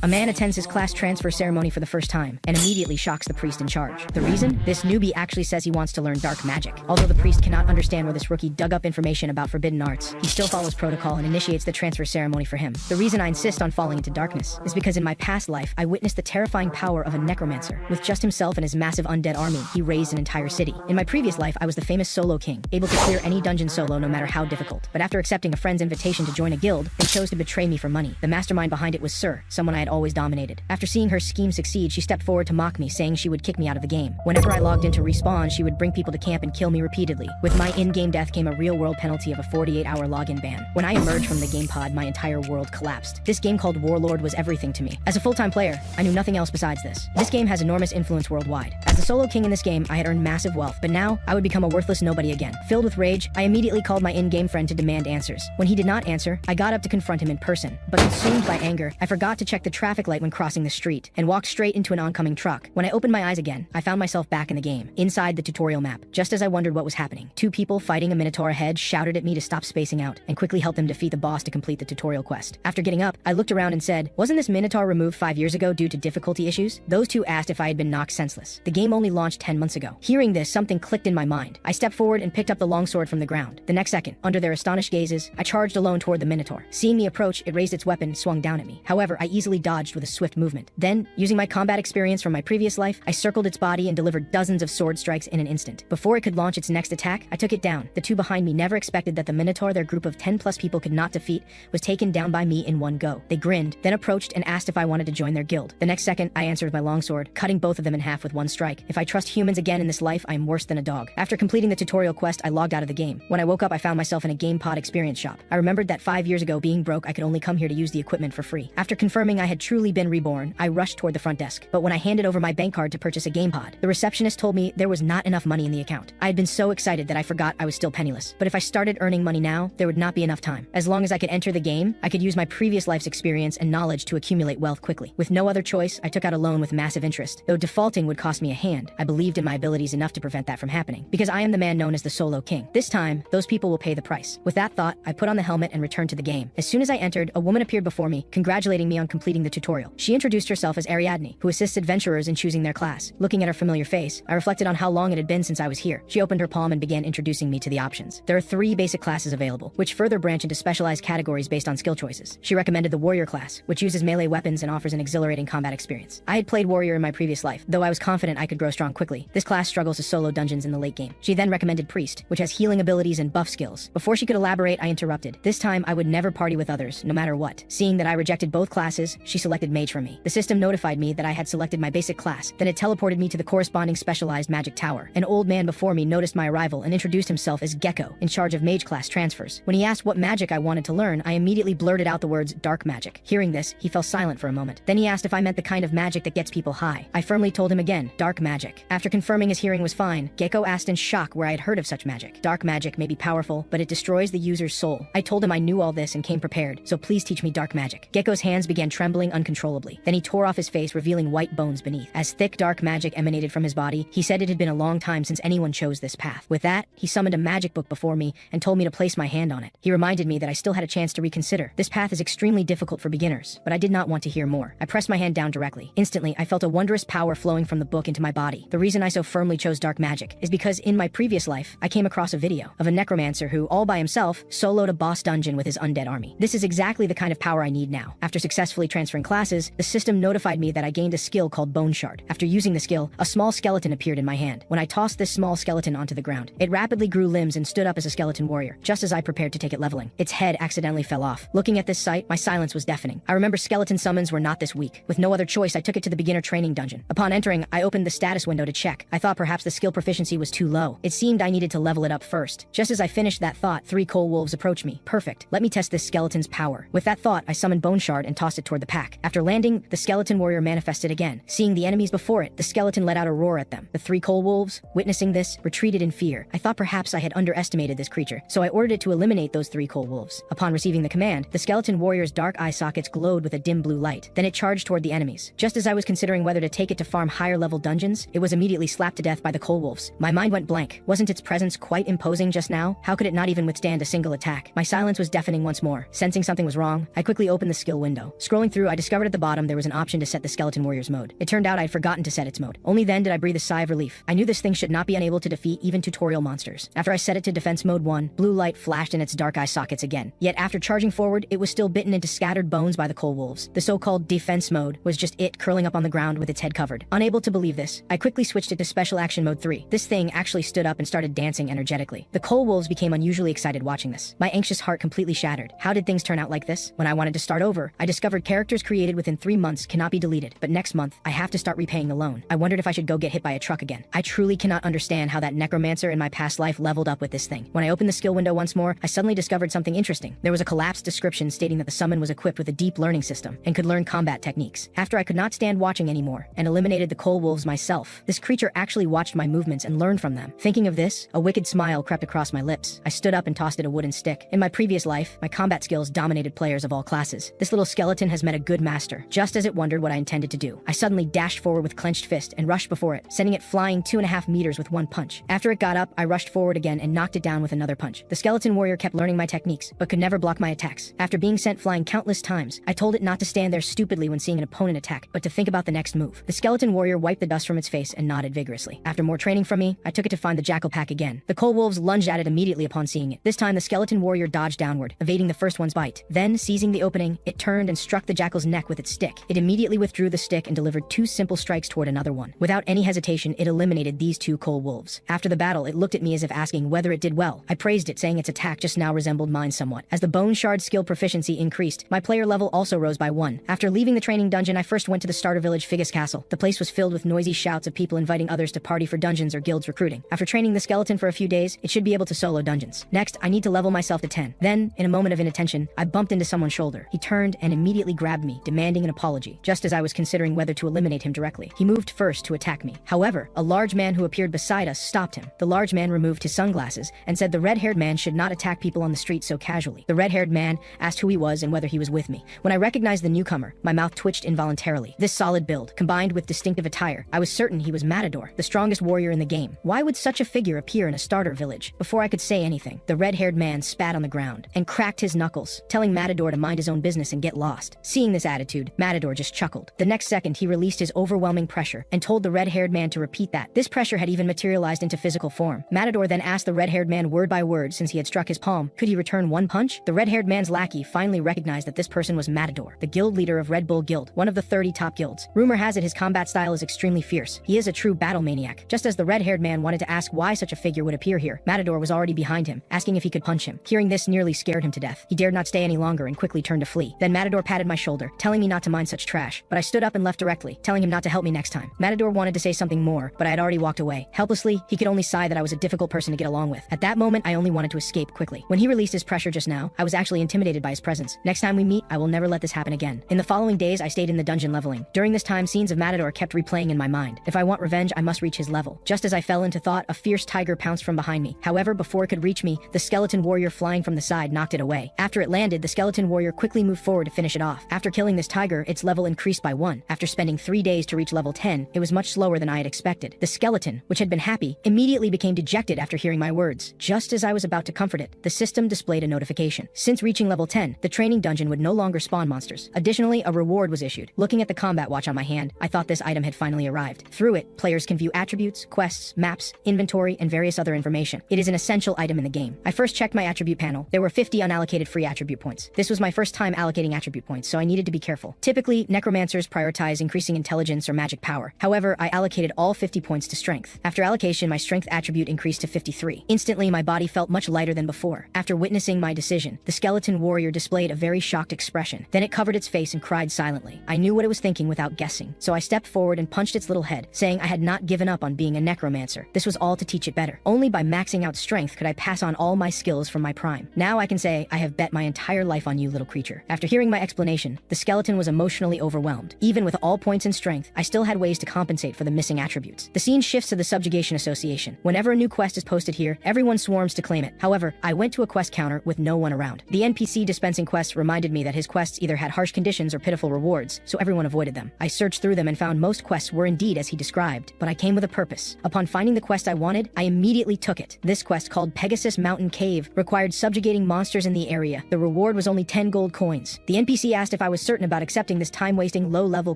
A man attends his class transfer ceremony for the first time and immediately shocks the priest in charge. The reason? This newbie actually says he wants to learn dark magic. Although the priest cannot understand where this rookie dug up information about forbidden arts, he still follows protocol and initiates the transfer ceremony for him. The reason I insist on falling into darkness is because in my past life, I witnessed the terrifying power of a necromancer. With just himself and his massive undead army, he raised an entire city. In my previous life, I was the famous solo king, able to clear any dungeon solo no matter how difficult. But after accepting a friend's invitation to join a guild, they chose to betray me for money. The mastermind behind it was Sir, someone I had always dominated. After seeing her scheme succeed, she stepped forward to mock me, saying she would kick me out of the game. Whenever I logged in to respawn, she would bring people to camp and kill me repeatedly. With my in-game death came a real-world penalty of a 48-hour login ban. When I emerged from the game pod, my entire world collapsed. This game called Warlord was everything to me. As a full-time player, I knew nothing else besides this. This game has enormous influence worldwide. As the solo king in this game, I had earned massive wealth, but now I would become a worthless nobody again. Filled with rage, I immediately called my in-game friend to demand answers. When he did not answer, I got up to confront him in person. But consumed by anger, I forgot to check the traffic light when crossing the street and walked straight into an oncoming truck. When I opened my eyes again, I found myself back in the game, inside the tutorial map. Just as I wondered what was happening, two people fighting a minotaur ahead shouted at me to stop spacing out and quickly help them defeat the boss to complete the tutorial quest. After getting up, I looked around and said, "Wasn't this minotaur removed 5 years ago due to difficulty issues?" Those two asked if I had been knocked senseless. The game only launched 10 months ago. Hearing this, something clicked in my mind. I stepped forward and picked up the longsword from the ground. The next second, under their astonished gazes, I charged alone toward the minotaur. Seeing me approach, it raised its weapon and swung down at me. However, I easily dodged with a swift movement. Then, using my combat experience from my previous life, I circled its body and delivered dozens of sword strikes in an instant. Before it could launch its next attack, I took it down. The two behind me never expected that the minotaur their group of 10+ people could not defeat was taken down by me in one go. They grinned, then approached and asked if I wanted to join their guild. The next second, I answered with my longsword, cutting both of them in half with one strike. If I trust humans again in this life, I am worse than a dog. After completing the tutorial quest, I logged out of the game. When I woke up, I found myself in a game pod experience shop. I remembered that 5 years ago, being broke, I could only come here to use the equipment for free. After confirming I had truly been reborn, I rushed toward the front desk. But when I handed over my bank card to purchase a game pod, the receptionist told me there was not enough money in the account. I had been so excited that I forgot I was still penniless. But if I started earning money now, there would not be enough time. As long as I could enter the game, I could use my previous life's experience and knowledge to accumulate wealth quickly. With no other choice, I took out a loan with massive interest. Though defaulting would cost me a hand, I believed in my abilities enough to prevent that from happening. Because I am the man known as the Solo King. This time, those people will pay the price. With that thought, I put on the helmet and returned to the game. As soon as I entered, a woman appeared before me, congratulating me on completing the tutorial. She introduced herself as Ariadne, who assists adventurers in choosing their class. Looking at her familiar face, I reflected on how long it had been since I was here. She opened her palm and began introducing me to the options. There are 3 basic classes available, which further branch into specialized categories based on skill choices. She recommended the warrior class, which uses melee weapons and offers an exhilarating combat experience. I had played warrior in my previous life, though I was confident I could grow strong quickly. This class struggles to solo dungeons in the late game. She then recommended priest, which has healing abilities and buff skills. Before she could elaborate, I interrupted. This time, I would never party with others, no matter what. Seeing that I rejected both classes, she selected mage for me. The system notified me that I had selected my basic class, then it teleported me to the corresponding specialized magic tower. An old man before me noticed my arrival and introduced himself as Gecko, in charge of mage class transfers. When he asked what magic I wanted to learn, I immediately blurted out the words dark magic. Hearing this, he fell silent for a moment. Then he asked if I meant the kind of magic that gets people high. I firmly told him again, dark magic. After confirming his hearing was fine, Gecko asked in shock where I had heard of such magic. Dark magic may be powerful, but it destroys the user's soul. I told him I knew all this and came prepared, so please teach me dark magic. Gecko's hands began trembling uncontrollably. Then he tore off his face, revealing white bones beneath. As thick dark magic emanated from his body, he said it had been a long time since anyone chose this path. With that, he summoned a magic book before me and told me to place my hand on it. He reminded me that I still had a chance to reconsider. This path is extremely difficult for beginners, but I did not want to hear more. I pressed my hand down directly. Instantly, I felt a wondrous power flowing from the book into my body. The reason I so firmly chose dark magic is because in my previous life, I came across a video of a necromancer who, all by himself, soloed a boss dungeon with his undead army. This is exactly the kind of power I need now. After successfully transferring classes, the system notified me that I gained a skill called Bone Shard. After using the skill, a small skeleton appeared in my hand. When I tossed this small skeleton onto the ground, it rapidly grew limbs and stood up as a skeleton warrior, just as I prepared to take it leveling. Its head accidentally fell off. Looking at this sight, my silence was deafening. I remember skeleton summons were not this weak. With no other choice, I took it to the beginner training dungeon. Upon entering, I opened the status window to check. I thought perhaps the skill proficiency was too low. It seemed I needed to level it up first. Just as I finished that thought, 3 coal wolves approached me. Perfect. Let me test this skeleton's power. With that thought, I summoned Bone Shard and tossed it toward the pack. After landing, the skeleton warrior manifested again. Seeing the enemies before it, the skeleton let out a roar at them. The 3 coal wolves, witnessing this, retreated in fear. I thought perhaps I had underestimated this creature, so I ordered it to eliminate those 3 coal wolves. Upon receiving the command, the skeleton warrior's dark eye sockets glowed with a dim blue light. Then it charged toward the enemies. Just as I was considering whether to take it to farm higher level dungeons, it was immediately slapped to death by the coal wolves. My mind went blank. Wasn't its presence quite imposing just now? How could it not even withstand a single attack? My silence was deafening once more. Sensing something was wrong, I quickly opened the skill window. Scrolling through, I I discovered at the bottom there was an option to set the Skeleton Warrior's mode. It turned out I'd forgotten to set its mode. Only then did I breathe a sigh of relief. I knew this thing should not be unable to defeat even tutorial monsters. After I set it to defense mode 1, blue light flashed in its dark eye sockets again. Yet after charging forward, it was still bitten into scattered bones by the coal wolves. The so-called defense mode was just it curling up on the ground with its head covered. Unable to believe this, I quickly switched it to special action mode 3. This thing actually stood up and started dancing energetically. The coal wolves became unusually excited watching this. My anxious heart completely shattered. How did things turn out like this? When I wanted to start over, I discovered characters created within 3 months cannot be deleted, but next month, I have to start repaying the loan. I wondered if I should go get hit by a truck again. I truly cannot understand how that Necromancer in my past life leveled up with this thing. When I opened the skill window once more, I suddenly discovered something interesting. There was a collapsed description stating that the summon was equipped with a deep learning system and could learn combat techniques. After I could not stand watching anymore and eliminated the coal wolves myself, this creature actually watched my movements and learned from them. Thinking of this, a wicked smile crept across my lips. I stood up and tossed it a wooden stick. In my previous life, my combat skills dominated players of all classes. This little skeleton has met a good master, just as it wondered what I intended to do. I suddenly dashed forward with clenched fist and rushed before it, sending it flying 2.5 meters with one punch. After it got up, I rushed forward again and knocked it down with another punch. The skeleton warrior kept learning my techniques, but could never block my attacks. After being sent flying countless times, I told it not to stand there stupidly when seeing an opponent attack, but to think about the next move. The skeleton warrior wiped the dust from its face and nodded vigorously. After more training from me, I took it to find the jackal pack again. The coal wolves lunged at it immediately upon seeing it. This time the skeleton warrior dodged downward, evading the first one's bite. Then, seizing the opening, it turned and struck the jackal's neck with its stick. It immediately withdrew the stick and delivered 2 simple strikes toward another one. Without any hesitation, it eliminated these 2 coal wolves. After the battle, it looked at me as if asking whether it did well. I praised it, saying its attack just now resembled mine somewhat. As the bone shard skill proficiency increased, my player level also rose by 1. After leaving the training dungeon, I first went to the starter village Figus Castle. The place was filled with noisy shouts of people inviting others to party for dungeons or guilds recruiting. After training the skeleton for a few days, it should be able to solo dungeons. Next, I need to level myself to 10. Then, in a moment of inattention, I bumped into someone's shoulder. He turned and immediately grabbed me, demanding an apology, just as I was considering whether to eliminate him directly. He moved first to attack me. However, a large man who appeared beside us stopped him. The large man removed his sunglasses and said the red-haired man should not attack people on the street so casually. The red-haired man asked who he was and whether he was with me. When I recognized the newcomer, my mouth twitched involuntarily. This solid build, combined with distinctive attire, I was certain he was Matador, the strongest warrior in the game. Why would such a figure appear in a starter village? Before I could say anything, the red-haired man spat on the ground and cracked his knuckles, telling Matador to mind his own business and get lost. Seeing this attitude, Matador just chuckled. The next second, he released his overwhelming pressure and told the red-haired man to repeat that. This pressure had even materialized into physical form. Matador then asked the red-haired man word by word, since he had struck his palm, could he return 1 punch? The red-haired man's lackey finally recognized that this person was Matador, the guild leader of Red Bull Guild, one of the 30 top guilds. Rumor has it his combat style is extremely fierce. He is a true battle maniac. Just as the red-haired man wanted to ask why such a figure would appear here, Matador was already behind him, asking if he could punch him. Hearing this nearly scared him to death. He dared not stay any longer and quickly turned to flee. Then Matador patted my shoulder, telling me not to mind such trash, but I stood up and left directly, telling him not to help me next time. Matador wanted to say something more, but I had already walked away. Helplessly, he could only sigh that I was a difficult person to get along with. At that moment, I only wanted to escape quickly. When he released his pressure just now, I was actually intimidated by his presence. Next time we meet, I will never let this happen again. In the following days, I stayed in the dungeon leveling. During this time, scenes of Matador kept replaying in my mind. If I want revenge, I must reach his level. Just as I fell into thought, a fierce tiger pounced from behind me. However, before it could reach me, the skeleton warrior flying from the side knocked it away. After it landed, the skeleton warrior quickly moved forward to finish it off. After killing this tiger, its level increased by 1. After spending 3 days to reach level 10, it was much slower than I had expected. The skeleton, which had been happy, immediately became dejected after hearing my words. Just as I was about to comfort it, the system displayed a notification. Since reaching level 10, the training dungeon would no longer spawn monsters. Additionally, a reward was issued. Looking at the combat watch on my hand, I thought this item had finally arrived. Through it, players can view attributes, quests, maps, inventory, and various other information. It is an essential item in the game. I first checked my attribute panel. There were 50 unallocated free attribute points. This was my first time allocating attribute points, so I needed to be careful. Typically, necromancers prioritize increasing intelligence or magic power. However, I allocated all 50 points to strength. After allocation, my strength attribute increased to 53. Instantly, my body felt much lighter than before. After witnessing my decision, the skeleton warrior displayed a very shocked expression. Then it covered its face and cried silently. I knew what it was thinking without guessing, so I stepped forward and punched its little head, saying I had not given up on being a necromancer. This was all to teach it better. Only by maxing out strength could I pass on all my skills from my prime. Now I can say I have bet my entire life on you, little creature. After hearing my explanation, the skeleton was emotionally overwhelmed. Even with all points in strength, I still had ways to compensate for the missing attributes. The scene shifts to the Subjugation Association. Whenever a new quest is posted here, everyone swarms to claim it. However, I went to a quest counter with no one around. The NPC dispensing quests reminded me that his quests either had harsh conditions or pitiful rewards, so everyone avoided them. I searched through them and found most quests were indeed as he described, but I came with a purpose. Upon finding the quest I wanted, I immediately took it. This quest, called Pegasus Mountain Cave, required subjugating monsters in the area. The reward was only 10 gold coins. The NPC asked if I was certain about accepting this time-wasting, low-level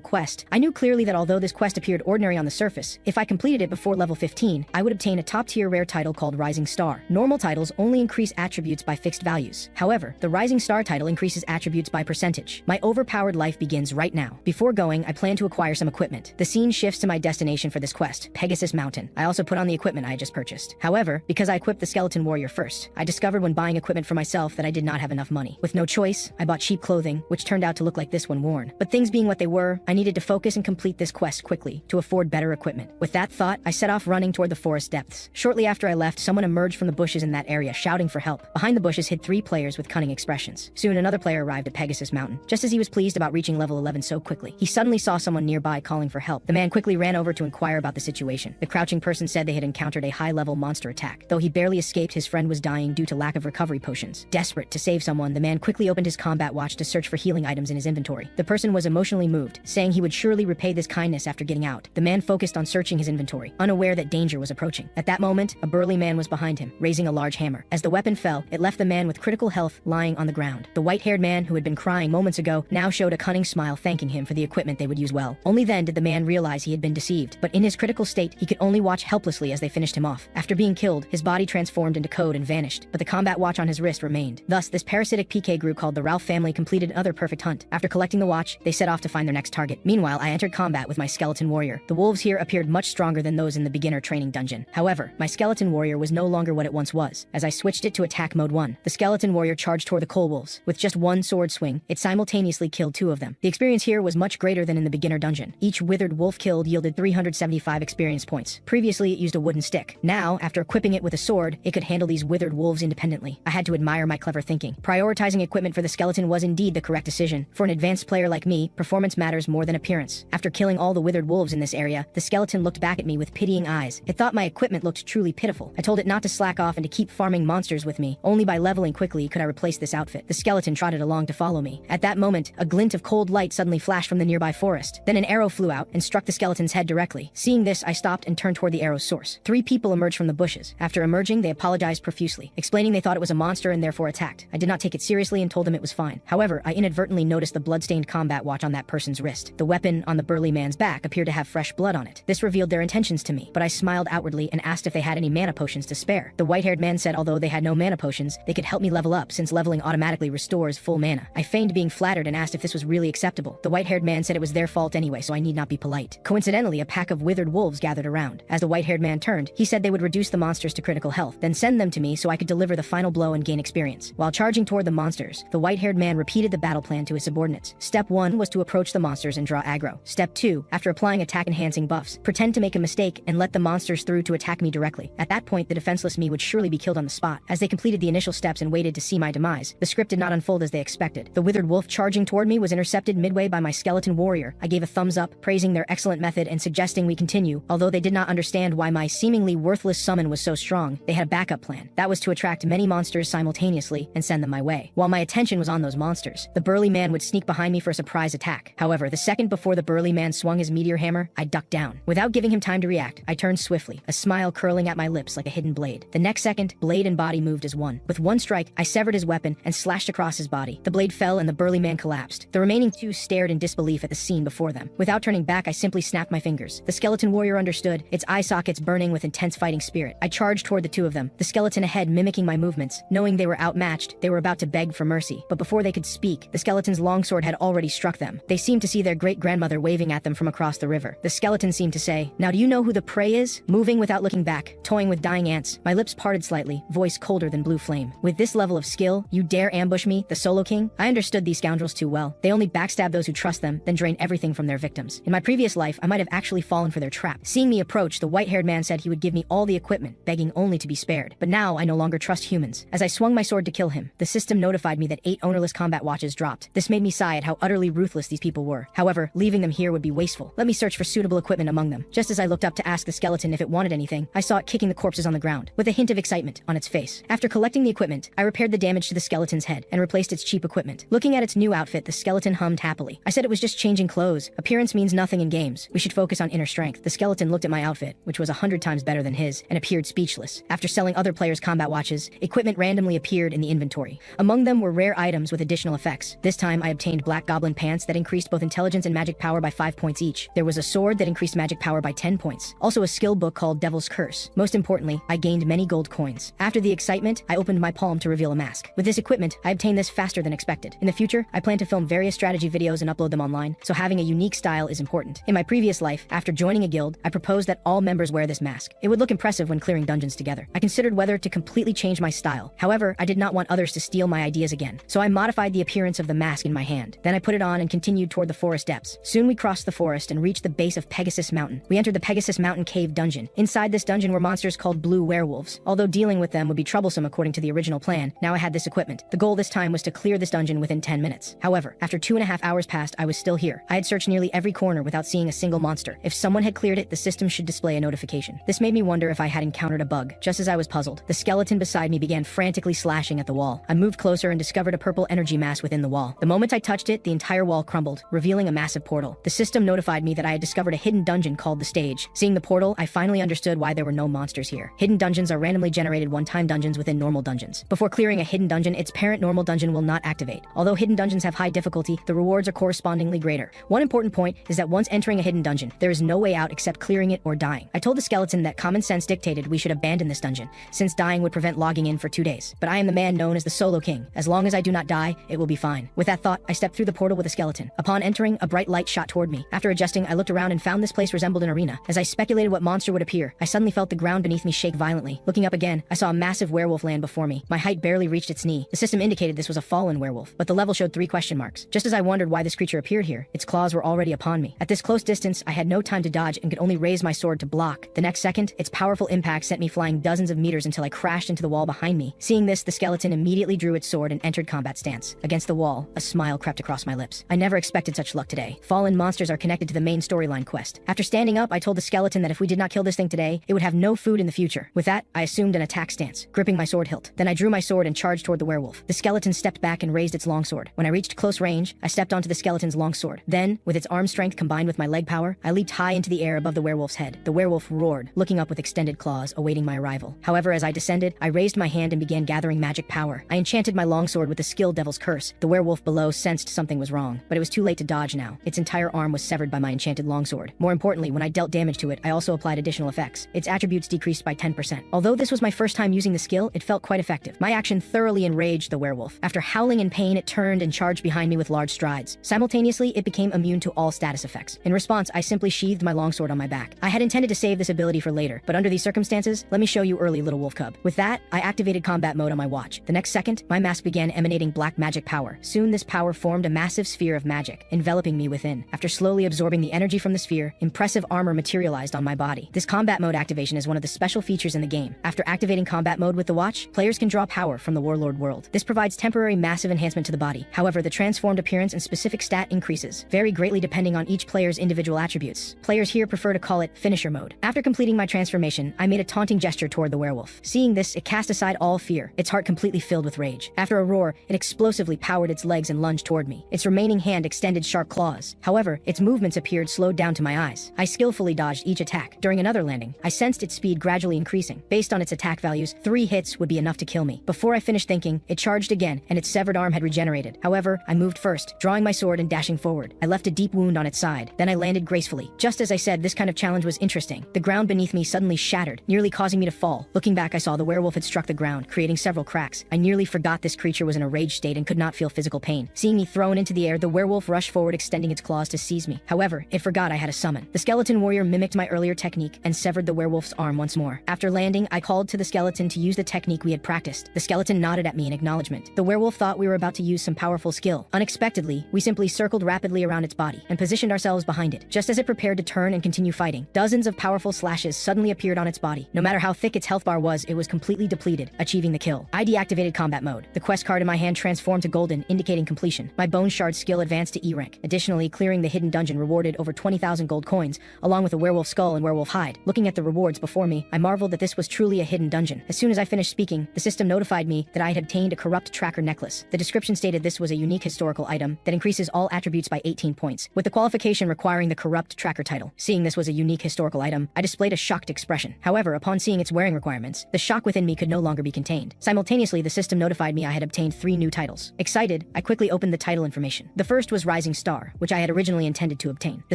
quest. I knew clearly that although this quest appeared ordinary on the surface, if I completed it before level 15, I would obtain a top-tier rare title called Rising Star. Normal titles only increase attributes by fixed values. However, the Rising Star title increases attributes by percentage. My overpowered life begins right now. Before going, I plan to acquire some equipment. The scene shifts to my destination for this quest, Pegasus Mountain. I also put on the equipment I had just purchased. However, because I equipped the skeleton warrior first, I discovered when buying equipment for myself that I did not have enough money. With no choice, I bought cheap clothing, which turned out to look like this when worn. But things being what they were, I needed to focus and complete this quest quickly to afford better equipment. With that thought, I set off running toward the forest depths. Shortly after I left, someone emerged from the bushes in that area shouting for help. Behind the bushes hid 3 players with cunning expressions. Soon another player arrived at Pegasus Mountain. Just as he was pleased about reaching level 11 so quickly, he suddenly saw someone nearby calling for help. The man quickly ran over to inquire about the situation. The crouching person said they had encountered a high-level monster attack. Though he barely escaped, his friend was dying due to lack of recovery potions. Desperate to save someone, the man quickly opened his combat watch to search for healing items in his inventory. The person was emotionally moved, saying he would surely repay this kindness after getting out. The man focused on searching his inventory, unaware that danger was approaching. At that moment, a burly man was behind him, raising a large hammer. As the weapon fell, it left the man with critical health lying on the ground. The white-haired man, who had been crying moments ago, now showed a cunning smile thanking him for the equipment they would use well. Only then did the man realize he had been deceived, but in his critical state, he could only watch helplessly as they finished him off. After being killed, his body transformed into code and vanished, but the combat watch on his wrist remained. Thus, this parasitic PK group called the Ralph family completed another perfect hunt. After collecting the watch, they set off to find their next target. Meanwhile, I entered combat with my skeleton warrior. The wolves here appeared much stronger than those in the beginner training dungeon. However, my skeleton warrior was no longer what it once was. As I switched it to attack mode 1, the skeleton warrior charged toward the coal wolves. With just one sword swing, it simultaneously killed 2 of them. The experience here was much greater than in the beginner dungeon. Each withered wolf killed yielded 375 experience points. Previously, it used a wooden stick. Now, after equipping it with a sword, it could handle these withered wolves independently. I had to admire my clever thinking. Prioritizing equipment for the skeleton was indeed the correct decision. For an advanced player like me, performance matters more than appearance. After killing all the withered wolves in this area, the skeleton looked back at me with pitying eyes. It thought my equipment looked truly pitiful. I told it not to slack off and to keep farming monsters with me. Only by leveling quickly could I replace this outfit. The skeleton trotted along to follow me. At that moment, a glint of cold light suddenly flashed from the nearby forest. Then an arrow flew out and struck the skeleton's head directly. Seeing this, I stopped and turned toward the arrow's source. 3 people emerged from the bushes. After emerging, they apologized profusely, explaining they thought it was a monster and therefore attacked. I did not take it seriously and told them it was fine. However, I inadvertently noticed the blood-stained combat watch on that person's wrist. The weapon on the burly man's back appeared to have fresh blood on it. This revealed their intentions to me, but I smiled outwardly and asked if they had any mana potions to spare. The white-haired man said although they had no mana potions, they could help me level up since leveling automatically restores full mana. I feigned being flattered and asked if this was really acceptable. The white-haired man said it was their fault anyway, so I need not be polite. Coincidentally, a pack of withered wolves gathered around. As the white-haired man turned, he said they would reduce the monsters to critical health, then send them to me so I could deliver the final blow and gain experience. While charging toward the monsters, the white-haired man repeated the battle plan to his subordinates. Step 1 was to approach the monsters and draw aggro. Step 2, after applying attack-enhancing buffs, pretend to make a mistake and let the monsters through to attack me directly. At that point, the defenseless me would surely be killed on the spot. As they completed the initial steps and waited to see my demise, the script did not unfold as they expected. The withered wolf charging toward me was intercepted midway by my skeleton warrior. I gave a thumbs up, praising their excellent method and suggesting we continue. Although they did not understand why my seemingly worthless summon was so strong, they had a backup plan. That was to attract many monsters simultaneously and send them my way. While my attention was on those monsters, the burly man would sneak behind me for a surprise attack. However, the second before the burly man swung his meteor hammer, I ducked down. Without giving him time to react, I turned swiftly, a smile curling at my lips like a hidden blade. The next second, blade and body moved as one. With one strike, I severed his weapon and slashed across his body. The blade fell and the burly man collapsed. The remaining 2 stared in disbelief at the scene before them. Without turning back, I simply snapped my fingers. The skeleton warrior understood, its eye sockets burning with intense fighting spirit. I charged toward the 2 of them, the skeleton ahead mimicking my movements. Knowing they were outmatched, they were about to beg for mercy. But before they could speak, the skeleton's longsword had already struck them. They seemed to see their great-grandmother waving at them from across the river. The skeleton seemed to say, "Now do you know who the prey is?" Moving without looking back, toying with dying ants, my lips parted slightly, voice colder than blue flame. "With this level of skill, you dare ambush me, the Solo King?" I understood these scoundrels too well. They only backstab those who trust them, then drain everything from their victims. In my previous life, I might have actually fallen for their trap. Seeing me approach, the white-haired man said he would give me all the equipment, begging only to be spared. But now I no longer trust humans. As I swung my sword to kill him, the system notified me that 8 ownerless combat watches dropped. This made me sigh at how utterly ruthless these people were. However, leaving them here would be wasteful. Let me search for suitable equipment among them. Just as I looked up to ask the skeleton if it wanted anything, I saw it kicking the corpses on the ground, with a hint of excitement on its face. After collecting the equipment, I repaired the damage to the skeleton's head and replaced its cheap equipment. Looking at its new outfit, the skeleton hummed happily. I said it was just changing clothes. Appearance means nothing in games. We should focus on inner strength. The skeleton looked at my outfit, which was 100 times better than his, and appeared speechless. After selling other players' combat watches, equipment randomly appeared in the inventory. Among them were rare items with additional effects. This time, I I obtained black goblin pants that increased both intelligence and magic power by 5 points each. There was a sword that increased magic power by 10 points. Also a skill book called Devil's Curse. Most importantly, I gained many gold coins. After the excitement, I opened my palm to reveal a mask. With this equipment, I obtained this faster than expected. In the future, I plan to film various strategy videos and upload them online, so having a unique style is important. In my previous life, after joining a guild, I proposed that all members wear this mask. It would look impressive when clearing dungeons together. I considered whether to completely change my style. However, I did not want others to steal my ideas again, so I modified the appearance of the mask in my hand. Then I put it on and continued toward the forest depths. Soon we crossed the forest and reached the base of Pegasus Mountain. We entered the Pegasus Mountain cave dungeon. Inside this dungeon were monsters called blue werewolves. Although dealing with them would be troublesome according to the original plan, now I had this equipment. The goal this time was to clear this dungeon within 10 minutes. However, after 2.5 hours passed, I was still here. I had searched nearly every corner without seeing a single monster. If someone had cleared it, the system should display a notification. This made me wonder if I had encountered a bug. Just as I was puzzled, the skeleton beside me began frantically slashing at the wall. I moved closer and discovered a purple energy mass within the wall. The moment I touched it, the entire wall crumbled, revealing a massive portal. The system notified me that I had discovered a hidden dungeon called the Stage. Seeing the portal, I finally understood why there were no monsters here. Hidden dungeons are randomly generated one-time dungeons within normal dungeons. Before clearing a hidden dungeon, its parent normal dungeon will not activate. Although hidden dungeons have high difficulty, the rewards are correspondingly greater. One important point is that once entering a hidden dungeon, there is no way out except clearing it or dying. I told the skeleton that common sense dictated we should abandon this dungeon, since dying would prevent logging in for 2 days. But I am the man known as the Solo King. As long as I do not die, it will be fine. With that thought, I stepped through the portal with a skeleton. Upon entering, a bright light shot toward me. After adjusting, I looked around and found this place resembled an arena. As I speculated what monster would appear, I suddenly felt the ground beneath me shake violently. Looking up again, I saw a massive werewolf land before me. My height barely reached its knee. The system indicated this was a fallen werewolf, but the level showed 3 question marks. Just as I wondered why this creature appeared here, its claws were already upon me. At this close distance, I had no time to dodge and could only raise my sword to block. The next second, its powerful impact sent me flying dozens of meters until I crashed into the wall behind me. Seeing this, the skeleton immediately drew its sword and entered combat stance. Against the wall, a smile crept across my lips. I never expected such luck today. Fallen monsters are connected to the main storyline quest. After standing up, I told the skeleton that if we did not kill this thing today, it would have no food in the future. With that, I assumed an attack stance, gripping my sword hilt. Then I drew my sword and charged toward the werewolf. The skeleton stepped back and raised its longsword. When I reached close range, I stepped onto the skeleton's longsword. Then, with its arm strength combined with my leg power, I leaped high into the air above the werewolf's head. The werewolf roared, looking up with extended claws, awaiting my arrival. However, as I descended, I raised my hand and began gathering magic power. I enchanted my longsword with the skill Devil's Curse. The werewolf below sensed something was wrong, but it was too late to dodge now. Its entire arm was severed by my enchanted longsword. More importantly, when I dealt damage to it, I also applied additional effects. Its attributes decreased by 10%. Although this was my first time using the skill, it felt quite effective. My action thoroughly enraged the werewolf. After howling in pain, it turned and charged behind me with large strides. Simultaneously, it became immune to all status effects. In response, I simply sheathed my longsword on my back. I had intended to save this ability for later, but under these circumstances, let me show you early, little wolf cub. With that, I activated combat mode on my watch. The next second, my mask began emanating black magic power. Soon this power formed a massive sphere of magic, enveloping me within. After slowly absorbing the energy from the sphere, impressive armor materialized on my body. This combat mode activation is one of the special features in the game. After activating combat mode with the watch, players can draw power from the Warlord world. This provides temporary massive enhancement to the body. However, the transformed appearance and specific stat increases vary greatly depending on each player's individual attributes. Players here prefer to call it finisher mode. After completing my transformation, I made a taunting gesture toward the werewolf. Seeing this, it cast aside all fear, its heart completely filled with rage. After a roar, it explosively powered its legs and lunged toward me. Its remaining hand extended sharp claws. However, its movements appeared slowed down to my eyes. I skillfully dodged each attack. During another landing, I sensed its speed gradually increasing. Based on its attack values, 3 hits would be enough to kill me. Before I finished thinking, it charged again, and its severed arm had regenerated. However, I moved first, drawing my sword and dashing forward. I left a deep wound on its side. Then I landed gracefully. Just as I said, this kind of challenge was interesting. The ground beneath me suddenly shattered, nearly causing me to fall. Looking back, I saw the werewolf had struck the ground, creating several cracks. I nearly forgot this creature was in a rage state and could not feel physical pain. Seeing me thrown into the air, the werewolf rushed forward, extending its claws to seize me. However, it forgot I had a summon. The skeleton warrior mimicked my earlier technique and severed the werewolf's arm once more. After landing, I called to the skeleton to use the technique we had practiced. The skeleton nodded at me in acknowledgement. The werewolf thought we were about to use some powerful skill. Unexpectedly, we simply circled rapidly around its body and positioned ourselves behind it. Just as it prepared to turn and continue fighting, dozens of powerful slashes suddenly appeared on its body. No matter how thick its health bar was, it was completely depleted, achieving the kill. I deactivated combat mode. The quest card in my hand transformed to golden, indicating completion. My bone shard skill advanced to E rank. Additionally, clearing the hidden dungeon rewarded over 20,000 gold coins, along with a werewolf skull and werewolf hide. Looking at the rewards before me, I marveled that this was truly a hidden dungeon. As soon as I finished speaking, the system notified me that I had obtained a corrupt tracker necklace. The description stated this was a unique historical item that increases all attributes by 18 points, with the qualification requiring the corrupt tracker title. Seeing this was a unique historical item, I displayed a shocked expression. However, upon seeing its wearing requirements, the shock within me could no longer be contained. Simultaneously, the system notified me I had obtained 3 new titles. Excited, I quickly opened opened the title information. The first was Rising Star, which I had originally intended to obtain. The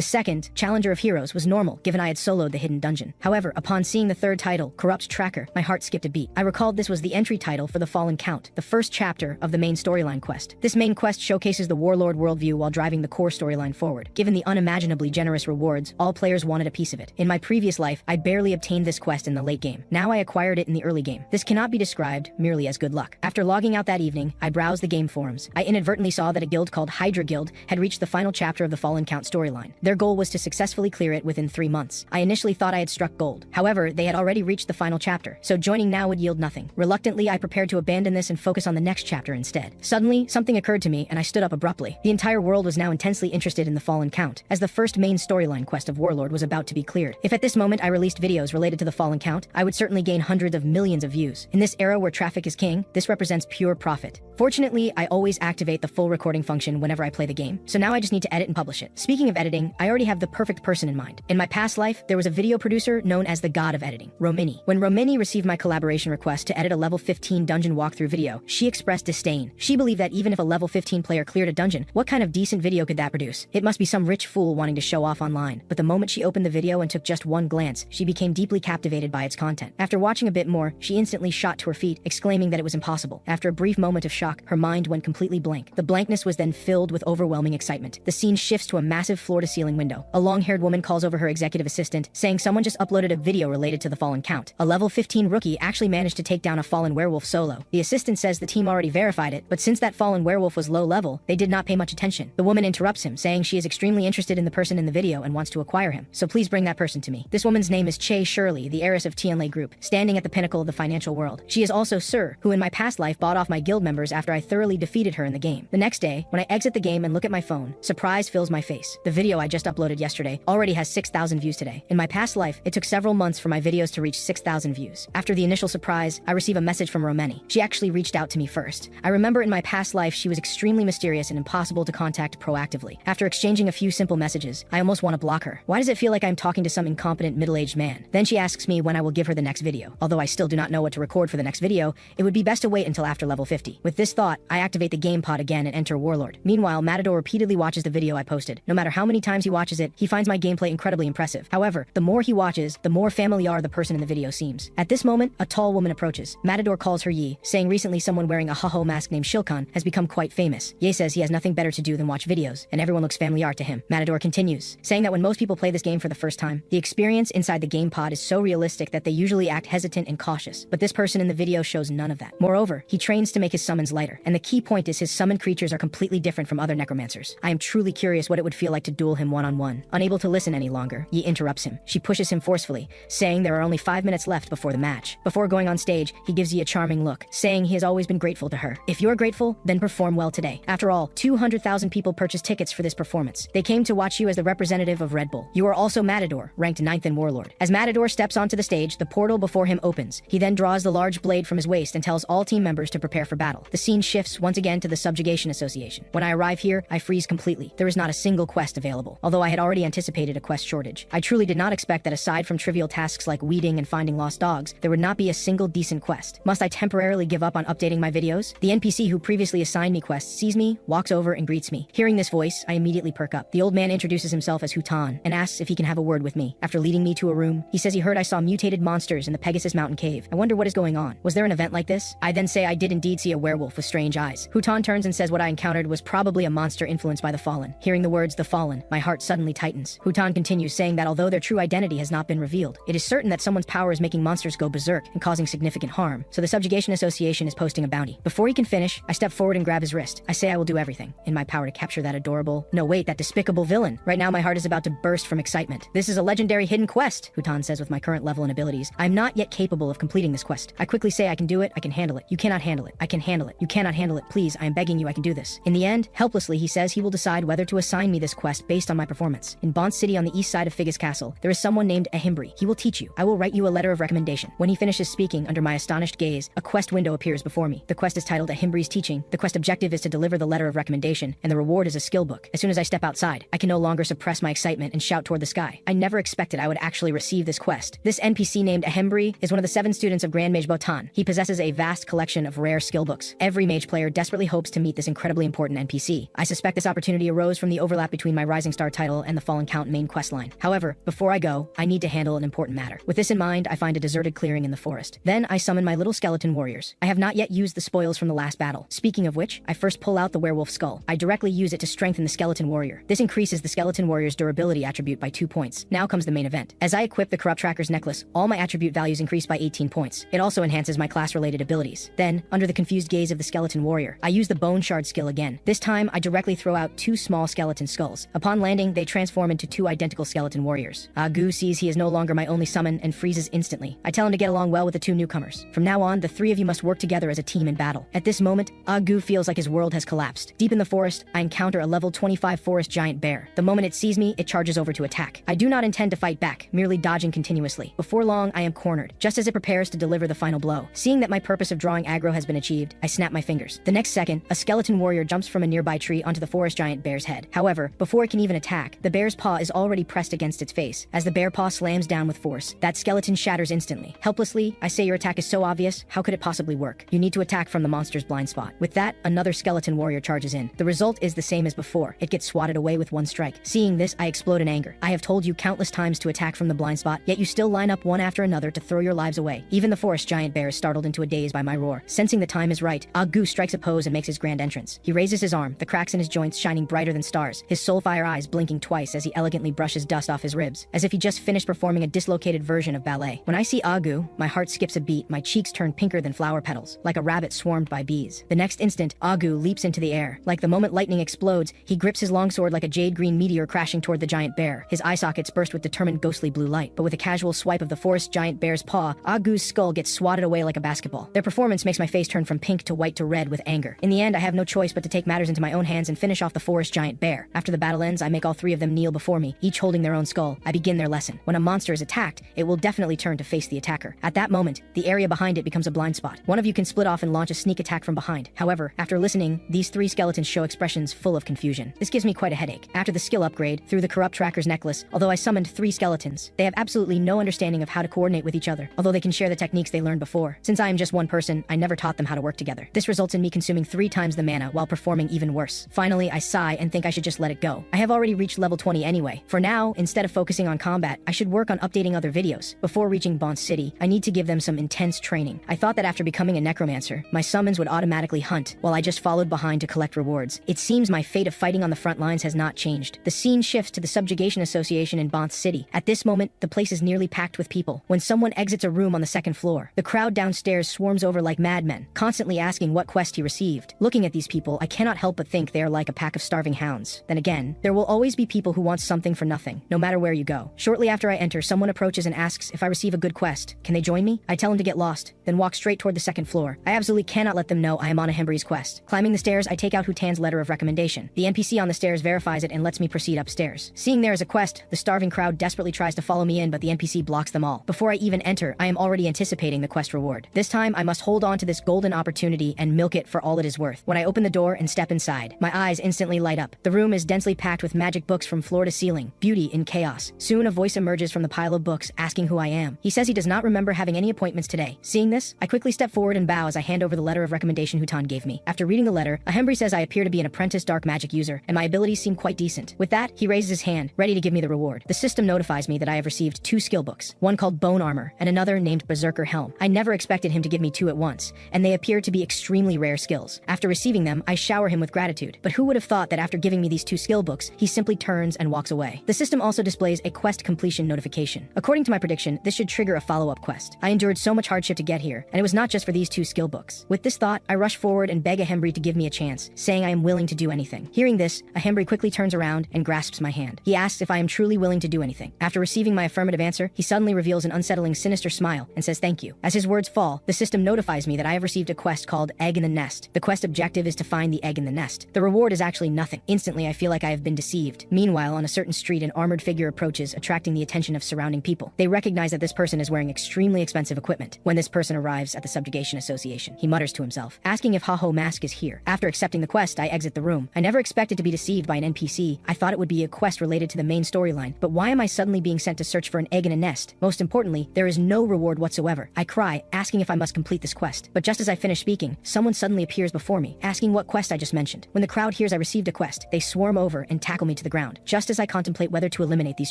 second, Challenger of Heroes, was normal, given I had soloed the hidden dungeon. However, upon seeing the third title, Corrupt Tracker, my heart skipped a beat. I recalled this was the entry title for the Fallen Count, the first chapter of the main storyline quest. This main quest showcases the warlord worldview while driving the core storyline forward. Given the unimaginably generous rewards, all players wanted a piece of it. In my previous life, I barely obtained this quest in the late game. Now I acquired it in the early game. This cannot be described merely as good luck. After logging out that evening, I browsed the game forums. I inadvertently saw that a guild called Hydra Guild had reached the final chapter of the Fallen Count storyline. Their goal was to successfully clear it within 3 months. I initially thought I had struck gold. However, they had already reached the final chapter, so joining now would yield nothing. Reluctantly, I prepared to abandon this and focus on the next chapter instead. Suddenly, something occurred to me and I stood up abruptly. The entire world was now intensely interested in the Fallen Count, as the first main storyline quest of Warlord was about to be cleared. If at this moment I released videos related to the Fallen Count, I would certainly gain hundreds of millions of views. In this era where traffic is king, this represents pure profit. Fortunately, I always activate the full recording function whenever I play the game, so now I just need to edit and publish it. Speaking of editing, I already have the perfect person in mind. In my past life, there was a video producer known as the God of Editing, Romini. When Romini received my collaboration request to edit a level 15 dungeon walkthrough video, she expressed disdain. She believed that even if a level 15 player cleared a dungeon, what kind of decent video could that produce? It must be some rich fool wanting to show off online. But the moment she opened the video and took just one glance, she became deeply captivated by its content. After watching a bit more, she instantly shot to her feet, exclaiming that it was impossible. After a brief moment of shock, her mind went completely blank. The blankness was then filled with overwhelming excitement. The scene shifts to a massive floor-to-ceiling window. A long-haired woman calls over her executive assistant, saying someone just uploaded a video related to the Fallen Count. A level 15 rookie actually managed to take down a fallen werewolf solo. The assistant says the team already verified it, but since that fallen werewolf was low level, they did not pay much attention. The woman interrupts him, saying she is extremely interested in the person in the video and wants to acquire him. So please bring that person to me. This woman's name is Che Shirley, the heiress of Tianlei Group, standing at the pinnacle of the financial world. She is also Sir, who in my past life bought off my guild members after I thoroughly defeated her in the game. The next day, when I exit the game and look at my phone, surprise fills my face. The video I just uploaded yesterday already has 6,000 views today. In my past life, it took several months for my videos to reach 6,000 views. After the initial surprise, I receive a message from Romeni. She actually reached out to me first. I remember in my past life she was extremely mysterious and impossible to contact proactively. After exchanging a few simple messages, I almost want to block her. Why does it feel like I'm talking to some incompetent middle-aged man? Then she asks me when I will give her the next video. Although I still do not know what to record for the next video, it would be best to wait until after level 50. With this thought, I activate the game pod again and enter Warlord. Meanwhile, Matador repeatedly watches the video I posted. No matter how many times he watches it, he finds my gameplay incredibly impressive. However, the more he watches, the more familiar the person in the video seems. At this moment, a tall woman approaches. Matador calls her Yi, saying recently someone wearing a Haho mask named Shilkan has become quite famous. Ye says he has nothing better to do than watch videos, and everyone looks familiar to him. Matador continues, saying that when most people play this game for the first time, the experience inside the game pod is so realistic that they usually act hesitant and cautious. But this person in the video shows none of that. Moreover, he trains to make his summons lighter, and the key point is his summoned creatures are completely different from other necromancers. I am truly curious what it would feel like to duel him one-on-one. Unable to listen any longer, Yi interrupts him. She pushes him forcefully, saying there are only 5 minutes left before the match. Before going on stage, he gives Yi a charming look, saying he has always been grateful to her. If you're grateful, then perform well today. After all, 200,000 people purchased tickets for this performance. They came to watch you as the representative of Red Bull. You are also Matador, ranked 9th in Warlord. As Matador steps onto the stage, the portal before him opens. He then draws the large blade from his waist and tells all team members to prepare for battle. The scene shifts once again to the Subjugation Association. When I arrive here, I freeze completely. There is not a single quest available. Although I had already anticipated a quest shortage, I truly did not expect that aside from trivial tasks like weeding and finding lost dogs, there would not be a single decent quest. Must I temporarily give up on updating my videos? The NPC who previously assigned me quests sees me, walks over, and greets me. Hearing this voice, I immediately perk up. The old man introduces himself as Hutan and asks if he can have a word with me. After leading me to a room, he says he heard I saw mutated monsters in the Pegasus Mountain Cave. I wonder what is going on. Was there an event like this? I then say I did indeed see a werewolf with strange eyes. Hutan turns and says what I encountered was probably a monster influenced by the Fallen. Hearing the words the Fallen, my heart suddenly tightens. Hutan continues, saying that although their true identity has not been revealed, it is certain that someone's power is making monsters go berserk and causing significant harm, so the Subjugation Association is posting a bounty. Before he can finish, I step forward and grab his wrist. I say I will do everything in my power to capture that adorable, no wait, that despicable villain. Right now my heart is about to burst from excitement. This is a legendary hidden quest, Hutan says with my current level and abilities. I'm not yet capable of completing this quest. I quickly say I can do it, I can handle it. You cannot handle it. I can handle it. You cannot handle it. Please, I am begging you, I can do this. In the end, helplessly he says he will decide whether to assign me this quest based on my performance. In Bont City on the east side of Figus Castle, there is someone named Ahimbri. He will teach you. I will write you a letter of recommendation. When he finishes speaking, under my astonished gaze, a quest window appears before me. The quest is titled Ahimbri's Teaching. The quest objective is to deliver the letter of recommendation, and the reward is a skill book. As soon as I step outside, I can no longer suppress my excitement and shout toward the sky. I never expected I would actually receive this quest. This NPC named Ahimbri is one of the 7 students of Grand Mage Botan. He possesses a vast collection of rare skill books. Every mage player desperately hopes to meet this incredibly important NPC. I suspect this opportunity arose from the overlap between my Rising Star title and the Fallen Count main questline. However, before I go, I need to handle an important matter. With this in mind, I find a deserted clearing in the forest. Then I summon my little skeleton warriors. I have not yet used the spoils from the last battle. Speaking of which, I first pull out the werewolf skull. I directly use it to strengthen the skeleton warrior. This increases the skeleton warrior's durability attribute by 2 points. Now comes the main event. As I equip the corrupt tracker's necklace, all my attribute values increase by 18 points. It also enhances my class-related abilities. Then, under the confused gaze of the skeleton warrior, I use the bone shard skill again. This time, I directly throw out 2 small skeleton skulls. Upon landing, they transform into 2 identical skeleton warriors. Gu sees he is no longer my only summon and freezes instantly. I tell him to get along well with the 2 newcomers. From now on, the 3 of you must work together as a team in battle. At this moment, Gu feels like his world has collapsed. Deep in the forest, I encounter a level 25 forest giant bear. The moment it sees me, it charges over to attack. I do not intend to fight back, merely dodging continuously. Before long, I am cornered, just as it prepares to deliver the final blow. Seeing that my purpose of drawing aggro has been achieved, I snap my fingers. The next second, a skeleton warrior jumps from a nearby tree onto the forest giant bear's head. However, before it can even attack, the bear's paw is already pressed against its face. As the bear paw slams down with force, that skeleton shatters instantly. Helplessly, I say, your attack is so obvious, how could it possibly work? You need to attack from the monster's blind spot. With that, another skeleton warrior charges in. The result is the same as before. It gets swatted away with 1 strike. Seeing this, I explode in anger. I have told you countless times to attack from the blind spot, yet you still line up one after another to throw your lives away. Even the forest giant bear is startled into a daze by my roar. Sensing the time is right, Gu strikes a pose and makes his grand entrance. He raises his arm, the cracks in his joints shining brighter than stars, his soulfire eyes blinking twice as he elegantly brushes dust off his ribs, as if he just finished performing a dislocated version of ballet. When I see Gu, my heart skips a beat, my cheeks turn pinker than flower petals, like a rabbit swarmed by bees. The next instant, Gu leaps into the air. Like the moment lightning explodes, he grips his longsword like a jade-green meteor crashing toward the giant bear. His eye sockets burst with determined ghostly blue light, but with a casual swipe of the forest giant bear's paw, Gu's skull gets swatted away like a basketball. Their performance makes my face turn from pink to white to red with anger. In the end, I have no choice but to take matters into my own hands and finish off the forest giant bear. After the battle ends, I make all 3 of them kneel before me, each holding their own skull. I begin their lesson. When a monster is attacked, it will definitely turn to face the attacker. At that moment, the area behind it becomes a blind spot. One of you can split off and launch a sneak attack from behind. However, after listening, these 3 skeletons show expressions full of confusion. This gives me quite a headache. After the skill upgrade, through the corrupt tracker's necklace, although I summoned 3 skeletons, they have absolutely no understanding of how to coordinate with each other, although they can share the techniques they learned before. Since I am just one person, I never taught them how to work together. This results in me consuming 3 times the mana while performing even worse. Finally, I sigh and think I should just let it go. I have already reached level 20 anyway. For now, instead of focusing on combat, I should work on updating other videos. Before reaching Bont City, I need to give them some intense training. I thought that after becoming a necromancer, my summons would automatically hunt, while I just followed behind to collect rewards. It seems my fate of fighting on the front lines has not changed. The scene shifts to the Subjugation Association in Bont City. At this moment, the place is nearly packed with people. When someone exits a room on the 2nd floor, the crowd downstairs swarms over like madmen, constantly asking what quest he received. Looking at these people, I cannot help but think they are like a pack of starving hounds. Then again, there will always be people who want something for nothing, no matter where you go. Shortly after I enter, someone approaches and asks if I receive a good quest. Can they join me? I tell him to get lost, then walk straight toward the 2nd floor. I absolutely cannot let them know I am on a Hembri's quest. Climbing the stairs, I take out Hutan's letter of recommendation. The NPC on the stairs verifies it and lets me proceed upstairs. Seeing there is a quest, the starving crowd desperately tries to follow me in, but the NPC blocks them all. Before I even enter, I am already anticipating the quest reward. This time, I must hold on to this golden opportunity and milk it for all it is worth. When I open the door and step inside, my eyes instantly light up. The room is densely packed with magic books from floor to ceiling, beauty in chaos. Soon a voice emerges from the pile of books, asking who I am. He says he does not remember having any appointments today. Seeing this, I quickly step forward and bow as I hand over the letter of recommendation Hutan gave me. After reading the letter, Ahembri says I appear to be an apprentice dark magic user, and my abilities seem quite decent. With that, he raises his hand, ready to give me the reward. The system notifies me that I have received 2 skill books, one called Bone Armor, and another named Berserker Helm. I never expected him to give me 2 at once, and they appear to be extremely rare skills. After receiving them, I shower him with gratitude, but who would have thought that after giving me these 2 skill books, he simply turns and walks away. The system also displays a quest completion notification. According to my prediction, this should trigger a follow-up quest. I endured so much hardship to get here, and it was not just for these 2 skill books. With this thought, I rush forward and beg Ahembri to give me a chance, saying I am willing to do anything. Hearing this, Ahembri quickly turns around and grasps my hand. He asks if I am truly willing to do anything. After receiving my affirmative answer, he suddenly reveals an unsettling, sinister smile and says thank you. As his words fall, the system notifies me that I have received a quest called Egg in the Nest. The quest objective is to find the egg in the nest. The reward is actually nothing. Instantly, I feel like I have been deceived. Meanwhile, on a certain street, an armored figure approaches, attracting the attention of surrounding people. They recognize that this person is wearing extremely expensive equipment. When this person arrives at the Subjugation Association, he mutters to himself, asking if Haho Mask is here. After accepting the quest, I exit the room. I never expected to be deceived by an NPC. I thought it would be a quest related to the main storyline, but why am I suddenly being sent to search for an egg in a nest? Most importantly, there is no reward whatsoever. I cry, asking if I must complete this quest. But just as I finish speaking, someone suddenly appears before me, asking asking what quest I just mentioned. When the crowd hears I received a quest, they swarm over and tackle me to the ground, just as I contemplate whether to eliminate these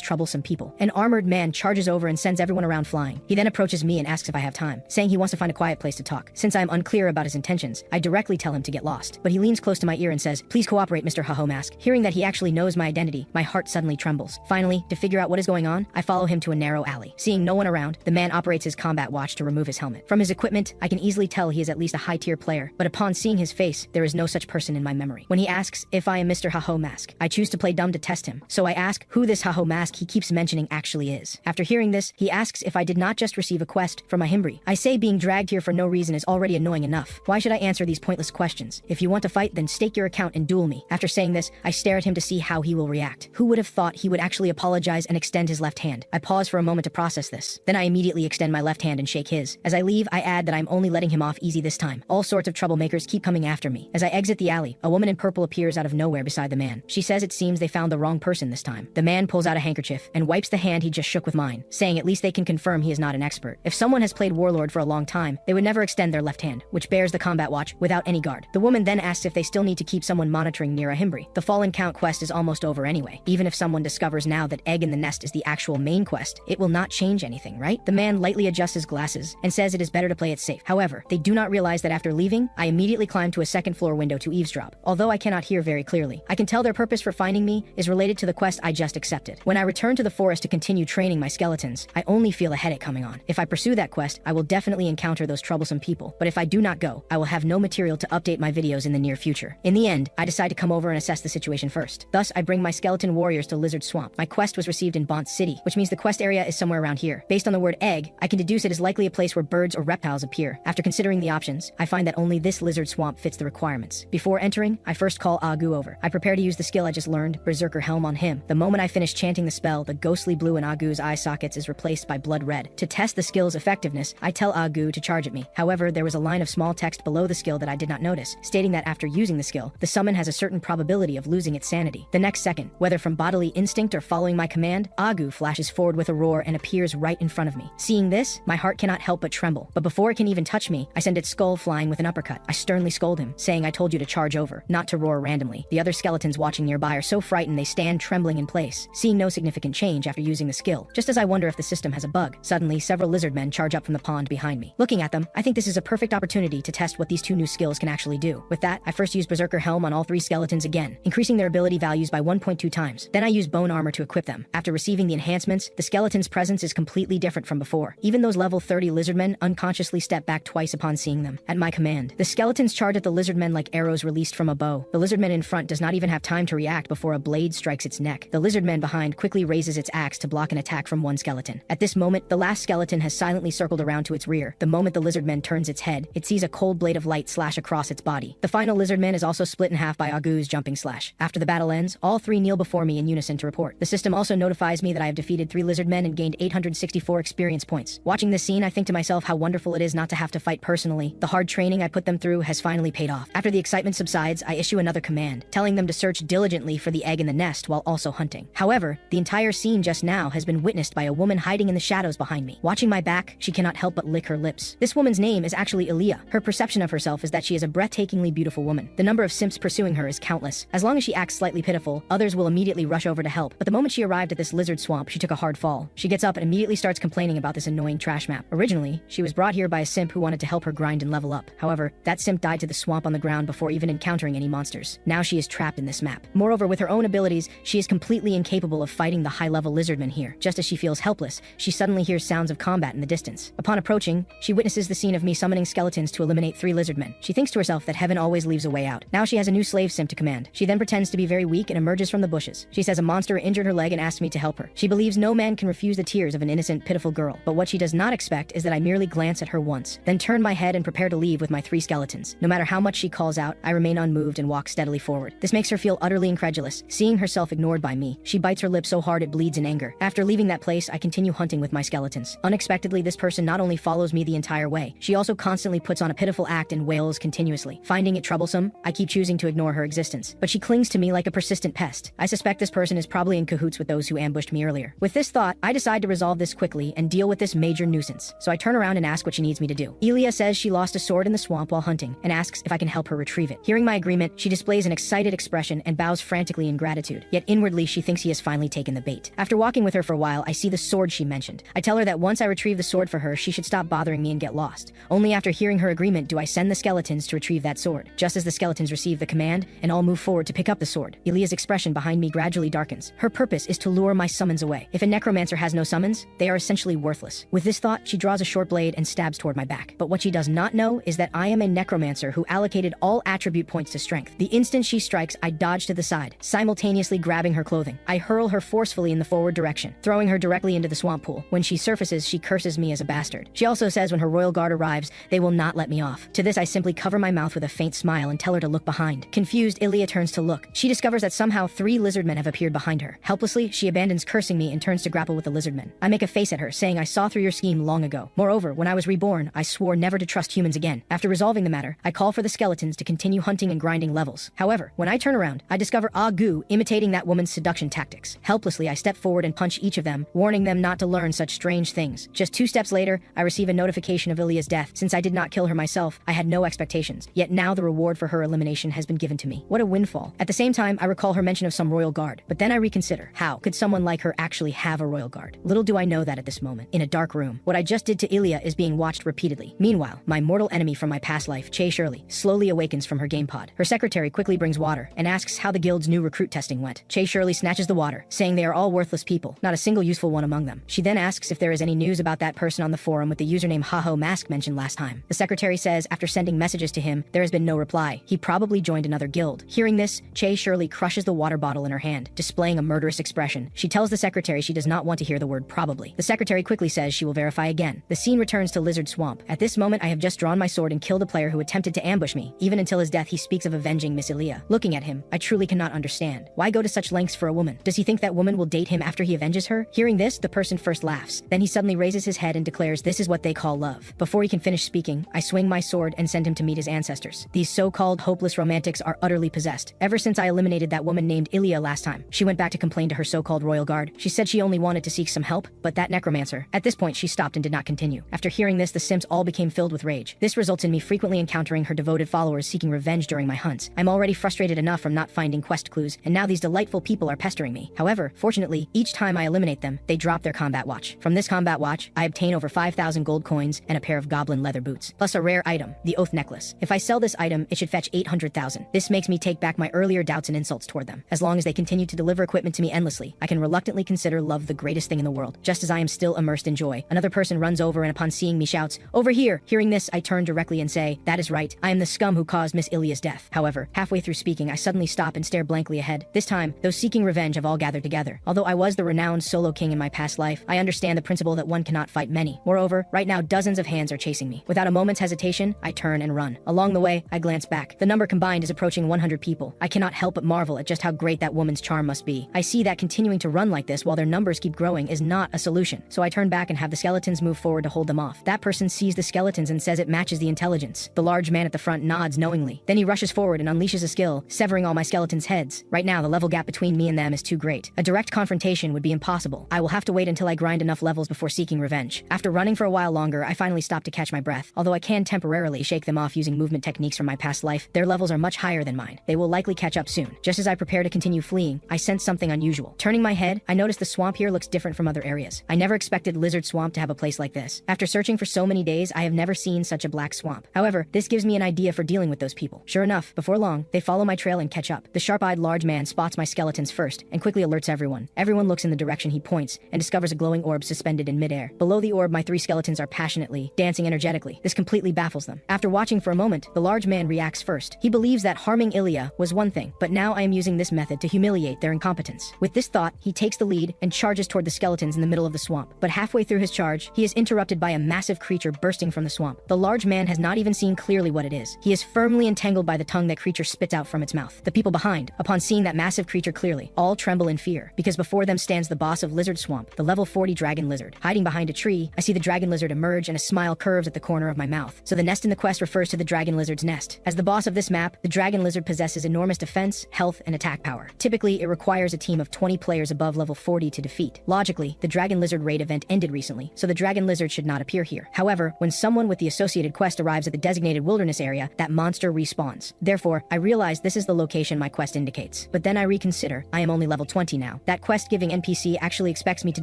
troublesome people. An armored man charges over and sends everyone around flying. He then approaches me and asks if I have time, saying he wants to find a quiet place to talk. Since I am unclear about his intentions, I directly tell him to get lost. But he leans close to my ear and says, "Please cooperate, Mr. Haho Mask." Hearing that he actually knows my identity, my heart suddenly trembles. Finally, to figure out what is going on, I follow him to a narrow alley. Seeing no one around, the man operates his combat watch to remove his helmet. From his equipment, I can easily tell he is at least a high-tier player, but upon seeing his face, there is no such person in my memory. When he asks if I am Mr. Haho Mask, I choose to play dumb to test him. So I ask who this Haho Mask he keeps mentioning actually is. After hearing this, he asks if I did not just receive a quest from a Himbri. I say being dragged here for no reason is already annoying enough. Why should I answer these pointless questions? If you want to fight, then stake your account and duel me. After saying this, I stare at him to see how he will react. Who would have thought he would actually apologize and extend his left hand? I pause for a moment to process this. Then I immediately extend my left hand and shake his. As I leave, I add that I'm only letting him off easy this time. All sorts of troublemakers keep coming after me. As I exit the alley, a woman in purple appears out of nowhere beside the man. She says it seems they found the wrong person this time. The man pulls out a handkerchief and wipes the hand he just shook with mine, saying at least they can confirm he is not an expert. If someone has played Warlord for a long time, they would never extend their left hand, which bears the combat watch, without any guard. The woman then asks if they still need to keep someone monitoring near a Himbri. The Fallen Count quest is almost over anyway. Even if someone discovers now that Egg in the Nest is the actual main quest, it will not change anything, right? The man lightly adjusts his glasses and says it is better to play it safe. However, they do not realize that after leaving, I immediately climb to a second floor window to eavesdrop. Although I cannot hear very clearly, I can tell their purpose for finding me is related to the quest I just accepted. When I return to the forest to continue training my skeletons, I only feel a headache coming on. If I pursue that quest, I will definitely encounter those troublesome people, but if I do not go, I will have no material to update my videos in the near future. In the end, I decide to come over and assess the situation first. Thus, I bring my skeleton warriors to Lizard Swamp. My quest was received in Bont City, which means the quest area is somewhere around here. Based on the word egg, I can deduce it is likely a place where birds or reptiles appear. After considering the options, I find that only this Lizard Swamp fits the requirements. Before entering, I first call Agu over. I prepare to use the skill I just learned, Berserker Helm, on him. The moment I finish chanting the spell, the ghostly blue in Agu's eye sockets is replaced by blood red. To test the skill's effectiveness, I tell Agu to charge at me. However, there was a line of small text below the skill that I did not notice, stating that after using the skill, the summon has a certain probability of losing its sanity. The next second, whether from bodily instinct or following my command, Agu flashes forward with a roar and appears right in front of me. Seeing this, my heart cannot help but tremble. But before it can even touch me, I send its skull flying with an uppercut. I sternly scold him, saying I told you to charge over, not to roar randomly. The other skeletons watching nearby are so frightened they stand trembling in place, seeing no significant change after using the skill. Just as I wonder if the system has a bug, suddenly several lizard men charge up from the pond behind me. Looking at them, I think this is a perfect opportunity to test what these two new skills can actually do. With that, I first use Berserker Helm on all three skeletons again, increasing their ability values by 1.2 times. Then I use Bone Armor to equip them. After receiving the enhancements, the skeleton's presence is completely different from before. Even those level 30 lizardmen unconsciously step back twice upon seeing them. At my command, the skeletons charge at the lizardmen like arrows released from a bow. The lizardman in front does not even have time to react before a blade strikes its neck. The lizardman behind quickly raises its axe to block an attack from one skeleton. At this moment, the last skeleton has silently circled around to its rear. The moment the lizardman turns its head, it sees a cold blade of light slash across its body. The final lizardman is also split in half by Agu's jumping slash. After the battle ends, all three kneel before me in unison to report. The system also notifies me that I have defeated 3 lizardmen and gained 864 experience points. Watching this scene, I think to myself how wonderful it is not to have to fight personally. The hard training I put them through has finally paid off. After the excitement subsides, I issue another command, telling them to search diligently for the egg in the nest while also hunting. However, the entire scene just now has been witnessed by a woman hiding in the shadows behind me. Watching my back, she cannot help but lick her lips. This woman's name is actually Aaliyah. Her perception of herself is that she is a breathtakingly beautiful woman. The number of simps pursuing her is countless. As long as she acts slightly pitiful, others will immediately rush over to help. But the moment she arrived at this lizard swamp, she took a hard fall. She gets up and immediately starts complaining about this annoying trash map. Originally, she was brought here by a simp who wanted to help her grind and level up. However, that simp died to the swamp on the ground before even encountering any monsters. Now she is trapped in this map. Moreover, with her own abilities, she is completely incapable of fighting the high-level lizardmen here. Just as she feels helpless, she suddenly hears sounds of combat in the distance. Upon approaching, she witnesses the scene of me summoning skeletons to eliminate 3 lizardmen. She thinks to herself that heaven always leaves a way out. Now she has a new slave simp to command. She then pretends to be very weak and emerges from the bushes. She says a monster injured her leg and asks me to help her. She believes no man can refuse the tears of an innocent, pitiful girl. But what she does not expect is that I merely glance at her once, then turn my head and prepare to leave with my 3 skeletons. No matter how much she calls out, I remain unmoved and walk steadily forward. This makes her feel utterly incredulous. Seeing herself ignored by me, she bites her lip so hard it bleeds in anger. After leaving that place, I continue hunting with my skeletons. Unexpectedly, this person not only follows me the entire way, she also constantly puts on a pitiful act and wails continuously. Finding it troublesome, I keep choosing to ignore her existence. But she clings to me like a persistent pest. I suspect this person is probably in cahoots with those who ambushed me earlier. With this thought, I decide to resolve this quickly and deal with this major nuisance. So I turn around and ask what she needs me to do. Elia says she lost a sword in the swamp while hunting and asks if I can help help her retrieve it. Hearing my agreement, she displays an excited expression and bows frantically in gratitude, yet inwardly she thinks he has finally taken the bait. After walking with her for a while, I see the sword she mentioned. I tell her that once I retrieve the sword for her, she should stop bothering me and get lost. Only after hearing her agreement do I send the skeletons to retrieve that sword. Just as the skeletons receive the command and all move forward to pick up the sword, Ilia's expression behind me gradually darkens. Her purpose is to lure my summons away. If a necromancer has no summons, they are essentially worthless. With this thought, she draws a short blade and stabs toward my back. But what she does not know is that I am a necromancer who allocated all attribute points to strength. The instant she strikes, I dodge to the side, simultaneously grabbing her clothing. I hurl her forcefully in the forward direction, throwing her directly into the swamp pool. When she surfaces, she curses me as a bastard. She also says when her royal guard arrives, they will not let me off. To this, I simply cover my mouth with a faint smile and tell her to look behind. Confused, Ilia turns to look. She discovers that somehow 3 lizardmen have appeared behind her. Helplessly, she abandons cursing me and turns to grapple with the lizardmen. I make a face at her, saying I saw through your scheme long ago. Moreover, when I was reborn, I swore never to trust humans again. After resolving the matter, I call for the skeletons to continue hunting and grinding levels. However, when I turn around, I discover Gu imitating that woman's seduction tactics. Helplessly, I step forward and punch each of them, warning them not to learn such strange things. Just 2 steps later, I receive a notification of Ilia's death. Since I did not kill her myself, I had no expectations. Yet now the reward for her elimination has been given to me. What a windfall. At the same time, I recall her mention of some royal guard. But then I reconsider. How could someone like her actually have a royal guard? Little do I know that at this moment, in a dark room, what I just did to Ilia is being watched repeatedly. Meanwhile, my mortal enemy from my past life, Che Shirley, slowly awakens from her game pod. Her secretary quickly brings water and asks how the guild's new recruit testing went. Che Shirley snatches the water, saying they are all worthless people, not a single useful one among them. She then asks if there is any news about that person on the forum with the username Haho Mask mentioned last time. The secretary says after sending messages to him, there has been no reply. He probably joined another guild. Hearing this, Che Shirley crushes the water bottle in her hand, displaying a murderous expression. She tells the secretary she does not want to hear the word probably. The secretary quickly says she will verify again. The scene returns to Lizard Swamp. At this moment, I have just drawn my sword and killed a player who attempted to ambush me. Even until his death, he speaks of avenging Miss Ilia. Looking at him, I truly cannot understand. Why go to such lengths for a woman? Does he think that woman will date him after he avenges her? Hearing this, the person first laughs. Then he suddenly raises his head and declares this is what they call love. Before he can finish speaking, I swing my sword and send him to meet his ancestors. These so-called hopeless romantics are utterly possessed. Ever since I eliminated that woman named Ilia last time, she went back to complain to her so-called royal guard. She said she only wanted to seek some help, but that necromancer. At this point, she stopped and did not continue. After hearing this, the Sims all became filled with rage. This results in me frequently encountering her devoted followers seeking revenge during my hunts. I'm already frustrated enough from not finding quest clues, and now these delightful people are pestering me. However, fortunately, each time I eliminate them, they drop their combat watch. From this combat watch, I obtain over 5,000 gold coins and a pair of goblin leather boots, plus a rare item, the Oath Necklace. If I sell this item, it should fetch 800,000. This makes me take back my earlier doubts and insults toward them. As long as they continue to deliver equipment to me endlessly, I can reluctantly consider love the greatest thing in the world. Just as I am still immersed in joy, another person runs over and upon seeing me shouts, "Over here!" Hearing this, I turn directly and say, "That is right. I am the scum who caused Miss Ilia's death." However, halfway through speaking, I suddenly stop and stare blankly ahead. This time, those seeking revenge have all gathered together. Although I was the renowned solo king in my past life, I understand the principle that one cannot fight many. Moreover, right now dozens of hands are chasing me. Without a moment's hesitation, I turn and run. Along the way, I glance back. The number combined is approaching 100 people. I cannot help but marvel at just how great that woman's charm must be. I see that continuing to run like this while their numbers keep growing is not a solution. So I turn back and have the skeletons move forward to hold them off. That person sees the skeletons and says it matches the intelligence. The large man at the front nods knowingly. Then he rushes forward and unleashes a skill, severing all my skeletons' heads. Right now, the level gap between me and them is too great. A direct confrontation would be impossible. I will have to wait until I grind enough levels before seeking revenge. After running for a while longer, I finally stop to catch my breath. Although I can temporarily shake them off using movement techniques from my past life, their levels are much higher than mine. They will likely catch up soon. Just as I prepare to continue fleeing, I sense something unusual. Turning my head, I notice the swamp here looks different from other areas. I never expected Lizard Swamp to have a place like this. After searching for so many days, I have never seen such a black swamp. However, this gives me an idea for dealing with those people. Sure enough, before long, they follow my trail and catch up. The sharp-eyed large man spots my skeletons first and quickly alerts everyone. Everyone looks in the direction he points and discovers a glowing orb suspended in midair. Below the orb, my 3 skeletons are passionately dancing energetically. This completely baffles them. After watching for a moment, the large man reacts first. He believes that harming Ilia was one thing, but now I am using this method to humiliate their incompetence. With this thought, he takes the lead and charges toward the skeletons in the middle of the swamp. But halfway through his charge, he is interrupted by a massive creature bursting from the swamp. The large man has not even seen clearly what it is. He is firmly entangled by the tongue that creature spits out from its mouth. The people behind, upon seeing that massive creature clearly, all tremble in fear, because before them stands the boss of Lizard Swamp, the level 40 dragon lizard. Hiding behind a tree, I see the dragon lizard emerge and a smile curves at the corner of my mouth. So the nest in the quest refers to the dragon lizard's nest. As the boss of this map, the dragon lizard possesses enormous defense, health, and attack power. Typically, it requires a team of 20 players above level 40 to defeat. Logically, the dragon lizard raid event ended recently, so the dragon lizard should not appear here. However, when someone with the associated quest arrives at the designated wilderness area, that that monster respawns. Therefore, I realize this is the location my quest indicates. But then I reconsider, I am only level 20 now. That quest-giving NPC actually expects me to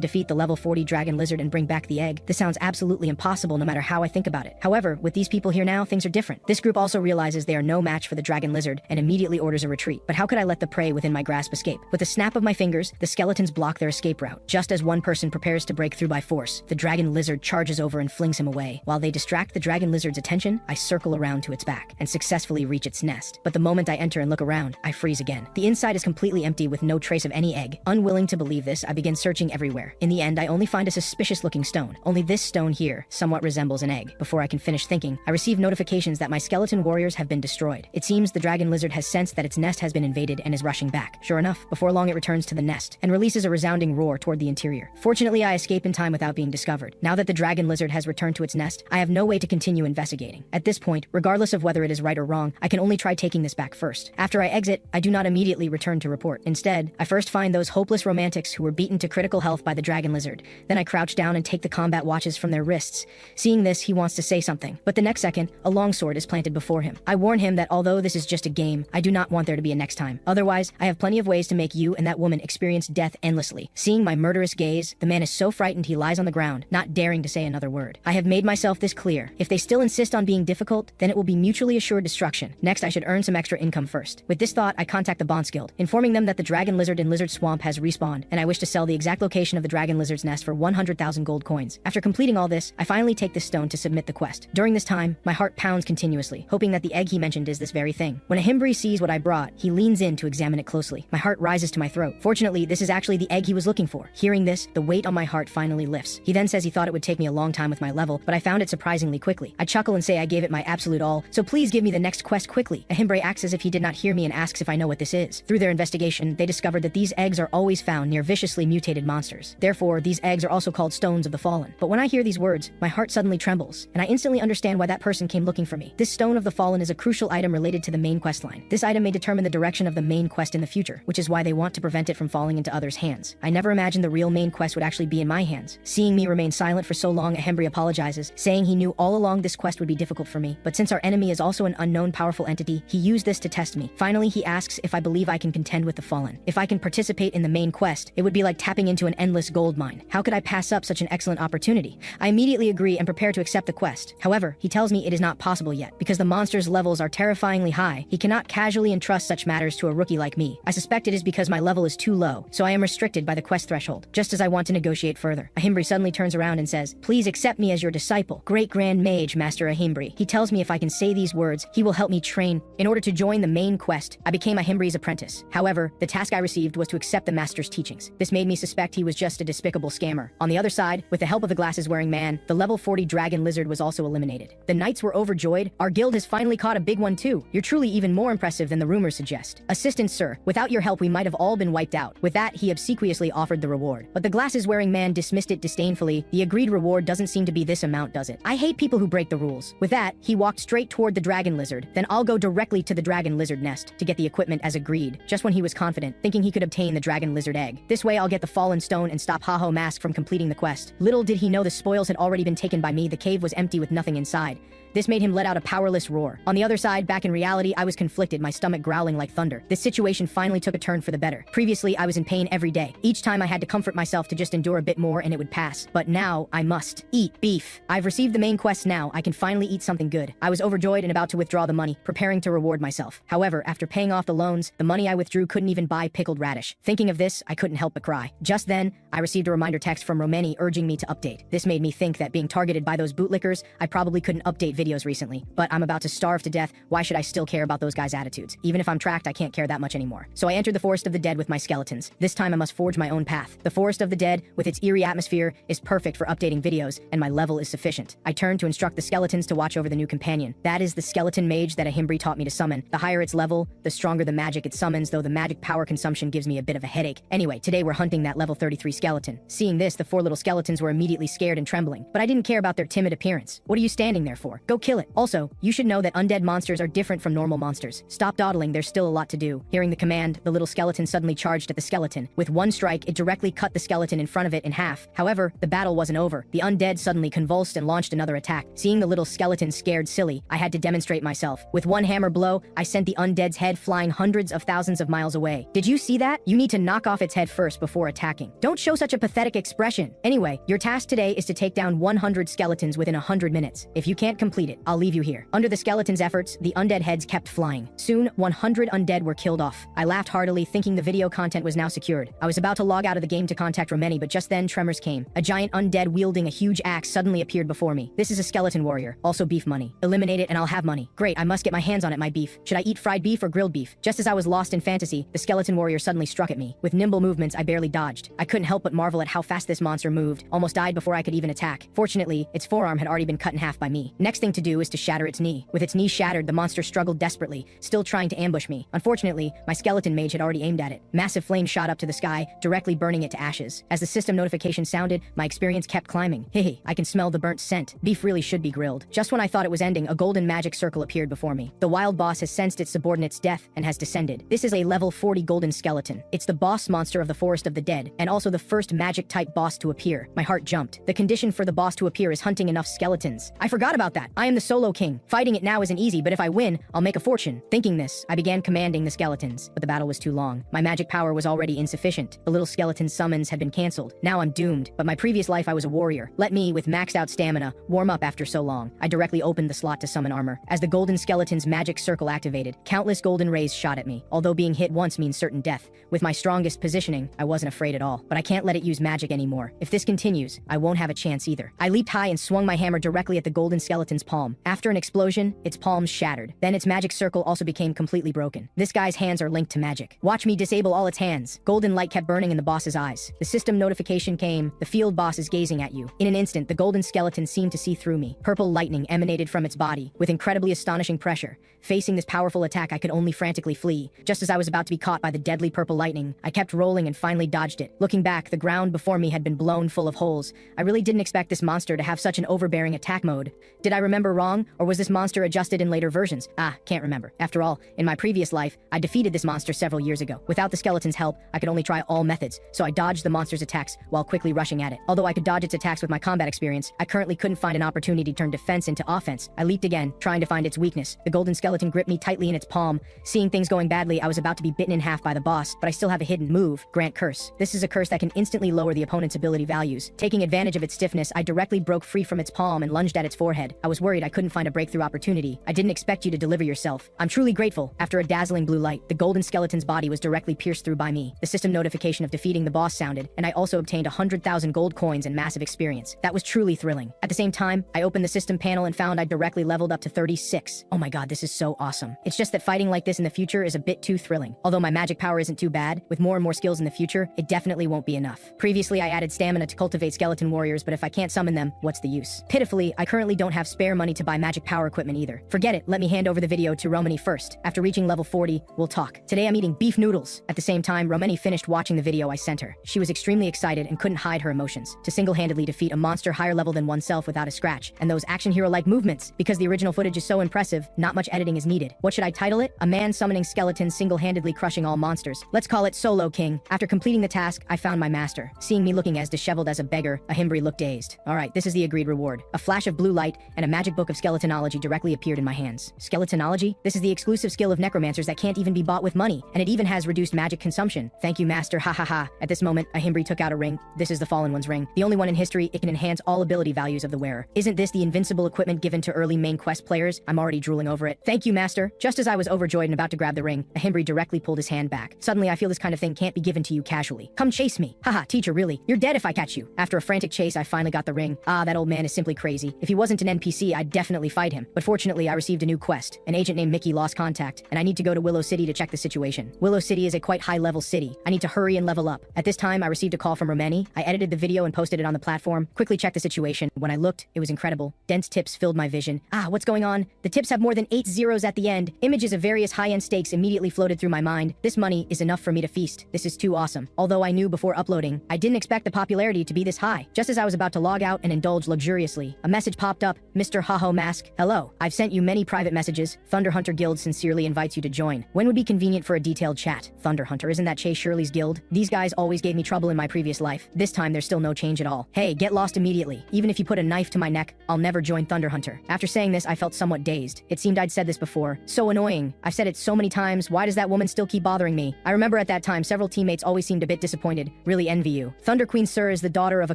defeat the level 40 dragon lizard and bring back the egg. This sounds absolutely impossible no matter how I think about it. However, with these people here now, things are different. This group also realizes they are no match for the dragon lizard and immediately orders a retreat. But how could I let the prey within my grasp escape? With a snap of my fingers, the skeletons block their escape route. Just as one person prepares to break through by force, the dragon lizard charges over and flings him away. While they distract the dragon lizard's attention, I circle around to its back and successfully reach its nest. But the moment I enter and look around, I freeze again. The inside is completely empty with no trace of any egg. Unwilling to believe this, I begin searching everywhere. In the end, I only find a suspicious-looking stone. Only this stone here somewhat resembles an egg. Before I can finish thinking, I receive notifications that my skeleton warriors have been destroyed. It seems the dragon lizard has sensed that its nest has been invaded and is rushing back. Sure enough, before long it returns to the nest and releases a resounding roar toward the interior. Fortunately, I escape in time without being discovered. Now that the dragon lizard has returned to its nest, I have no way to continue investigating. At this point, regardless of whether it is right or wrong, I can only try taking this back first. After I exit, I do not immediately return to report. Instead, I first find those hopeless romantics who were beaten to critical health by the dragon lizard. Then I crouch down and take the combat watches from their wrists. Seeing this, he wants to say something, but the next second, a longsword is planted before him. I warn him that although this is just a game, I do not want there to be a next time. Otherwise, I have plenty of ways to make you and that woman experience death endlessly. Seeing my murderous gaze, the man is so frightened he lies on the ground, not daring to say another word. I have made myself this clear. If they still insist on being difficult, then it will be mutually assured destruction. Next, I should earn some extra income first. With this thought, I contact the Bonds Guild, informing them that the dragon lizard in Lizard Swamp has respawned, and I wish to sell the exact location of the dragon lizard's nest for 100,000 gold coins. After completing all this, I finally take this stone to submit the quest. During this time, my heart pounds continuously, hoping that the egg he mentioned is this very thing. When a Himbri sees what I brought, he leans in to examine it closely. My heart rises to my throat. Fortunately, this is actually the egg he was looking for. Hearing this, the weight on my heart finally lifts. He then says he thought it would take me a long time with my level, but I found it surprisingly quickly. I chuckle and say I gave it my absolute all, so please give me the next quest quickly. A Himbri acts as if he did not hear me and asks if I know what this is. Through their investigation, they discovered that these eggs are always found near viciously mutated monsters. Therefore, these eggs are also called Stones of the Fallen. But when I hear these words, my heart suddenly trembles, and I instantly understand why that person came looking for me. This Stone of the Fallen is a crucial item related to the main quest line. This item may determine the direction of the main quest in the future, which is why they want to prevent it from falling into others' hands. I never imagined the real main quest would actually be in my hands. Seeing me remain silent for so long, a Hembri apologizes, saying he knew all along this quest would be difficult for me, but since our enemy is also an unknown powerful entity, he used this to test me. Finally, he asks if I believe I can contend with the Fallen. If I can participate in the main quest, it would be like tapping into an endless gold mine. How could I pass up such an excellent opportunity? I immediately agree and prepare to accept the quest. However, he tells me it is not possible yet, because the monster's levels are terrifyingly high. He cannot casually entrust such matters to a rookie like me. I suspect it is because my level is too low, so I am restricted by the quest threshold, just as I want to negotiate further. Ahimbri suddenly turns around and says, "Please accept me as your disciple, Great Grand Mage, Master Ahimbri." He tells me if I can say these words, he will help me train. In order to join the main quest, I became Ahimbri's apprentice. However, the task I received was to accept the master's teachings. This made me suspect he was just a despicable scammer. On the other side, with the help of the glasses-wearing man, the level 40 dragon lizard was also eliminated. The knights were overjoyed. Our guild has finally caught a big one too. You're truly even more impressive than the rumors suggest. Assistance, sir. Without your help, we might have all been wiped out. With that, he obsequiously offered the reward. But the glasses-wearing man dismissed it disdainfully. The agreed reward doesn't seem to be this amount, does it? I hate people who break the rules. With that, he walked straight toward the dragon lizard. Then I'll go directly to the dragon lizard nest to get the equipment as agreed. Just when he was confident, thinking he could obtain the dragon lizard egg. This way I'll get the fallen stone and stop Haho Mask from completing the quest. Little did he know the spoils had already been taken by me. The cave was empty with nothing inside. This made him let out a powerless roar. On the other side, back in reality, I was conflicted, my stomach growling like thunder. This situation finally took a turn for the better. Previously, I was in pain every day. Each time I had to comfort myself to just endure a bit more and it would pass. But now, I must eat beef. I've received the main quest now. I can finally eat something good. I was overjoyed and about to withdraw the money, preparing to reward myself. However, after paying off the loans, the money I withdrew couldn't even buy pickled radish. Thinking of this, I couldn't help but cry. Just then, I received a reminder text from Romani urging me to update. This made me think that being targeted by those bootlickers, I probably couldn't update videos recently. But I'm about to starve to death. Why should I still care about those guys' attitudes? Even if I'm tracked, I can't care that much anymore. So I entered the Forest of the Dead with my skeletons. This time I must forge my own path. The Forest of the Dead, with its eerie atmosphere, is perfect for updating videos, and my level is sufficient. I turn to instruct the skeletons to watch over the new companion. That is the skeleton mage that Ahimbri taught me to summon. The higher its level, the stronger the magic it summons, though the magic power consumption gives me a bit of a headache. Anyway, today we're hunting that level 33 skeleton. Seeing this, the 4 little skeletons were immediately scared and trembling. But I didn't care about their timid appearance. What are you standing there for? Go Go kill it. Also, you should know that undead monsters are different from normal monsters. Stop dawdling, there's still a lot to do. Hearing the command, the little skeleton suddenly charged at the skeleton. With one strike, it directly cut the skeleton in front of it in half. However, the battle wasn't over. The undead suddenly convulsed and launched another attack. Seeing the little skeleton scared silly, I had to demonstrate myself. With one hammer blow, I sent the undead's head flying hundreds of thousands of miles away. Did you see that? You need to knock off its head first before attacking. Don't show such a pathetic expression. Anyway, your task today is to take down 100 skeletons within 100 minutes. If you can't complete it, I'll leave you here. Under the skeleton's efforts, the undead heads kept flying. Soon, 100 undead were killed off. I laughed heartily, thinking the video content was now secured. I was about to log out of the game to contact Romeni, but just then tremors came. A giant undead wielding a huge axe suddenly appeared before me. This is a skeleton warrior, also beef money. Eliminate it and I'll have money. Great, I must get my hands on it, my beef. Should I eat fried beef or grilled beef? Just as I was lost in fantasy, the skeleton warrior suddenly struck at me. With nimble movements, I barely dodged. I couldn't help but marvel at how fast this monster moved, almost died before I could even attack. Fortunately, its forearm had already been cut in half by me. Next thing to do is to shatter its knee. With its knee shattered, the monster struggled desperately, still trying to ambush me. Unfortunately, my skeleton mage had already aimed at it. Massive flames shot up to the sky, directly burning it to ashes. As the system notification sounded, my experience kept climbing. Hey, I can smell the burnt scent. Beef really should be grilled. Just when I thought it was ending, a golden magic circle appeared before me. The wild boss has sensed its subordinate's death and has descended. This is a level 40 golden skeleton. It's the boss monster of the Forest of the Dead, and also the first magic-type boss to appear. My heart jumped. The condition for the boss to appear is hunting enough skeletons. I forgot about that. I am the solo king. Fighting it now isn't easy, but if I win, I'll make a fortune. Thinking this, I began commanding the skeletons, but the battle was too long. My magic power was already insufficient. The little skeleton summons had been cancelled. Now I'm doomed, but my previous life I was a warrior. Let me, with maxed out stamina, warm up after so long. I directly opened the slot to summon armor. As the golden skeleton's magic circle activated, countless golden rays shot at me. Although being hit once means certain death, with my strongest positioning, I wasn't afraid at all. But I can't let it use magic anymore. If this continues, I won't have a chance either. I leaped high and swung my hammer directly at the golden skeleton's palm. After an explosion, its palm shattered. Then its magic circle also became completely broken. This guy's hands are linked to magic. Watch me disable all its hands. Golden light kept burning in the boss's eyes. The system notification came. The field boss is gazing at you. In an instant, the golden skeleton seemed to see through me. Purple lightning emanated from its body, with incredibly astonishing pressure. Facing this powerful attack, I could only frantically flee. Just as I was about to be caught by the deadly purple lightning, I kept rolling and finally dodged it. Looking back, the ground before me had been blown full of holes. I really didn't expect this monster to have such an overbearing attack mode. Did I remember wrong, or was this monster adjusted in later versions? Can't remember. After all, in my previous life, I defeated this monster several years ago. Without the skeleton's help, I could only try all methods, so I dodged the monster's attacks while quickly rushing at it. Although I could dodge its attacks with my combat experience, I currently couldn't find an opportunity to turn defense into offense. I leaped again, trying to find its weakness. The golden skeleton gripped me tightly in its palm. Seeing things going badly, I was about to be bitten in half by the boss, but I still have a hidden move, Grant Curse. This is a curse that can instantly lower the opponent's ability values. Taking advantage of its stiffness, I directly broke free from its palm and lunged at its forehead. I was worried I couldn't find a breakthrough opportunity. I didn't expect you to deliver yourself. I'm truly grateful. After a dazzling blue light, the golden skeleton's body was directly pierced through by me. The system notification of defeating the boss sounded, and I also obtained 100,000 gold coins and massive experience. That was truly thrilling. At the same time, I opened the system panel and found I directly leveled up to 36. Oh my god, this is so awesome. It's just that fighting like this in the future is a bit too thrilling. Although my magic power isn't too bad, with more and more skills in the future, it definitely won't be enough. Previously, I added stamina to cultivate skeleton warriors, but if I can't summon them, what's the use? Pitifully, I currently don't have spare money to buy magic power equipment either. Forget it, let me hand over the video to Romeni first. After reaching level 40, we'll talk. Today I'm eating beef noodles. At the same time, Romeni finished watching the video I sent her. She was extremely excited and couldn't hide her emotions. To single-handedly defeat a monster higher level than oneself without a scratch, and those action hero-like movements. Because the original footage is so impressive, not much editing is needed. What should I title it? A man summoning skeletons single-handedly crushing all monsters. Let's call it Solo King. After completing the task, I found my master. Seeing me looking as disheveled as a beggar, Ahimbri looked dazed. Alright, this is the agreed reward. A flash of blue light, and a magic book of skeletonology directly appeared in my hands. Skeletonology? This is the exclusive skill of necromancers that can't even be bought with money, and it even has reduced magic consumption. Thank you, master, ha ha ha. At this moment, Ahimbri took out a ring. This is the Fallen One's ring. The only one in history, it can enhance all ability values of the wearer. Isn't this the invincible equipment given to early main quest players? I'm already drooling over it. Thank you, master. Just as I was overjoyed and about to grab the ring, Ahimbri directly pulled his hand back. Suddenly, I feel this kind of thing can't be given to you casually. Come chase me. Haha, teacher, really? You're dead if I catch you. After a frantic chase, I finally got the ring. That old man is simply crazy. If he wasn't an NPC, I'd definitely fight him. But fortunately, I received a new quest. An agent named Mickey lost contact, and I need to go to Willow City to check the situation. Willow City is a quite high-level city. I need to hurry and level up. At this time, I received a call from Romeni. I edited the video and posted it on the platform. Quickly checked the situation. When I looked, it was incredible. Dense tips filled my vision. What's going on? The tips have more than 8 zeros at the end. Images of various high-end stakes immediately floated through my mind. This money is enough for me to feast. This is too awesome. Although I knew before uploading, I didn't expect the popularity to be this high. Just as I was about to log out and indulge luxuriously, a message popped up. Mr. Haho Mask, hello. I've sent you many private messages. Thunder Hunter Guild sincerely invites you to join. When would be convenient for a detailed chat? Thunder Hunter, isn't that Chase Shirley's guild? These guys always gave me trouble in my previous life. This time there's still no change at all. Hey, get lost immediately. Even if you put a knife to my neck, I'll never join Thunder Hunter. After saying this, I felt somewhat dazed. It seemed I'd said this before. So annoying. I've said it so many times. Why does that woman still keep bothering me? I remember at that time several teammates always seemed a bit disappointed. Really envy you. Thunder Queen Sir is the daughter of a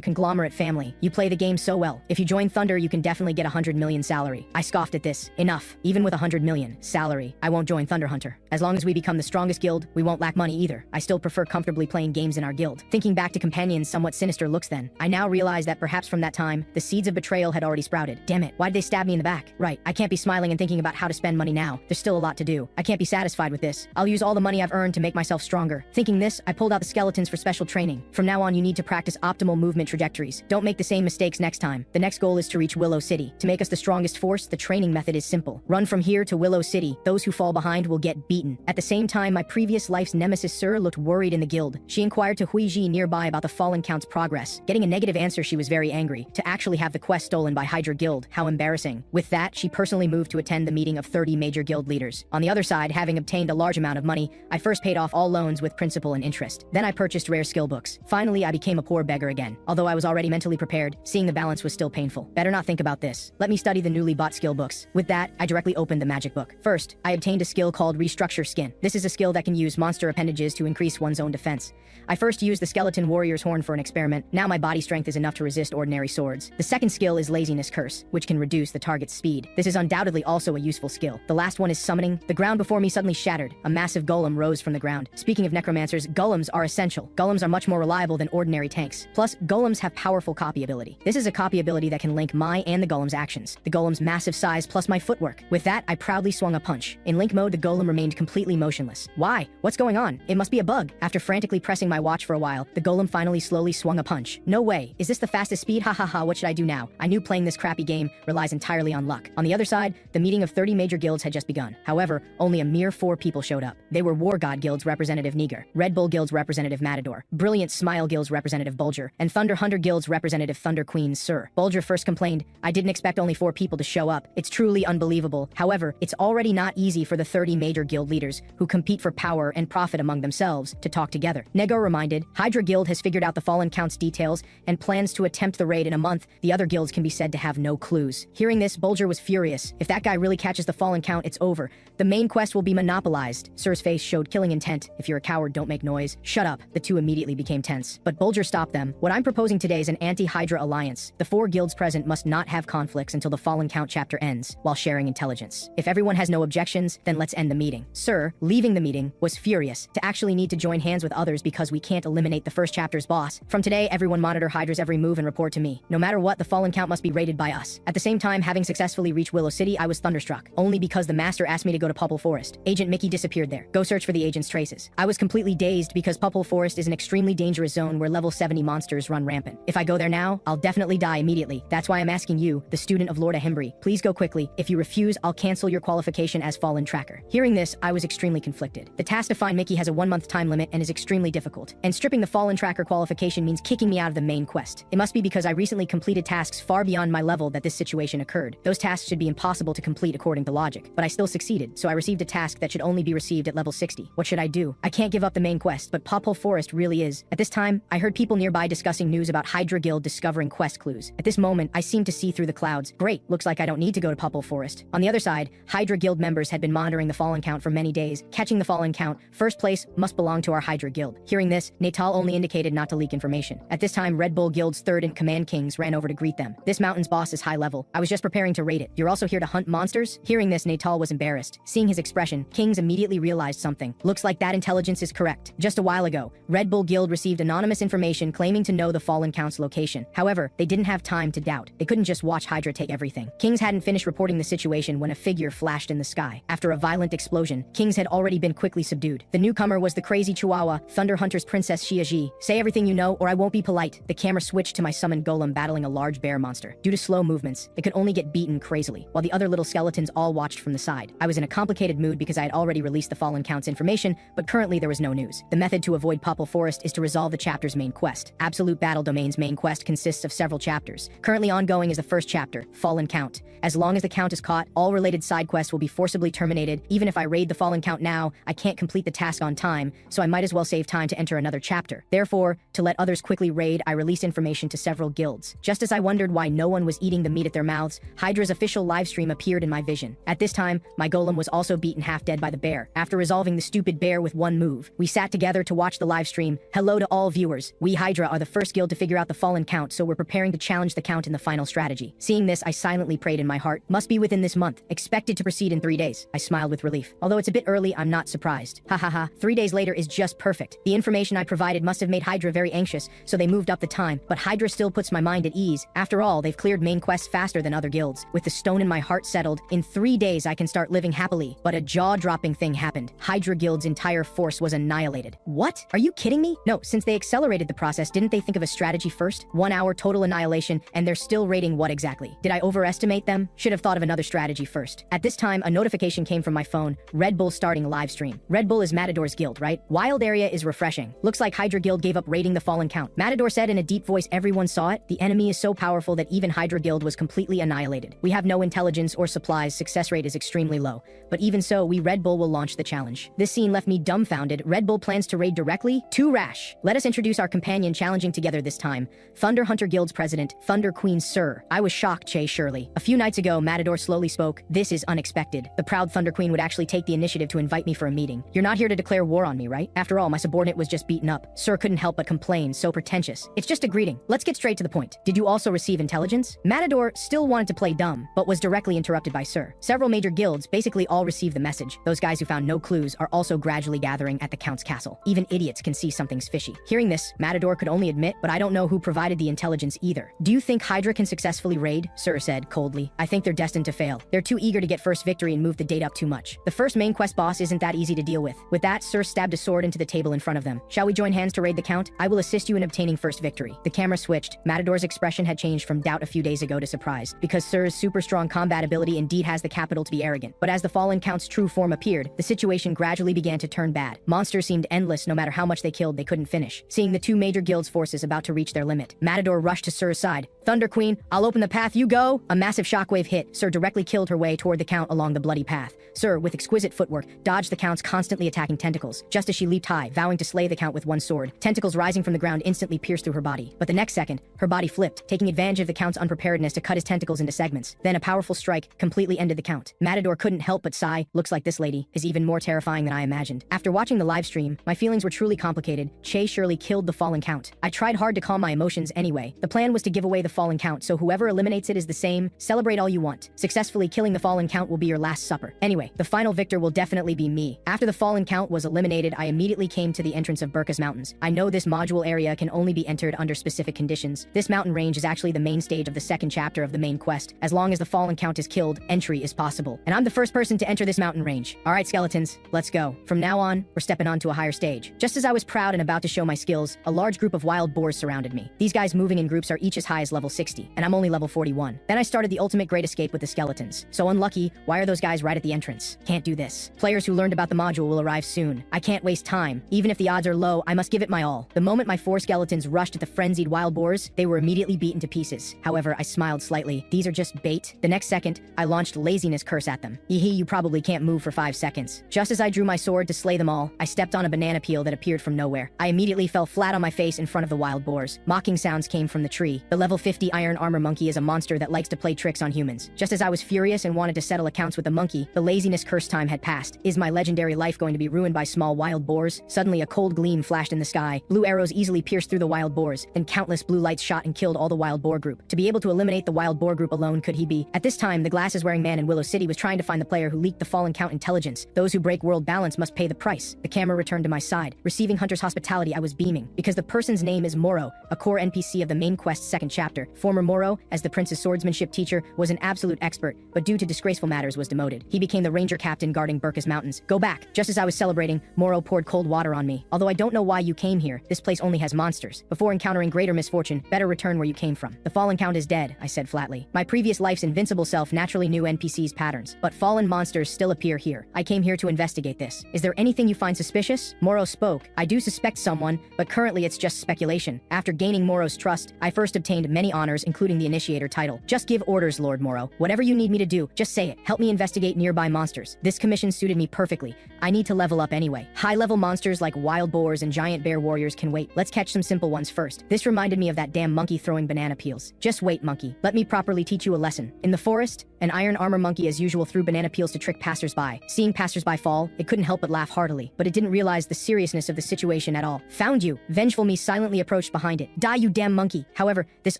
conglomerate family. You play the game so well. If you join Thunder, you can definitely get 100 million salary. I scoffed at this. Enough. Even with 100 million salary, I won't join Thunder Hunter. As long as we become the strongest guild, we won't lack money either. I still prefer comfortably playing games in our guild. Thinking back to Companion's somewhat sinister looks then, I now realize that perhaps from that time, the seeds of betrayal had already sprouted. Damn it, why'd they stab me in the back? Right, I can't be smiling and thinking about how to spend money now. There's still a lot to do. I can't be satisfied with this. I'll use all the money I've earned to make myself stronger. Thinking this, I pulled out the skeletons for special training. From now on, you need to practice optimal movement trajectories. Don't make the same mistakes next time. The next goal is to reach Willow City. To make us the strongest force, the training method is simple. Run from here to Willow City. Those who fall behind will get beaten. At the same time, my previous life's nemesis Sir looked worried in the guild. She inquired to Huiji nearby about the Fallen Count's progress. Getting a negative answer, she was very angry. To actually have the quest stolen by Hydra Guild, how embarrassing. With that, she personally moved to attend the meeting of 30 major guild leaders. On the other side, having obtained a large amount of money, I first paid off all loans with principal and interest. Then I purchased rare skill books. Finally, I became a poor beggar again. Although I was already mentally prepared, seeing the balance was still painful. Better not think about this. Let me study the newly bought skill books. With that, I directly opened the magic book. First, I obtained a skill called Restructure Skin. This is a skill that can use monster appendages to increase one's own defense. I first used the skeleton warrior's horn for an experiment. Now my body strength is enough to resist ordinary swords. The second skill is Laziness Curse, which can reduce the target's speed. This is undoubtedly also a useful skill. The last one is Summoning. The ground before me suddenly shattered. A massive golem rose from the ground. Speaking of necromancers, golems are essential. Golems are much more reliable than ordinary tanks. Plus, golems have powerful copy ability. This is a copy ability that can link my and the golem's actions. The golem's massive size plus my footwork. With that, I proudly swung a punch. In link mode, the golem remained completely motionless. Why? What's going on? It must be a bug. After frantically pressing my watch for a while, the golem finally slowly swung a punch. No way. Is this the fastest speed? Ha ha ha, what should I do now? I knew playing this crappy game relies entirely on luck. On the other side, the meeting of 30 major guilds had just begun. However, only a mere 4 people showed up. They were War God Guild's representative Niger, Red Bull Guild's representative Matador, Brilliant Smile Guild's representative Bulger, and Thunder Hunter Guild's representative Thunder Queen Sir. Bulger first complained, I didn't expect only 4 people to show up. It's truly unbelievable. However, it's already not easy for the 30 major guild leaders who compete for power and profit among themselves to talk together. Nego reminded, Hydra Guild has figured out the Fallen Count's details and plans to attempt the raid in a month. The other guilds can be said to have no clues. Hearing this, Bulger was furious. If that guy really catches the Fallen Count, it's over. The main quest will be monopolized. Sir's face showed killing intent. If you're a coward, don't make noise. Shut up. The two immediately became tense. But Bulger stopped them. What I'm proposing today is an anti-Hydra alliance. The 4 guilds present must not have conflicts until the Fallen Count chapter ends, while sharing intelligence. If everyone has no objections, then let's end the meeting. Sir, leaving the meeting, was furious to actually need to join hands with others because we can't eliminate the first chapter's boss. From today, everyone monitor Hydra's every move and report to me. No matter what, the Fallen Count must be raided by us. At the same time, having successfully reached Willow City, I was thunderstruck. Only because the master asked me to go to Pupple Forest. Agent Mickey disappeared there. Go search for the agent's traces. I was completely dazed because Pupple Forest is an extremely dangerous zone where level 70 monsters run rampant. If I go there now, I'll definitely die immediately. That's why I'm asking you, the student of Lord Ahimbri, please go quickly. If you refuse, I'll cancel your qualification as Fallen Tracker. Hearing this, I was extremely conflicted. The task to find Mickey has a 1-month time limit and is extremely difficult. And stripping the Fallen Tracker qualification means kicking me out of the main quest. It must be because I recently completed tasks far beyond my level that this situation occurred. Those tasks should be impossible to complete according to logic, but I still succeeded, so I received a task that should only be received at level 60. What should I do? I can't give up the main quest, but Pupple Forest really is. At this time, I heard people nearby discussing news about Hydra Guild discovering quest clues. At this moment, I seemed to see through the clouds. Great, looks like I don't need to go to Pupple Forest. On the other side, Hydra Guild members had been monitoring the Fallen Count for many days. Catching the Fallen Count, first place, must belong to our Hydra Guild. Hearing this, Natal only indicated not to leak information. At this time, Red Bull Guild's 3rd in command kings ran over to greet them. This mountain's boss is high level. I was just preparing to raid it. You're also here to hunt monsters? Hearing this, Natal was embarrassed. Seeing his expression, Kings immediately realized something. Looks like that intelligence is correct. Just a while ago, Red Bull Guild received anonymous information claiming to know the Fallen Count's location. However, they didn't have time to doubt. They couldn't just watch Hydra take everything. Kings hadn't finished reporting the situation when a figure flashed in the sky. After a violent explosion, Kings had already been quickly subdued. The newcomer was the crazy Chihuahua, Thunder Hunter's Princess Xiaji. Say everything you know or I won't be polite. The camera switched to my summoned golem battling a large bear monster. Due to slow movements, it could only get beaten crazily, while the other little skeletons all watched from the side. I was in a complicated mood because I had already released the Fallen Count's information, but currently there was no news. The method to avoid Pupple Forest is to resolve the chapter's main quest. Absolute Battle Domain's main quest consists of several chapters. Currently ongoing is the first chapter, fallen count. As long as the count is caught, all related side quests will be forcibly terminated. Even if I raid the fallen count now, I can't complete the task on time, so I might as well save time to enter another chapter. Therefore, to let others quickly raid, I released information to several guilds. Just as I wondered why no one was eating the meat at their mouths, Hydra's official livestream appeared in my vision. At this time, my golem was also beaten half dead by the bear. After resolving the stupid bear with one move, we sat together to watch the livestream. Hello to all viewers. We Hydra are the first guild to figure out the fallen count, so we're preparing to challenge the count in the final strategy. Seeing this, I silently prayed in my heart. Must be within this month. Expected to proceed in 3 days. I smiled with relief. Although it's a bit early, I'm not surprised. Ha ha ha. 3 days later is just perfect. The information I provided must have made Hydra very anxious, so they moved up the time, but Hydra still puts my mind at ease. After all, they've cleared main quests faster than other guilds. With the stone in my heart settled, in 3 days I can start living happily. But a jaw-dropping thing happened. Hydra guild's entire force was annihilated. What? Are you kidding me? No, since they accelerated the process, didn't they think of a strategy first? 1 hour total annihilation, and they're still raiding what exactly? Did I overestimate them? Should have thought of another strategy first. At this time, a notification came from my phone. Red Bull starting live stream. Red Bull is Matador's guild, right? Wild area is refreshing. Looks like Hydra guild gave up raiding the fallen count. Matador said in a deep voice everyone saw it. The enemy is so powerful that even Hydra guild was completely annihilated. We have no intelligence or supplies. Success rate is extremely low. But even so, we Red Bull will launch the challenge. This scene left me dumbfounded. Red Bull plans to raid directly? Too rash. Let us introduce our companion challenging together this time. Thunder Hunter Guild's president, Thunder Queen Sir. I was shocked, Che Shirley. A few nights ago, Matador slowly spoke. This is unexpected. The proud Thunder Queen would actually take the initiative to invite me for a meeting. You're not here to declare war on me, right? After all, my subordinate was just beaten up. Sir couldn't help but complain, so pretentious. It's just a greeting. Let's get straight to the point. Did you also receive intelligence? Matador still wanted to play dumb, but was directly interrupted by Sir. Several major guilds basically all received the message. Those guys who found no clues are also gradually gathering at the Count's castle. Even idiots can see something's fishy. Hearing this, Matador could only admit, but I don't know who provided the intelligence either. Do you think Hydra can successfully raid? Sir said coldly. I think they're destined to fail. They're too eager to get first victory and move the date up too much. The first main quest boss isn't that easy to deal with. With that, Sir stabbed a sword into the table in front of them. Shall we join hands to raid the Count? I will assist you in obtaining first victory. The camera switched. Matador's expression had changed from doubt a few days ago to surprise, because Sir's super strong combat ability indeed has the capital to be arrogant. But as the fallen Count's true form appeared, the situation gradually began to turn bad. Monsters seemed endless. No matter how much they killed, they couldn't finish. Seeing the two major guilds' forces about to reach their limit, Matador rushed to Sir's side. Thunder Queen, I'll open the path, you go! A massive shockwave hit. Sir directly killed her way toward the Count along the bloody path. Sir, with exquisite footwork, dodged the Count's constantly attacking tentacles, just as she leaped high, vowing to slay the Count with one sword. Tentacles rising from the ground instantly pierced through her body. But the next second, her body flipped, taking advantage of the Count's unpreparedness to cut his tentacles into segments. Then a powerful strike completely ended the Count. Matador couldn't help but sigh. Looks like this lady is even more terrifying than I imagined. After watching the live stream, my feelings were truly complicated. Che Shirley killed the fallen Count. I tried hard to calm my emotions anyway. The plan was to give away the fallen Count, so whoever eliminates it is the same. Celebrate all you want. Successfully killing the fallen Count will be your last supper. Anyway, the final victor will definitely be me. After the fallen Count was eliminated, I immediately came to the entrance of Burkas Mountains. I know this module area can only be entered under specific conditions. This mountain range is actually the main stage of the second chapter of the main quest. As long as the fallen Count is killed, entry is possible. And I'm the first person to enter this mountain range. Alright skeletons, let's go. From now on, we're stepping onto a higher stage. Just as I was proud and about to show my skills, a large group of wild boars surrounded me. These guys moving in groups are each as high as level 60, and I'm only level 41. Then I started the ultimate great escape with the skeletons. So unlucky, why are those guys right at the entrance? Can't do this. Players who learned about the module will arrive soon. I can't waste time. Even if the odds are low, I must give it my all. The moment my 4 skeletons rushed at the frenzied wild boars, they were immediately beaten to pieces. However, I smiled slightly. These are just bait. The next second, I launched laziness curse at them. Yee, you probably can't move for 5 seconds. Just as I drew my sword to slay them all, I stepped on a banana peel that appeared from nowhere. I immediately fell flat on my face in front of the wild boars. Mocking sounds came from the tree. The level 50 iron armor monkey is a monster that likes to play tricks on humans. Just as I was furious and wanted to settle accounts with the monkey, the laziness curse time had passed. Is my legendary life going to be ruined by small wild boars? Suddenly a cold gleam flashed in the sky. Blue arrows easily pierced through the wild boars. Then countless blue lights shot and killed all the wild boar group. To be able to eliminate the wild boar group alone, could he be? At this time, the glasses-wearing man in Willow City was trying to find the player who leaked the fallen Count intelligence. Those who break world balance must pay the price. The camera returned to my side. Receiving Hunter's hospitality, I was beaming, because the person's name is Moro, a core NPC of the main quest's second chapter. Former Moro, as the prince's swordsmanship teacher, was an absolute expert, but due to disgraceful matters was demoted. He became the ranger captain guarding Burkas Mountains. Go back. Just as I was celebrating, Moro poured cold water on me. Although I don't know why you came here, this place place only has monsters. Before encountering greater misfortune, better return where you came from. The fallen count is dead, I said flatly. My previous life's invincible self naturally knew NPC's patterns, but fallen monsters still appear here. I came here to investigate this. Is there anything you find suspicious? Moro spoke. I do suspect someone, but currently it's just speculation. After gaining Moro's trust, I first obtained many honors, including the initiator title. Just give orders, Lord Moro. Whatever you need me to do, just say it. Help me investigate nearby monsters. This commission suited me perfectly. I need to level up anyway. High-level monsters like wild boars and giant bear warriors can wait. Let's catch some simple ones first. This reminded me of that damn monkey throwing banana peels. Just wait, monkey. Let me properly teach you a lesson. In the forest, an iron armor monkey as usual threw banana peels to trick passersby. Seeing passersby fall, it couldn't help but laugh heartily, but it didn't realize the seriousness of the situation at all. Found you! Vengeful me silently approached behind it. Die, you damn monkey! However, this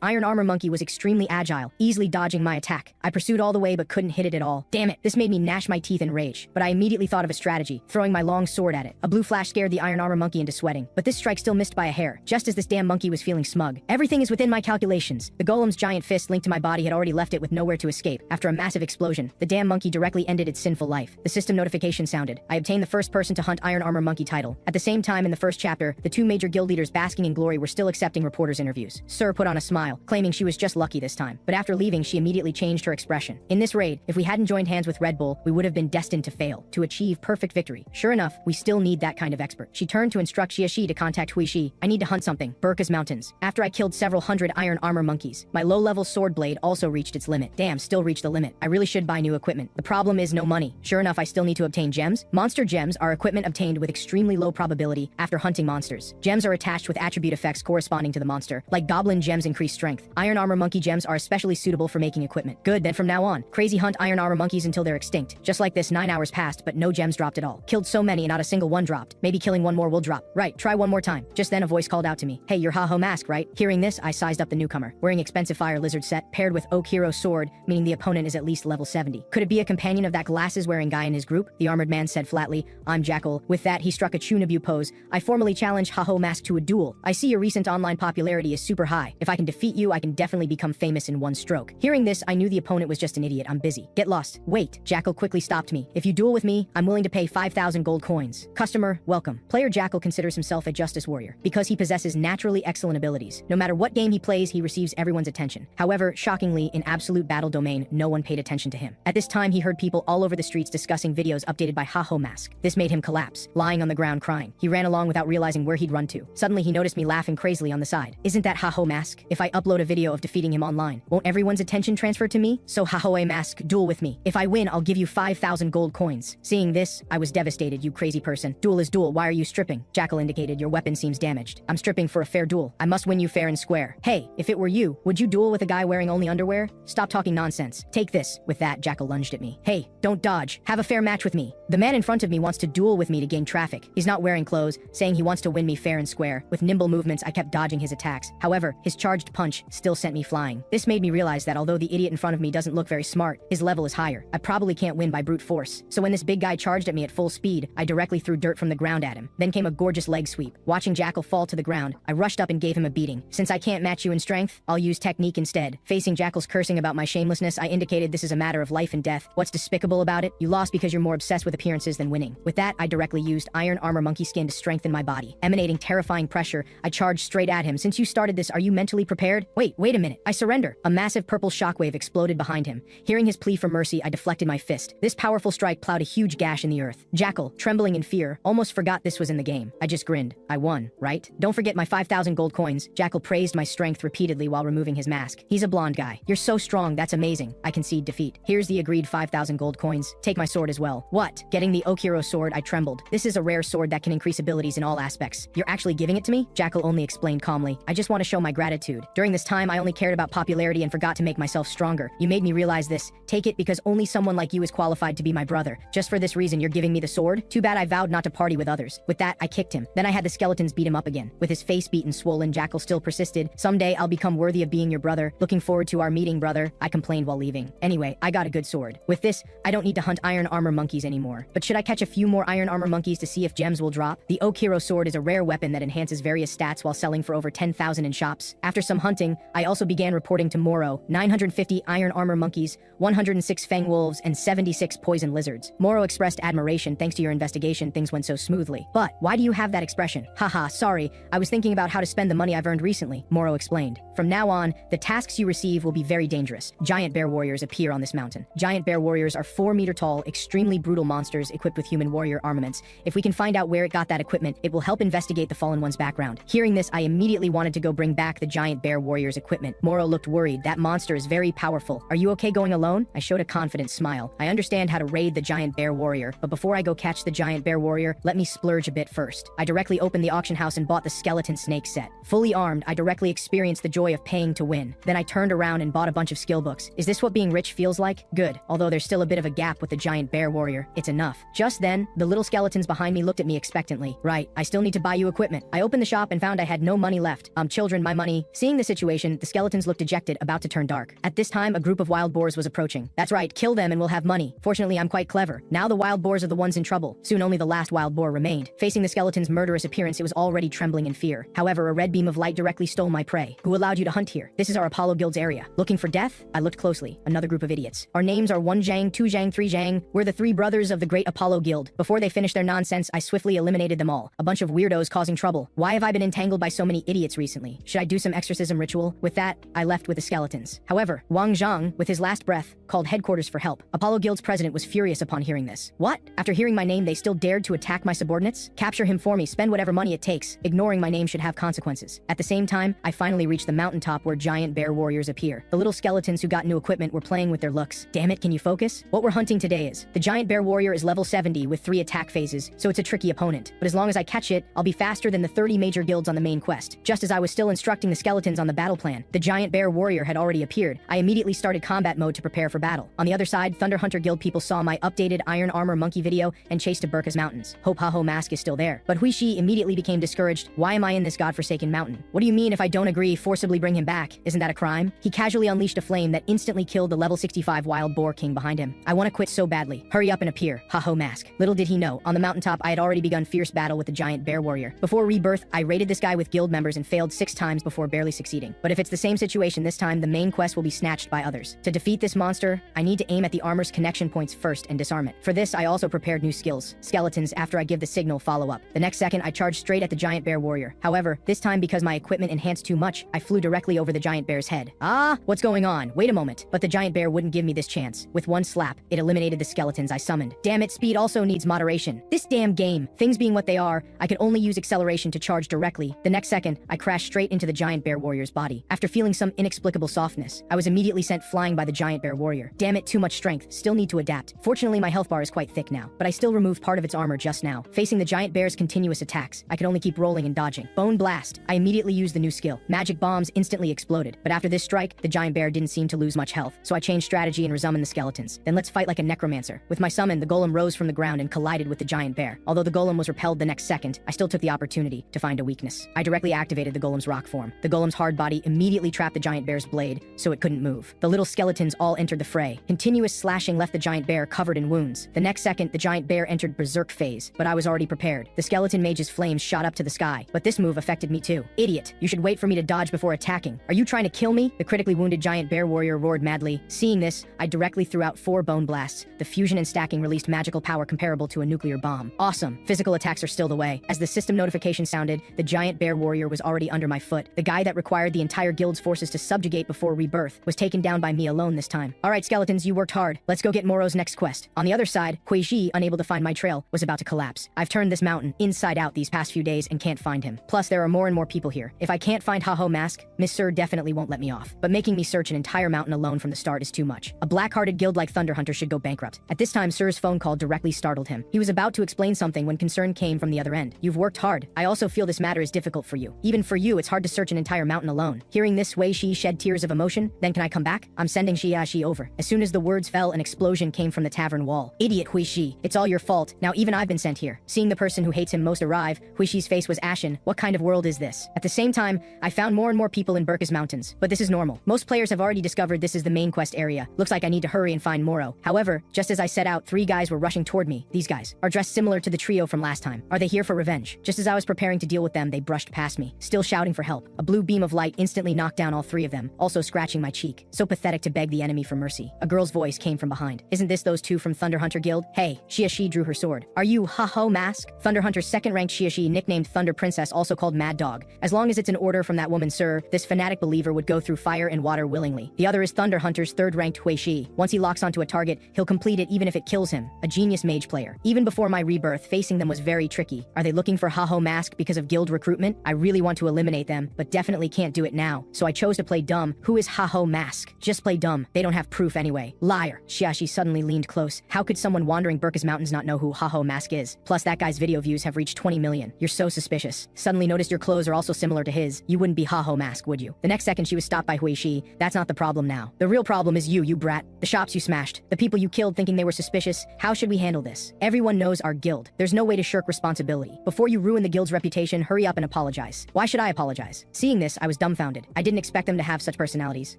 iron armor monkey was extremely agile, easily dodging my attack. I pursued all the way but couldn't hit it at all. Damn it, this made me gnash my teeth in rage, but I immediately thought of a strategy, throwing my long sword at it. A blue flash scared the iron armor monkey into sweating, but this strike still missed by a hair, just as this damn monkey was feeling smug. Everything is within my calculations. The golem's giant fist linked to my body had already left it with nowhere to escape. After a massive explosion, the damn monkey directly ended its sinful life. The system notification sounded. I obtained the first person to hunt iron armor monkey title. At the same time in the first chapter, the two major guild leaders basking in glory were still accepting reporters' interviews. Sir put on a smile, claiming she was just lucky this time. But after leaving, she immediately changed her expression. In this raid, if we hadn't joined hands with Red Bull, we would have been destined to fail, to achieve perfect victory. Sure enough, we still need that kind of expert. She turned to instruct Xiaxi to contact Huishi. I need to hunt something. Burka's Mountains. After I killed several hundred iron armor monkeys, my low-level sword blade also reached its limit. Damn, still reached the limit. I really should buy new equipment. The problem is no money. Sure enough, I still need to obtain gems. Monster gems are equipment obtained with extremely low probability after hunting monsters. Gems are attached with attribute effects corresponding to the monster, like goblin gems increase strength. Iron armor monkey gems are especially suitable for making equipment. Good, then from now on, crazy hunt iron armor monkeys until they're extinct. Just like this, 9 hours passed, but no gems dropped at all. Killed so many and not a single one dropped. Maybe killing one more will drop. Right, try one more time. Just then a voice called out to me. Hey, you're Haho Mask, right? Hearing this, I sized up the newcomer. Wearing expensive fire lizard set, paired with oak hero sword, meaning the opponent is at least level 70. Could it be a companion of that glasses-wearing guy in his group? The armored man said flatly, I'm Jackal. With that, he struck a Chunabu pose. I formally challenge Haho Mask to a duel. I see your recent online popularity is super high. If I can defeat you, I can definitely become famous in one stroke. Hearing this, I knew the opponent was just an idiot. I'm busy. Get lost. Wait. Jackal quickly stopped me. If you duel with me, I'm willing to pay 5,000 gold coins. Customer, welcome. Player Jackal considers himself a justice warrior because he possesses naturally excellent abilities. No matter what game he plays, he receives everyone's attention. However, shockingly, in absolute battle domain, no one paid attention to him. At this time, he heard people all over the streets discussing videos updated by Haho Mask. This made him collapse, lying on the ground crying. He ran along without realizing where he'd run to. Suddenly, he noticed me laughing crazily on the side. Isn't that Haho Mask? If I upload a video of defeating him online, won't everyone's attention transfer to me? So Haho Mask, duel with me. If I win, I'll give you 5,000 gold coins. Seeing this, I was devastated. You crazy person. Duel is duel. Why are you stripping? Jackal indicated your weapon seems damaged. I'm stripping for a fair duel. I must win you fair and square. Hey, if it were you, would you duel with a guy wearing only underwear? Stop talking nonsense. Take this. With that, Jackal lunged at me. Hey, don't dodge. Have a fair match with me. The man in front of me wants to duel with me to gain traffic. He's not wearing clothes, saying he wants to win me fair and square. With nimble movements, I kept dodging his attacks. However, his charged punch still sent me flying. This made me realize that although the idiot in front of me doesn't look very smart, his level is higher. I probably can't win by brute force. So when this big guy charged at me at full speed, I directly threw dirt from the ground at him. Then came a gorgeous leg sweep. Watching Jackal fall to the ground, I rushed up and gave him a beating. Since I can't match you in strength, I'll use technique instead. Facing Jackal's cursing about my shamelessness, I indicated this is a matter of life and death. What's despicable about it? You lost because you're more obsessed with appearances than winning. With that, I directly used iron armor monkey skin to strengthen my body. Emanating terrifying pressure, I charged straight at him. Since you started this, are you mentally prepared? Wait a minute. I surrender. A massive purple shockwave exploded behind him. Hearing his plea for mercy, I deflected my fist. This powerful strike plowed a huge gash in the earth. Jackal, trembling in fear, almost forgot this was in the game. I just grinned. I won, right? Don't forget my 5,000 gold coins. Jackal praised my strength repeatedly while removing his mask. He's a blonde guy. You're so strong, that's amazing. I concede defeat. Here's the agreed 5,000 gold coins. Take my sword as well. What? Getting the oak hero sword, I trembled. This is a rare sword that can increase abilities in all aspects. You're actually giving it to me? Jackal only explained calmly. I just want to show my gratitude. During this time, I only cared about popularity and forgot to make myself stronger. You made me realize this. Take it because only someone like you is qualified to be my brother. Just for this reason, you're giving me the sword? Too bad I vowed not to party with others. With that, I kicked him. Then I had the skeletons beat him up again. With his face beaten swollen, Jackal still persisted. Someday I'll become worthy of being your brother. Looking forward to our meeting, brother. I complained while leaving. Anyway, I got a good sword. With this, I don't need to hunt iron armor monkeys anymore. But should I catch a few more iron armor monkeys to see if gems will drop? The oak hero sword is a rare weapon that enhances various stats while selling for over 10,000 in shops. After some hunting, I also began reporting to Moro 950 iron armor monkeys, 106 fang wolves, and 76 poison lizards. Moro expressed admiration. Thanks to your investigation, things went so smoothly. But why do you have that expression? Haha, sorry. sorry, I was thinking about how to spend the money I've earned recently, Moro explained. From now on, the tasks you receive will be very dangerous. Giant bear warriors appear on this mountain. Giant bear warriors are 4-meter tall, extremely brutal monsters equipped with human warrior armaments. If we can find out where it got that equipment, it will help investigate the fallen one's background. Hearing this, I immediately wanted to go bring back the giant bear warrior's equipment. Moro looked worried. That monster is very powerful. Are you okay going alone? I showed a confident smile. I understand how to raid the giant bear warrior, but before I go catch the giant bear warrior, let me splurge a bit first. I directly opened the auction house and bought the skeleton snake set. Fully armed, I directly experienced the joy of paying to win. Then I turned around and bought a bunch of skill books. Is this what being rich feels like? Good. Although there's still a bit of a gap with the giant bear warrior, it's enough. Just then, the little skeletons behind me looked at me expectantly. Right, I still need to buy you equipment. I opened the shop and found I had no money left. Children, my money. Seeing the situation, the skeletons looked dejected, about to turn dark. At this time, a group of wild boars was approaching. That's right, kill them and we'll have money. Fortunately, I'm quite clever. Now the wild boars are the ones in trouble. Soon only the last wild boar remained. Facing the skeleton's murderous appearance, it was already trembling in fear. However, a red beam of light directly stole my prey. Who allowed you to hunt here? This is our Apollo Guild's area. Looking for death? I looked closely. Another group of idiots. Our names are 1 Zhang, 2 Zhang, 3 Zhang. We're the 3 brothers of the great Apollo Guild. Before they finished their nonsense, I swiftly eliminated them all. A bunch of weirdos causing trouble. Why have I been entangled by so many idiots recently? Should I do some exorcism ritual? With that, I left with the skeletons. However, Wang Zhang, with his last breath, called headquarters for help. Apollo Guild's president was furious upon hearing this. What? After hearing my name, they still dared to attack my subordinates? Capture him for me, spend whatever money it takes. Ignoring my name should have consequences. At the same time, I finally reached the mountaintop where giant bear warriors appear. The little skeletons who got new equipment were playing with their looks. Damn it, can you focus? What we're hunting today is, the giant bear warrior is level 70 with 3 attack phases, so it's a tricky opponent. But as long as I catch it, I'll be faster than the 30 major guilds on the main quest. Just as I was still instructing the skeletons on the battle plan, the giant bear warrior had already appeared. I immediately started combat mode to prepare for battle. On the other side, Thunder Hunter Guild people saw my updated Iron Armor Monkey video and chased to Burka's Mountains. Hope Haho Mask is still there. But Huishi immediately became discouraged. Why am I in this godforsaken mountain? What do you mean if I don't agree, forcibly bring him back? Isn't that a crime? He casually unleashed a flame that instantly killed the level 65 wild boar king behind him. I want to quit so badly. Hurry up and appear. Haho Mask. Little did he know, on the mountaintop I had already begun fierce battle with the giant bear warrior. Before rebirth, I raided this guy with guild members and failed 6 times before barely succeeding. But if it's the same situation this time, the main quest will be snatched by others. To defeat this monster, I need to aim at the armor's connection points first and disarm it. For this, I also prepared new skills. Skeletons, after I give the signal, follow up. The next second, I charged straight at the giant bear warrior. However, this time because my equipment enhanced too much, I flew directly over the giant bear's head. Ah, what's going on? Wait a moment. But the giant bear wouldn't give me this chance. With one slap, it eliminated the skeletons I summoned. Damn it, speed also needs moderation. This damn game, things being what they are, I could only use acceleration to charge directly. The next second, I crashed straight into the giant bear warrior's body. After feeling some inexplicable softness, I was immediately sent flying by the giant bear warrior. Damn it, too much strength. Still need to adapt. Fortunately, my health bar is quite thick now, but I still removed part of its armor just now. Facing the giant bear's continuous attacks, I could only keep rolling and dodging. Bone Blast. I immediately used the new skill. Magic bombs instantly exploded. But after this strike, the giant bear didn't seem to lose much health, so I changed strategy and resummoned the skeletons. Then let's fight like a necromancer. With my summon, the golem rose from the ground and collided with the giant bear. Although the golem was repelled the next second, I still took the opportunity to find a weakness. I directly activated the golem's rock form. The golem's hard body immediately trapped the giant bear's blade, so it couldn't move. The little skeletons all entered the fray. Continuous slashing left the giant bear covered in wounds. The next second, the giant bear entered berserk phase, but I was already prepared. The skeleton mage's flames shot up to the sky, but this move affected me too. Idiot, you should wait for me to dodge before attacking. Are you trying to kill me? The critically wounded giant bear warrior roared madly. Seeing this, I directly threw out 4 bone blasts. The fusion and stacking released magical power comparable to a nuclear bomb. Awesome. Physical attacks are still the way. As the system notification sounded, the giant bear warrior was already under my foot. The guy that required the entire guild's forces to subjugate before rebirth was taken down by me alone this time. Alright skeletons, you worked hard. Let's go get Moro's next quest. On the other side, Huishi, unable to find my trail, was about to collapse. I've turned this mountain inside out these past few days and can't find him. Plus, there are more and more people here. If I can't find Haho Mask, Miss Sir definitely won't let me off. But making me search an entire mountain alone from the start is too much. A black-hearted guild like Thunder Hunter should go bankrupt. At this time, Sir's phone call directly startled him. He was about to explain something when concern came from the other end. You've worked hard. I also feel this matter is difficult for you. Even for you, it's hard to search an entire mountain alone. Hearing this, Huishi shed tears of emotion. Then can I come back? I'm sending Xiaxi over. As soon as the words fell, an explosion came from the tavern wall. Idiot Huishi. It's all your fault. Now even I've been sent here. Seeing the person who hates him most arrive, Huishi's face was ashen. What kind of world is this? At the same time, I found more and more people in Burka's Mountains. But this is normal. Most players have already discovered this is the main quest area. Looks like I need to hurry and find Moro. However, just as I set out, 3 guys were rushing toward me. These guys are dressed similar to the trio from last time. Are they here for revenge? Just as I was preparing to deal with them, they brushed past me, still shouting for help. A blue beam of light instantly knocked down all 3 of them, also scratching my cheek. So pathetic to beg the enemy for mercy. A girl's voice came from behind. Isn't this those 2 from Thunder Hunter Guild? Hey, Xiaxi drew her sword. Are you Haho Mask? Thunder Hunter's second-ranked Xiaxi, nicknamed Thunder Princess, also called Mad Dog. As long as it's an order from that woman, sir, this fanatic believer would go through fire and water willingly. The other is Thunder Hunter's third-ranked Hui Shi. Once he locks onto a target, he'll complete it even if it kills him. A genius mage player. Even before my rebirth, facing them was very tricky. Are they looking for Haho Mask because of guild recruitment? I really want to eliminate them, but definitely can't do it now. So I chose to play dumb. Who is Haho Mask? Just play dumb. They don't have proof anyway. Liar. Xiaxi suddenly leaned close. How could someone wandering Burka's Mountains not know who Haho Mask is? Plus, that guy's video views have reached 20 million. You're so suspicious. Suddenly noticed your clothes are also similar to his. You wouldn't be Haho Mask, would you? The next second she was stopped by Hui Shi. That's not the problem now. The real problem is you brat. The shops you smashed. The people you killed thinking they were suspicious. How should we handle this? Everyone knows our guild. There's no way to shirk responsibility. Before you ruin the guild's reputation, hurry up and apologize. Why should I apologize? Seeing this, I was dumbfounded. I didn't expect them to have such personalities.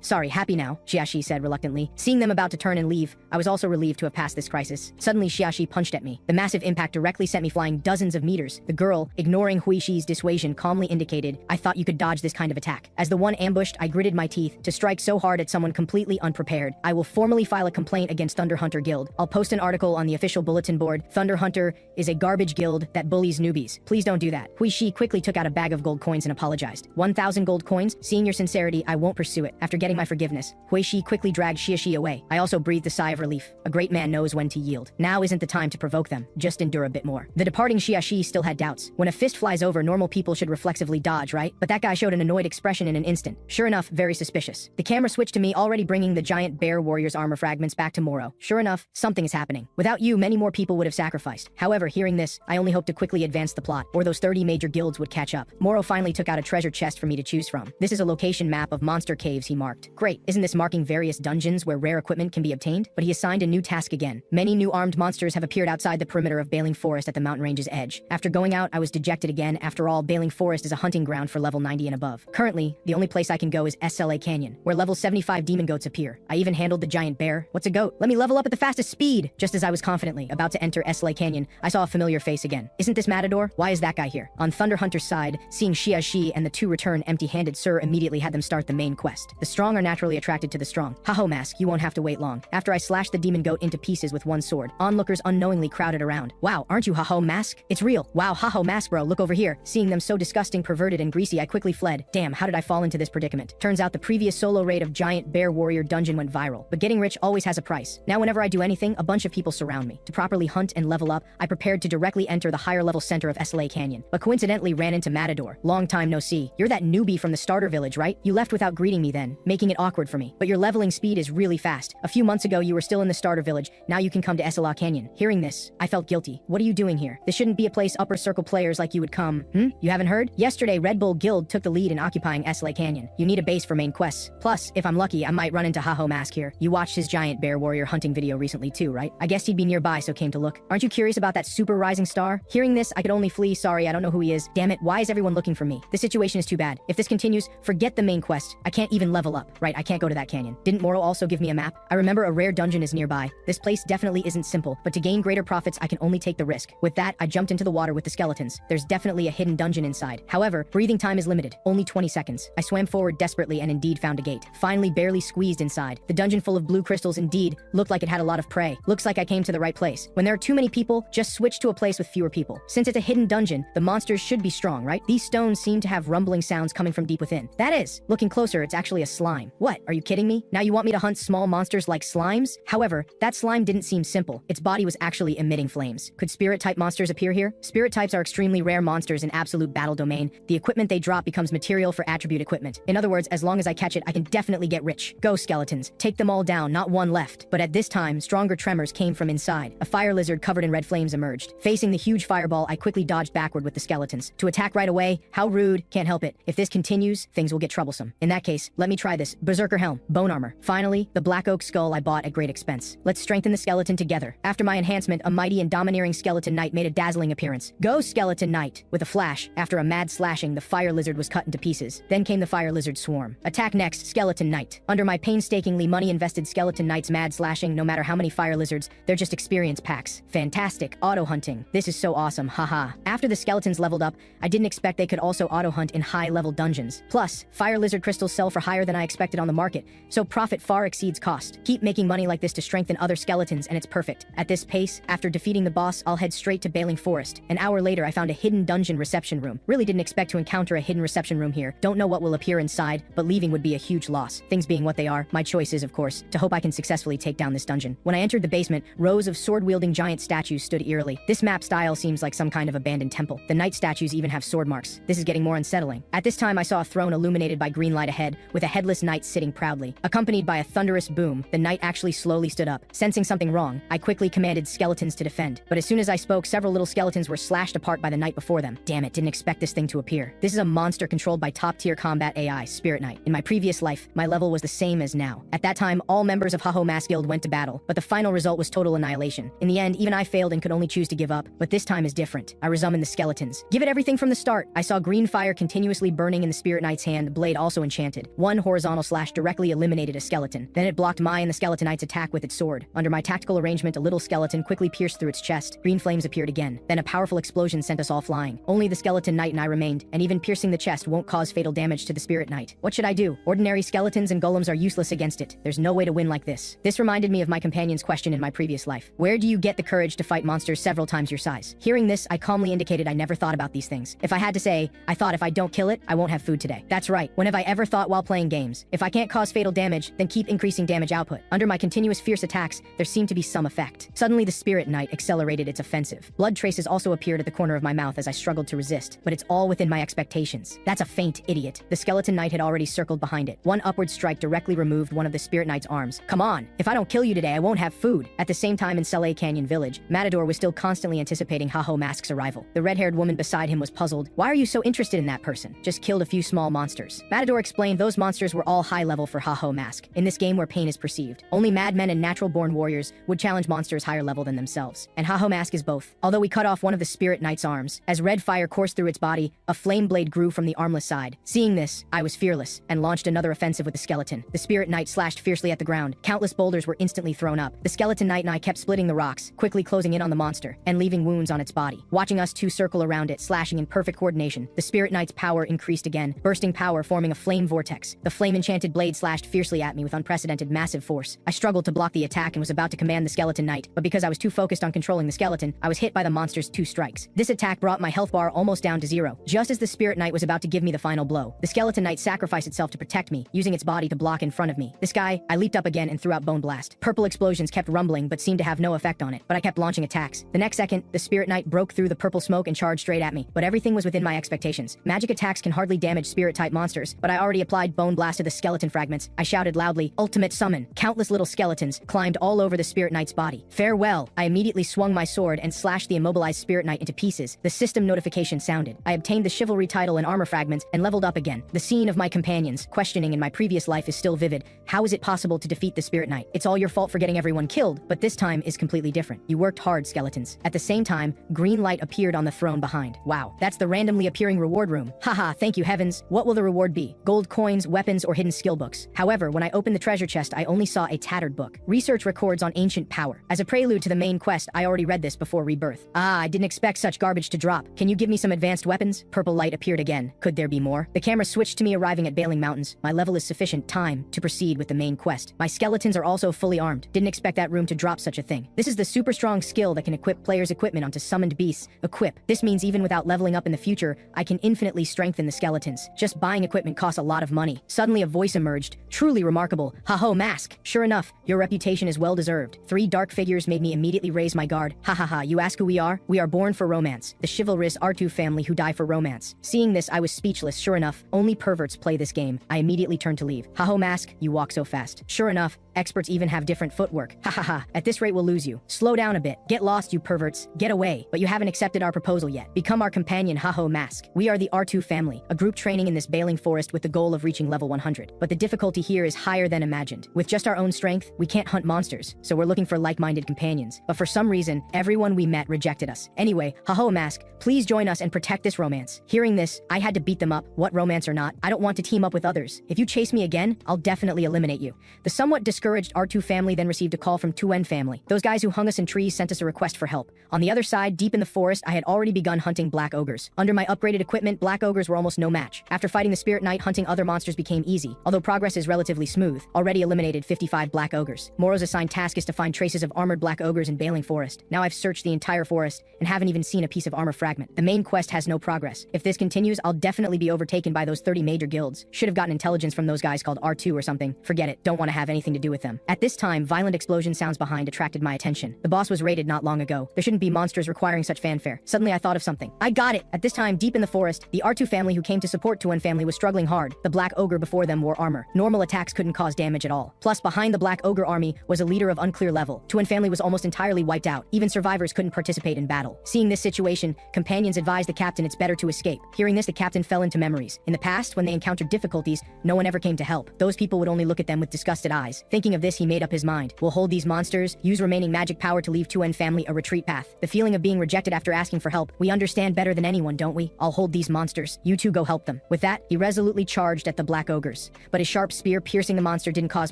Sorry, happy now, Xiaxi said reluctantly. Seeing them about to turn and leave, I was also relieved to have passed this crisis. Suddenly, Xiaxi punched at me. The massive impact directly sent me flying dozens of meters. The girl, ignoring Hui Shi's dissuasion, calmly indicated, I thought you could dodge this kind of attack. As the one ambushed, I gritted my teeth. To strike so hard at someone completely unprepared, I will formally file a complaint against Thunder Hunter Guild. I'll post an article on the official bulletin board. Thunder Hunter is a garbage guild that bullies newbies. Please don't do that. Hui Shi quickly took out a bag of gold coins and apologized. 1,000 gold coins? Seeing your sincerity, I won't pursue it. After getting my forgiveness, Hui Shi quickly dragged Xiaxi away. I also breathed a sigh of relief. A great man knows when to yield. Now isn't the time to provoke them. Just endure a bit more. The departing Xiaxi still had doubts. When a fist flies over, normal people should reflexively dodge, right? But that guy showed an annoyed expression in an instant. Sure enough, very suspicious. The camera switched to me, already bringing the giant bear warrior's armor fragments back to Moro. Sure enough, something is happening. Without you, many more people would have sacrificed. However, hearing this, I only hoped to quickly advance the plot, or those 30 major guilds would catch up. Moro finally took out a treasure chest for me to choose from. This is a location map of monster caves he marked. Great, isn't this marking various dungeons where rare equipment can be obtained? But he assigned a new task again. Many new armed monsters have appeared outside the perimeter of Bailing Forest at the mountain range's edge. After going out, I was dejected again. After all, Bailing Forest is a hunting ground for level 90 and above. Currently, the only place I can go is SLA Canyon, where level 75 demon goats appear. I even handled the giant bear. What's a goat? Let me level up at the fastest speed! Just as I was confidently about to enter SLA Canyon, I saw a familiar face again. Isn't this Matador? Why is that guy here? On Thunder Hunter's side, seeing Xiaxi and the two return empty-handed Sir immediately had them start the main quest. The strong are naturally attracted to the strong. Haho Mask, you won't have to wait long. After I slashed the demon goat into pieces with one sword, onlookers unknowingly crowded around. Wow, aren't you Haho Mask? It's real. Wow, Haho Mask bro, look over here. Seeing them so disgusting, perverted, and greasy, I quickly fled. Damn, how did I fall into this predicament? Turns out the previous solo raid of Giant Bear Warrior Dungeon went viral. But getting rich always has a price. Now whenever I do anything, a bunch of people surround me. To properly hunt and level up, I prepared to directly enter the higher level center of SLA Canyon, but coincidentally ran into Matador. Long time no see. You're that newbie from the starter village, right? You left without greeting me then, making it awkward for me. But your leveling speed is really fast. A few months ago you were still in the starter village, now you can come to SLA Canyon. Hearing this, I felt guilty. What are you doing here? This shouldn't be a place upper circle players like you would come. You haven't heard? Yesterday Red Bull Guild took the lead in occupying SLA Canyon. You need a base for main quests. Plus, if I'm lucky, I might run into Haho Mask here. You watched his Giant Bear Warrior hunting video recently too, right? I guess he'd be nearby, so came to look. Aren't you curious about that super rising star? Hearing this, I could only flee. Sorry, I don't know who he is. Damn it, why is everyone looking for me? This situation is too bad. If this continues, forget the main quest. I can't even level up. Right, I can't go to that canyon. Didn't Moro also give me a map? I remember a rare dungeon is nearby. This place definitely isn't simple, but to gain greater profits, I can only take the risk. With that, I jumped into the water with the skeletons. There's definitely a hidden dungeon inside. However, breathing time is limited. Only 20 seconds. I swam forward desperately and indeed found a gate. Finally, barely squeezed inside. The dungeon full of blue crystals indeed looked like it had a lot of prey. Looks like I came to the right place. When there are too many people, just switch to a place with fewer people. Since it's a hidden dungeon, the monsters should be strong, right? These stones seem to have rumbling sounds coming from deep within. That is, looking closer, it's actually a slime. What? Are you kidding me? Now you want me to hunt small monsters like slimes? However, that slime didn't seem simple. Its body was actually emitting flames. Could spirit-type monsters appear here? Spirit types are extremely rare monsters in absolute battle domain. The equipment they drop becomes material for attribute equipment. In other words, as long as I catch it, I can definitely get rich. Go, skeletons. Take them all down, not one left. But at this time, stronger tremors came from inside. A fire lizard covered in red flames emerged. Facing the huge fireball, I quickly dodged backward with the skeletons. To attack right away? How rude. Can't help it. If this continues, things will get troublesome. In that case, let me try this. Berserker Helm. Bone armor. Finally, the black oak skull I bought at great expense. Let's strengthen the skeleton together. After my enhancement, a mighty and domineering skeleton knight made a dazzling appearance. Go, skeleton knight! With a flash, after a mad slashing, the fire lizard was cut into pieces. Then came the fire lizard swarm. Attack next, skeleton knight. Under my painstakingly money-invested skeleton knight's mad slashing, no matter how many fire lizards, they're just experience packs. Fantastic. Auto-hunting. This is so awesome, haha. After the skeletons leveled up, I didn't expect they could also auto-hunt in high-level dungeons. Plus, fire lizard crystals sell for higher than I expected on the market, so profit far exceeds cost. Keep making money like this to strengthen other skeletons and it's perfect. At this pace, after defeating the boss, I'll head straight to Bailing Forest. An hour later, I found a hidden hidden dungeon reception room. Really didn't expect to encounter a hidden reception room here. Don't know what will appear inside, but leaving would be a huge loss. Things being what they are, my choice is, of course, to hope I can successfully take down this dungeon. When I entered the basement, rows of sword-wielding giant statues stood eerily. This map style seems like some kind of abandoned temple. The knight statues even have sword marks. This is getting more unsettling. At this time, I saw a throne illuminated by green light ahead, with a headless knight sitting proudly. Accompanied by a thunderous boom, the knight actually slowly stood up. Sensing something wrong, I quickly commanded skeletons to defend. But as soon as I spoke, several little skeletons were slashed apart by the knight before them. Damn it, didn't expect this thing to appear. This is a monster controlled by top-tier combat AI, Spirit Knight. In my previous life, my level was the same as now. At that time, all members of Haho Mask Guild went to battle, but the final result was total annihilation. In the end, even I failed and could only choose to give up, but this time is different. I resummon the skeletons. Give it everything from the start. I saw green fire continuously burning in the Spirit Knight's hand, the blade also enchanted. One horizontal slash directly eliminated a skeleton. Then it blocked my and the Skeleton Knight's attack with its sword. Under my tactical arrangement, a little skeleton quickly pierced through its chest. Green flames appeared again. Then a powerful explosion sent us all flying. Only the Skeleton Knight and I remained, and even piercing the chest won't cause fatal damage to the Spirit Knight. What should I do? Ordinary skeletons and golems are useless against it. There's no way to win like this. This reminded me of my companion's question in my previous life. Where do you get the courage to fight monsters several times your size? Hearing this, I calmly indicated I never thought about these things. If I had to say, I thought if I don't kill it, I won't have food today. That's right. When have I ever thought while playing games? If I can't cause fatal damage, then keep increasing damage output. Under my continuous fierce attacks, there seemed to be some effect. Suddenly, the Spirit Knight accelerated its offensive. Blood traces also appeared at the corner of my mouth as I struggled to resist, but it's all within my expectations. That's a feint, idiot. The Skeleton Knight had already circled behind it. One upward strike directly removed one of the Spirit Knight's arms. Come on! If I don't kill you today, I won't have food. At the same time in Saleh Canyon Village, Matador was still constantly anticipating Haho Mask's arrival. The red-haired woman beside him was puzzled. Why are you so interested in that person? Just killed a few small monsters. Matador explained those monsters were all high level for Haho Mask. In this game where pain is perceived, only madmen and natural-born warriors would challenge monsters higher level than themselves. And Haho Mask is both. Although we cut off one of the Spirit Knight's arms, as red fire coursed through its body, a flame blade grew from the armless side. Seeing this, I was fearless, and launched another offensive with the skeleton. The Spirit Knight slashed fiercely at the ground. Countless boulders were instantly thrown up. The Skeleton Knight and I kept splitting the rocks, quickly closing in on the monster, and leaving wounds on its body. Watching us two circle around it, slashing in perfect coordination, the Spirit Knight's power increased again, bursting power forming a flame vortex. The flame-enchanted blade slashed fiercely at me with unprecedented massive force. I struggled to block the attack and was about to command the Skeleton Knight, but because I was too focused on controlling the skeleton, I was hit by the monster's 2 strikes. This attack brought my health bar almost down to 0. Just as the Spirit Knight was about to give me the final blow, the Skeleton Knight sacrificed itself to protect me, using its body to block in front of me. This guy, I leaped up again and threw out Bone Blast. Purple explosions kept rumbling but seemed to have no effect on it, but I kept launching attacks. The next second, the Spirit Knight broke through the purple smoke and charged straight at me, but everything was within my expectations. Magic attacks can hardly damage spirit-type monsters, but I already applied Bone Blast to the skeleton fragments. I shouted loudly, "Ultimate Summon!" Countless little skeletons climbed all over the Spirit Knight's body. Farewell! I immediately swung my sword and slashed the immobilized Spirit Knight into pieces. The system notification sounded. I obtained the chivalry title and armor fragments and leveled up again. The scene of my companions questioning in my previous life is still vivid. How is it possible to defeat the Spirit Knight? It's all your fault for getting everyone killed, but this time is completely different. You worked hard, skeletons. At the same time, green light appeared on the throne behind. Wow, that's the randomly appearing reward room. Haha, thank you heavens. What will the reward be? Gold coins, weapons, or hidden skill books? However, when I opened the treasure chest, I only saw a tattered book. Research records on ancient power. As a prelude to the main quest, I already read this before rebirth. Ah, I didn't expect such garbage to drop. Can you give me some advanced weapons? Purple light appeared again. Could there be more? The camera switched to me arriving at Bailing Mountains. My level is sufficient time to proceed with the main quest. My skeletons are also fully armed. Didn't expect that room to drop such a thing. This is the super strong skill that can equip players' equipment onto summoned beasts. Equip. This means even without leveling up in the future, I can infinitely strengthen the skeletons. Just buying equipment costs a lot of money. Suddenly a voice emerged. Truly remarkable. Haho Mask. Sure enough, your reputation is well deserved. 3 dark figures made me immediately raise my guard. Ha ha ha, you ask who we are? We are born for romance. The chivalrous R2 family who die for romance. Seeing this, I was speechless. Sure enough, only perverts play this game. I immediately turned to leave. Haho Mask, you walk so fast. Sure enough, experts even have different footwork. Ha ha ha, at this rate we'll lose you. Slow down a bit. Get lost, you perverts. Get away. But you haven't accepted our proposal yet. Become our companion, Haho Mask. We are the R2 family, a group training in this Bailing Forest with the goal of reaching level 100. But the difficulty here is higher than imagined. With just our own strength, we can't hunt monsters, so we're looking for like-minded companions. But for some reason, everyone we met rejected us. Anyway, Haho Mask, please join us and protect this romance. Hearing this, I had to beat them up, what romance or not. I don't want to team up with others. If you chase me again, I'll definitely eliminate you. The somewhat discouraged R2 family then received a call from 2N family. Those guys who hung us in trees sent us a request for help. On the other side, deep in the forest, I had already begun hunting black ogres. Under my upgraded equipment, black ogres were almost no match. After fighting the Spirit Knight, hunting other monsters became easy, although progress is relatively smooth. Already eliminated 55 black ogres. Moro's assigned task is to find traces of armored black ogres in Bailing Forest. Now I've searched the entire forest and haven't even seen a piece of armor fragment. fragment. The main quest has no progress. If this continues, I'll definitely be overtaken by those 30 major guilds. Should have gotten intelligence from those guys called R2 or something. Forget it. Don't want to have anything to do with them. At this time, violent explosion sounds behind attracted my attention. The boss was raided not long ago. There shouldn't be monsters requiring such fanfare. Suddenly I thought of something. I got it! At this time, deep in the forest, the R2 family who came to support Tuan family was struggling hard. The black ogre before them wore armor. Normal attacks couldn't cause damage at all. Plus, behind the black ogre army was a leader of unclear level. Tuan family was almost entirely wiped out. Even survivors couldn't participate in battle. Seeing this situation, companions advised the captain it's better to escape. Hearing this, the captain fell into memories. In the past, when they encountered difficulties, no one ever came to help. Those people would only look at them with disgusted eyes. Thinking of this, he made up his mind. We'll hold these monsters, use remaining magic power to leave Tuan family a retreat path. The feeling of being rejected after asking for help, we understand better than anyone, don't we? I'll hold these monsters. You two go help them. With that, he resolutely charged at the black ogres. But his sharp spear piercing the monster didn't cause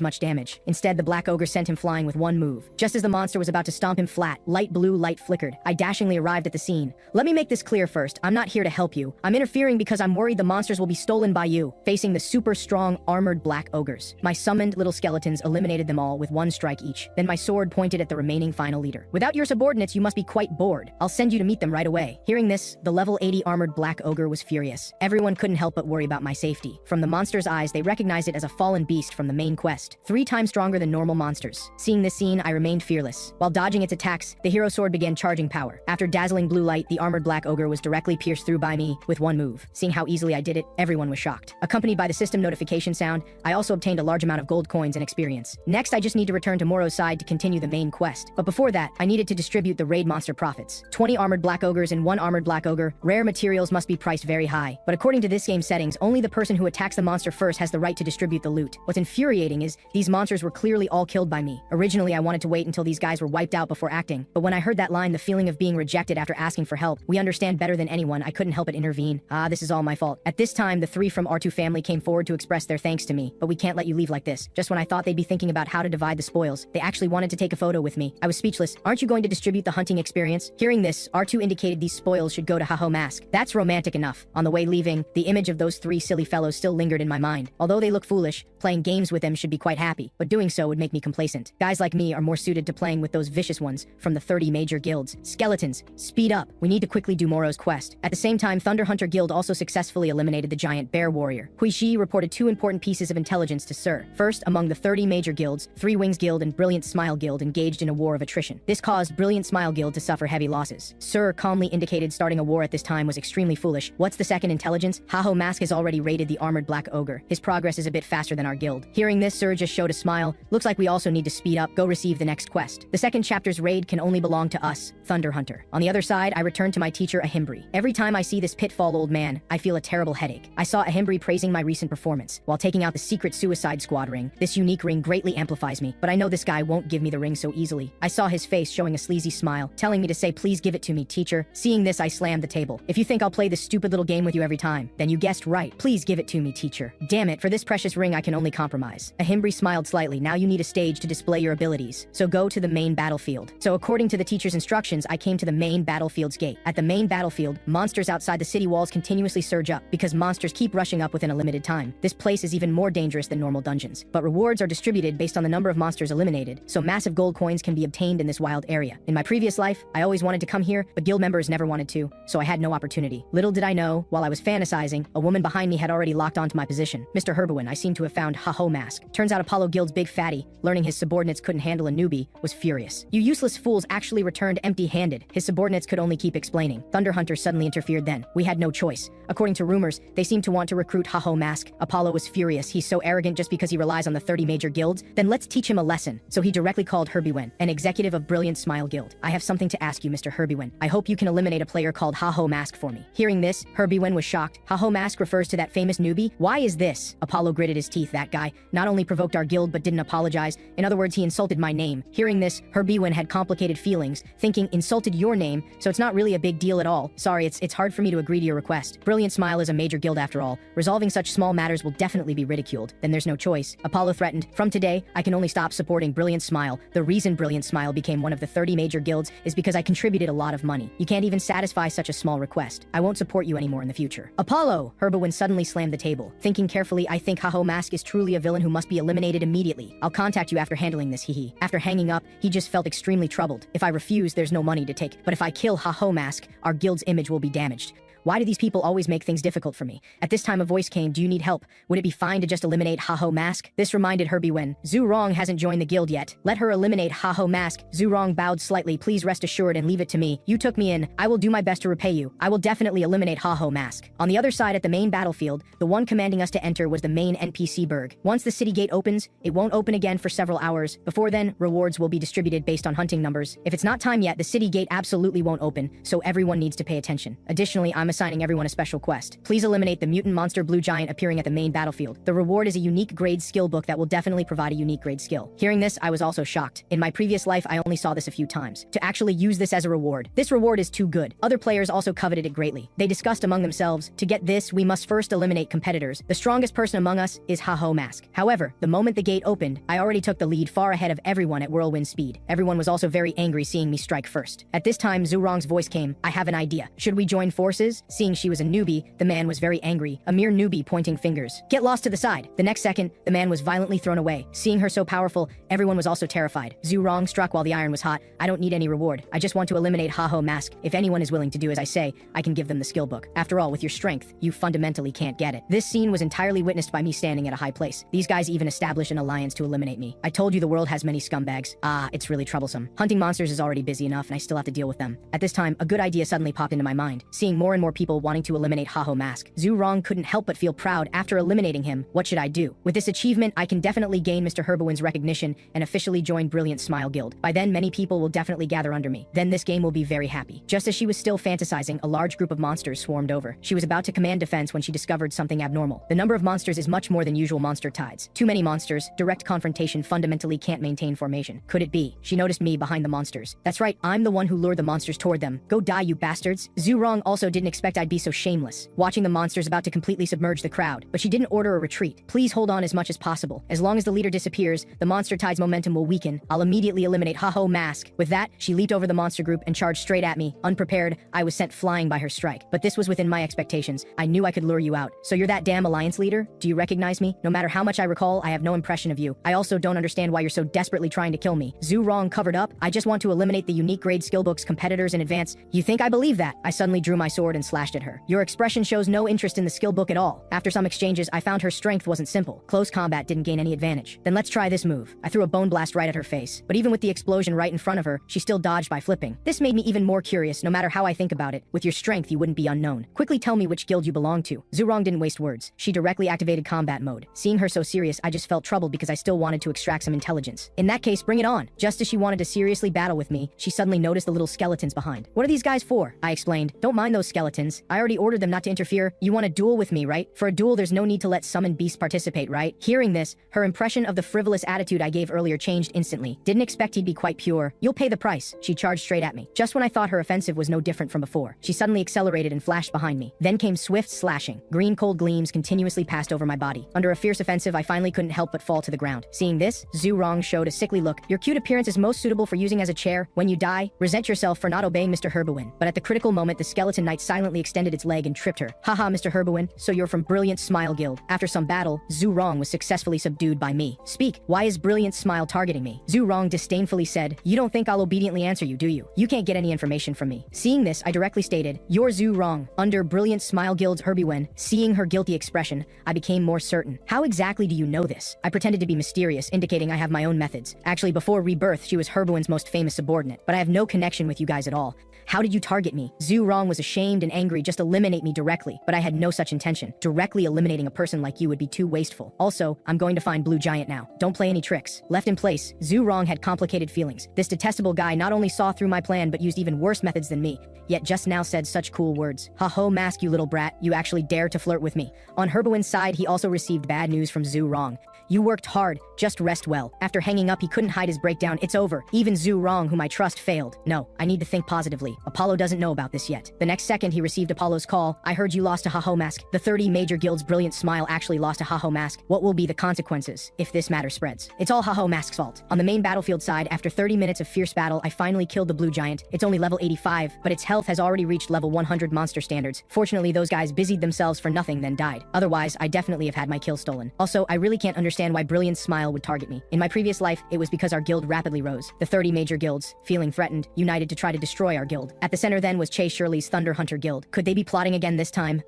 much damage. Instead, the black ogre sent him flying with one move. Just as the monster was about to stomp him flat, light blue light flickered. I dashingly arrived at the scene. Let me make this clear first. I'm not here to help you. I'm interfering because I'm worried the monsters will be stolen by you. Facing the super strong, armored black ogres, my summoned little skeletons eliminated them all with one strike each. Then my sword pointed at the remaining final leader. Without your subordinates, you must be quite bored. I'll send you to meet them right away. Hearing this, the level 80 armored black ogre was furious. Everyone couldn't help but worry about my safety. From the monster's eyes, they recognized it as a fallen beast from the main quest, 3 times stronger than normal monsters. Seeing this scene, I remained fearless. While dodging its attacks, the hero sword began charging power. After dazzling blue light, the armored black ogre was directly pierced through by me with one move. Seeing how easily I did it, everyone was shocked. Accompanied by the system notification sound, I also obtained a large amount of gold coins and experience. Next, I just need to return to Moro's side to continue the main quest. But before that, I needed to distribute the raid monster profits. 20 armored black ogres and 1 armored black ogre. Rare materials must be priced very high. But according to this game's settings, only the person who attacks the monster first has the right to distribute the loot. What's infuriating is, these monsters were clearly all killed by me. Originally, I wanted to wait until these guys were wiped out before acting. But when I heard that line, the feeling of being rejected after asking for help, we understand better than anyone, I couldn't help but intervene. This is all my fault. At this time, the 3 from R2 family came forward to express their thanks to me. But we can't let you leave like this. Just when I thought they'd be thinking about how to divide the spoils, they actually wanted to take a photo with me. I was speechless. Aren't you going to distribute the hunting experience? Hearing this, R2 indicated these spoils should go to Haho Mask. That's romantic enough. On the way leaving, the image of those 3 silly fellows still lingered in my mind. Although they look foolish, playing games with them should be quite happy, but doing so would make me complacent. Guys like me are more suited to playing with those vicious ones from the 30 major guilds. Skeletons, speed up. We need to quickly do Moro's quest. At the same time, Thunder Hunter Guild also successfully eliminated the giant bear warrior. Huishi reported 2 important pieces of intelligence to Sir. First, among the 30 major guilds, 3 Wings Guild and Brilliant Smile Guild engaged in a war of attrition. This caused Brilliant Smile Guild to suffer heavy losses. Sir calmly indicated starting a war at this time was extremely foolish. What's the second intelligence? Haho Mask has already raided the armored black ogre. His progress is a bit faster than our guild. Hearing this, Sir just showed a smile. Looks like we also need to speed up. Go receive the next quest. The second chapter's raid can only belong to us, Thunder Hunter. On the other side, I returned to my teacher Ahimbri. Every time I see this pitfall old man, I feel a terrible headache. I saw Ahimbri praising my recent performance while taking out the secret Suicide Squad ring. This unique ring greatly amplifies me, but I know this guy won't give me the ring so easily. I saw his face showing a sleazy smile, telling me to say please give it to me, teacher. Seeing this, I slammed the table. If you think I'll play this stupid little game with you every time, then you guessed right. Please give it to me, teacher. Damn it, for this precious ring I can only compromise. Ahimbri smiled slightly. Now you need a stage to display your abilities, so go to the main battlefield. So according to the teacher's instructions, I came to the main battlefield's gate. At the main battlefield, monsters outside the city walls continuously surge up because monsters keep rushing up within a limited time. This place is even more dangerous than normal dungeons, but rewards are distributed based on the number of monsters eliminated, so massive gold coins can be obtained in this wild area. In my previous life, I always wanted to come here, but guild members never wanted to, so I had no opportunity. Little did I know, while I was fantasizing, a woman behind me had already locked onto my position. Mr. Herbuin, I seem to have found Haho Mask. Turns out Apollo Guild's big fatty, learning his subordinates couldn't handle a newbie, was furious. You useless fools actually returned empty-handed. His subordinates could only keep explaining. Thunder Hunter suddenly interfered then. We had no choice. According to rumors, they seemed to want to recruit Haho Mask. Apollo was furious. He's so arrogant just because he relies on the 30 major guilds. Then let's teach him a lesson. So he directly called Herbuin, an executive of Brilliant Smile Guild. I have something to ask you, Mr. Herbuin. I hope you can eliminate a player called Haho Mask for me. Hearing this, Herbuin was shocked. Haho Mask refers to that famous newbie? Why is this? Apollo gritted his teeth. That guy not only provoked our guild but didn't apologize. In other words, he insulted my name. Hearing this, Herbuin had complicated feelings, thinking insulted your name, so it's not really a big deal at all. Sorry, it's hard for me to agree to your request. Brilliant Smile is a major guild after all. Resolving such small matters will definitely be ridiculed. Then there's no choice. Apollo threatened, from today, I can only stop supporting Brilliant Smile. The reason Brilliant Smile became one of the 30 major guilds is because I contributed a lot of money. You can't even satisfy such a small request. I won't support you anymore in the future. Apollo! Herbuin suddenly slammed the table. Thinking carefully, I think Haho Mask is truly a villain who must be eliminated immediately. I'll contact you after handling this, hehe. After hanging up, he just felt extremely troubled. If I refuse, there's no money to take. But if I kill Haho Mask, mask, our guild's image will be damaged. Why do these people always make things difficult for me? At this time a voice came, do you need help? Would it be fine to just eliminate Haho Mask? This reminded Herbie when Zhu Rong hasn't joined the guild yet. Let her eliminate Haho Mask. Zhu Rong bowed slightly, please rest assured and leave it to me. You took me in, I will do my best to repay you. I will definitely eliminate Haho Mask. On the other side at the main battlefield, the one commanding us to enter was the main NPC Berg. Once the city gate opens, it won't open again for several hours. Before then, rewards will be distributed based on hunting numbers. If it's not time yet, the city gate absolutely won't open, so everyone needs to pay attention. Additionally, I'm assigning everyone a special quest. Please eliminate the mutant monster blue giant appearing at the main battlefield. The reward is a unique grade skill book that will definitely provide a unique grade skill. Hearing this, I was also shocked. In my previous life, I only saw this a few times. To actually use this as a reward. This reward is too good. Other players also coveted it greatly. They discussed among themselves, to get this, we must first eliminate competitors. The strongest person among us is Haho Mask. However, the moment the gate opened, I already took the lead far ahead of everyone at whirlwind speed. Everyone was also very angry seeing me strike first. At this time, Zhu Rong's voice came, I have an idea. Should we join forces? Seeing she was a newbie, the man was very angry, a mere newbie pointing fingers. Get lost to the side. The next second, the man was violently thrown away. Seeing her so powerful, everyone was also terrified. Zhu Rong struck while the iron was hot. I don't need any reward. I just want to eliminate Haho Mask. If anyone is willing to do as I say, I can give them the skill book. After all, with your strength, you fundamentally can't get it. This scene was entirely witnessed by me standing at a high place. These guys even established an alliance to eliminate me. I told you the world has many scumbags. It's really troublesome. Hunting monsters is already busy enough and I still have to deal with them. At this time, a good idea suddenly popped into my mind. Seeing more and more people wanting to eliminate Haho Mask, Zhu Rong couldn't help but feel proud after eliminating him. What should I do? With this achievement, I can definitely gain Mr. Herbowin's recognition and officially join Brilliant Smile Guild. By then, many people will definitely gather under me. Then this game will be very happy. Just as she was still fantasizing, a large group of monsters swarmed over. She was about to command defense when she discovered something abnormal. The number of monsters is much more than usual monster tides. Too many monsters, direct confrontation fundamentally can't maintain formation. Could it be? She noticed me behind the monsters. That's right, I'm the one who lured the monsters toward them. Go die, you bastards. Zhu Rong also didn't expect I'd be so shameless. Watching the monsters about to completely submerge the crowd, but she didn't order a retreat. Please hold on as much as possible. As long as the leader disappears, the monster tide's momentum will weaken. I'll immediately eliminate Haho Mask. With that, she leaped over the monster group and charged straight at me. Unprepared, I was sent flying by her strike. But this was within my expectations. I knew I could lure you out. So you're that damn alliance leader? Do you recognize me? No matter how much I recall, I have no impression of you. I also don't understand why you're so desperately trying to kill me. Zhu Rong covered up. I just want to eliminate the unique grade skill book's competitors in advance. You think I believe that? I suddenly drew my sword and slashed at her. Your expression shows no interest in the skill book at all. After some exchanges, I found her strength wasn't simple. Close combat didn't gain any advantage. Then let's try this move. I threw a bone blast right at her face. But even with the explosion right in front of her, she still dodged by flipping. This made me even more curious. No matter how I think about it, with your strength you wouldn't be unknown. Quickly tell me which guild you belong to. Zhu Rong didn't waste words. She directly activated combat mode. Seeing her so serious, I just felt troubled because I still wanted to extract some intelligence. In that case, bring it on. Just as she wanted to seriously battle with me, she suddenly noticed the little skeletons behind. What are these guys for? I explained. Don't mind those skeletons. I already ordered them not to interfere. You want a duel with me, right? For a duel, there's no need to let summoned beasts participate, right? Hearing this, her impression of the frivolous attitude I gave earlier changed instantly. Didn't expect he'd be quite pure. You'll pay the price. She charged straight at me. Just when I thought her offensive was no different from before, she suddenly accelerated and flashed behind me. Then came swift slashing. Green cold gleams continuously passed over my body. Under a fierce offensive, I finally couldn't help but fall to the ground. Seeing this, Zhu Rong showed a sickly look. Your cute appearance is most suitable for using as a chair. When you die, resent yourself for not obeying Mr. Herbowin. But at the critical moment, the skeleton knight silently extended its leg and tripped her. Haha, Mr. Herbowin, so you're from Brilliant Smile Guild. After some battle, Zhu Rong was successfully subdued by me. Speak, why is Brilliant Smile targeting me? Zhu Rong disdainfully said, you don't think I'll obediently answer you, do you? You can't get any information from me. Seeing this, I directly stated, you're Zhu Rong. Under Brilliant Smile Guild's Herbowin, seeing her guilty expression, I became more certain. How exactly do you know this? I pretended to be mysterious, indicating I have my own methods. Actually, before rebirth, she was Herbowin's most famous subordinate, but I have no connection with you guys at all. How did you target me? Zhu Rong was ashamed and angry. Just eliminate me directly, but I had no such intention. Directly eliminating a person like you would be too wasteful. Also, I'm going to find Blue Giant now. Don't play any tricks. Left in place, Zhu Rong had complicated feelings. This detestable guy not only saw through my plan but used even worse methods than me, yet just now said such cool words. Haho Mask, you little brat, you actually dare to flirt with me. On Herbowin's side, he also received bad news from Zhu Rong. You worked hard, just rest well. After hanging up, he couldn't hide his breakdown. It's over. Even Zhu Rong, whom I trust, failed. No, I need to think positively. Apollo doesn't know about this yet. The next second, he received Apollo's call. I heard you lost to Haho Mask. The 30 major guilds' brilliant smile actually lost to Haho Mask. What will be the consequences if this matter spreads? It's all Haho Mask's fault. On the main battlefield side, after 30 minutes of fierce battle, I finally killed the blue giant. It's only level 85, but its health has already reached level 100 monster standards. Fortunately, those guys busied themselves for nothing then died. Otherwise, I definitely have had my kill stolen. Also, I really can't understand why Brilliant's smile would target me. In my previous life, it was because our guild rapidly rose. The 30 major guilds, feeling threatened, united to try to destroy our guild. At the center then was Chase Shirley's Thunder Hunter Guild. Could they be plotting again this time?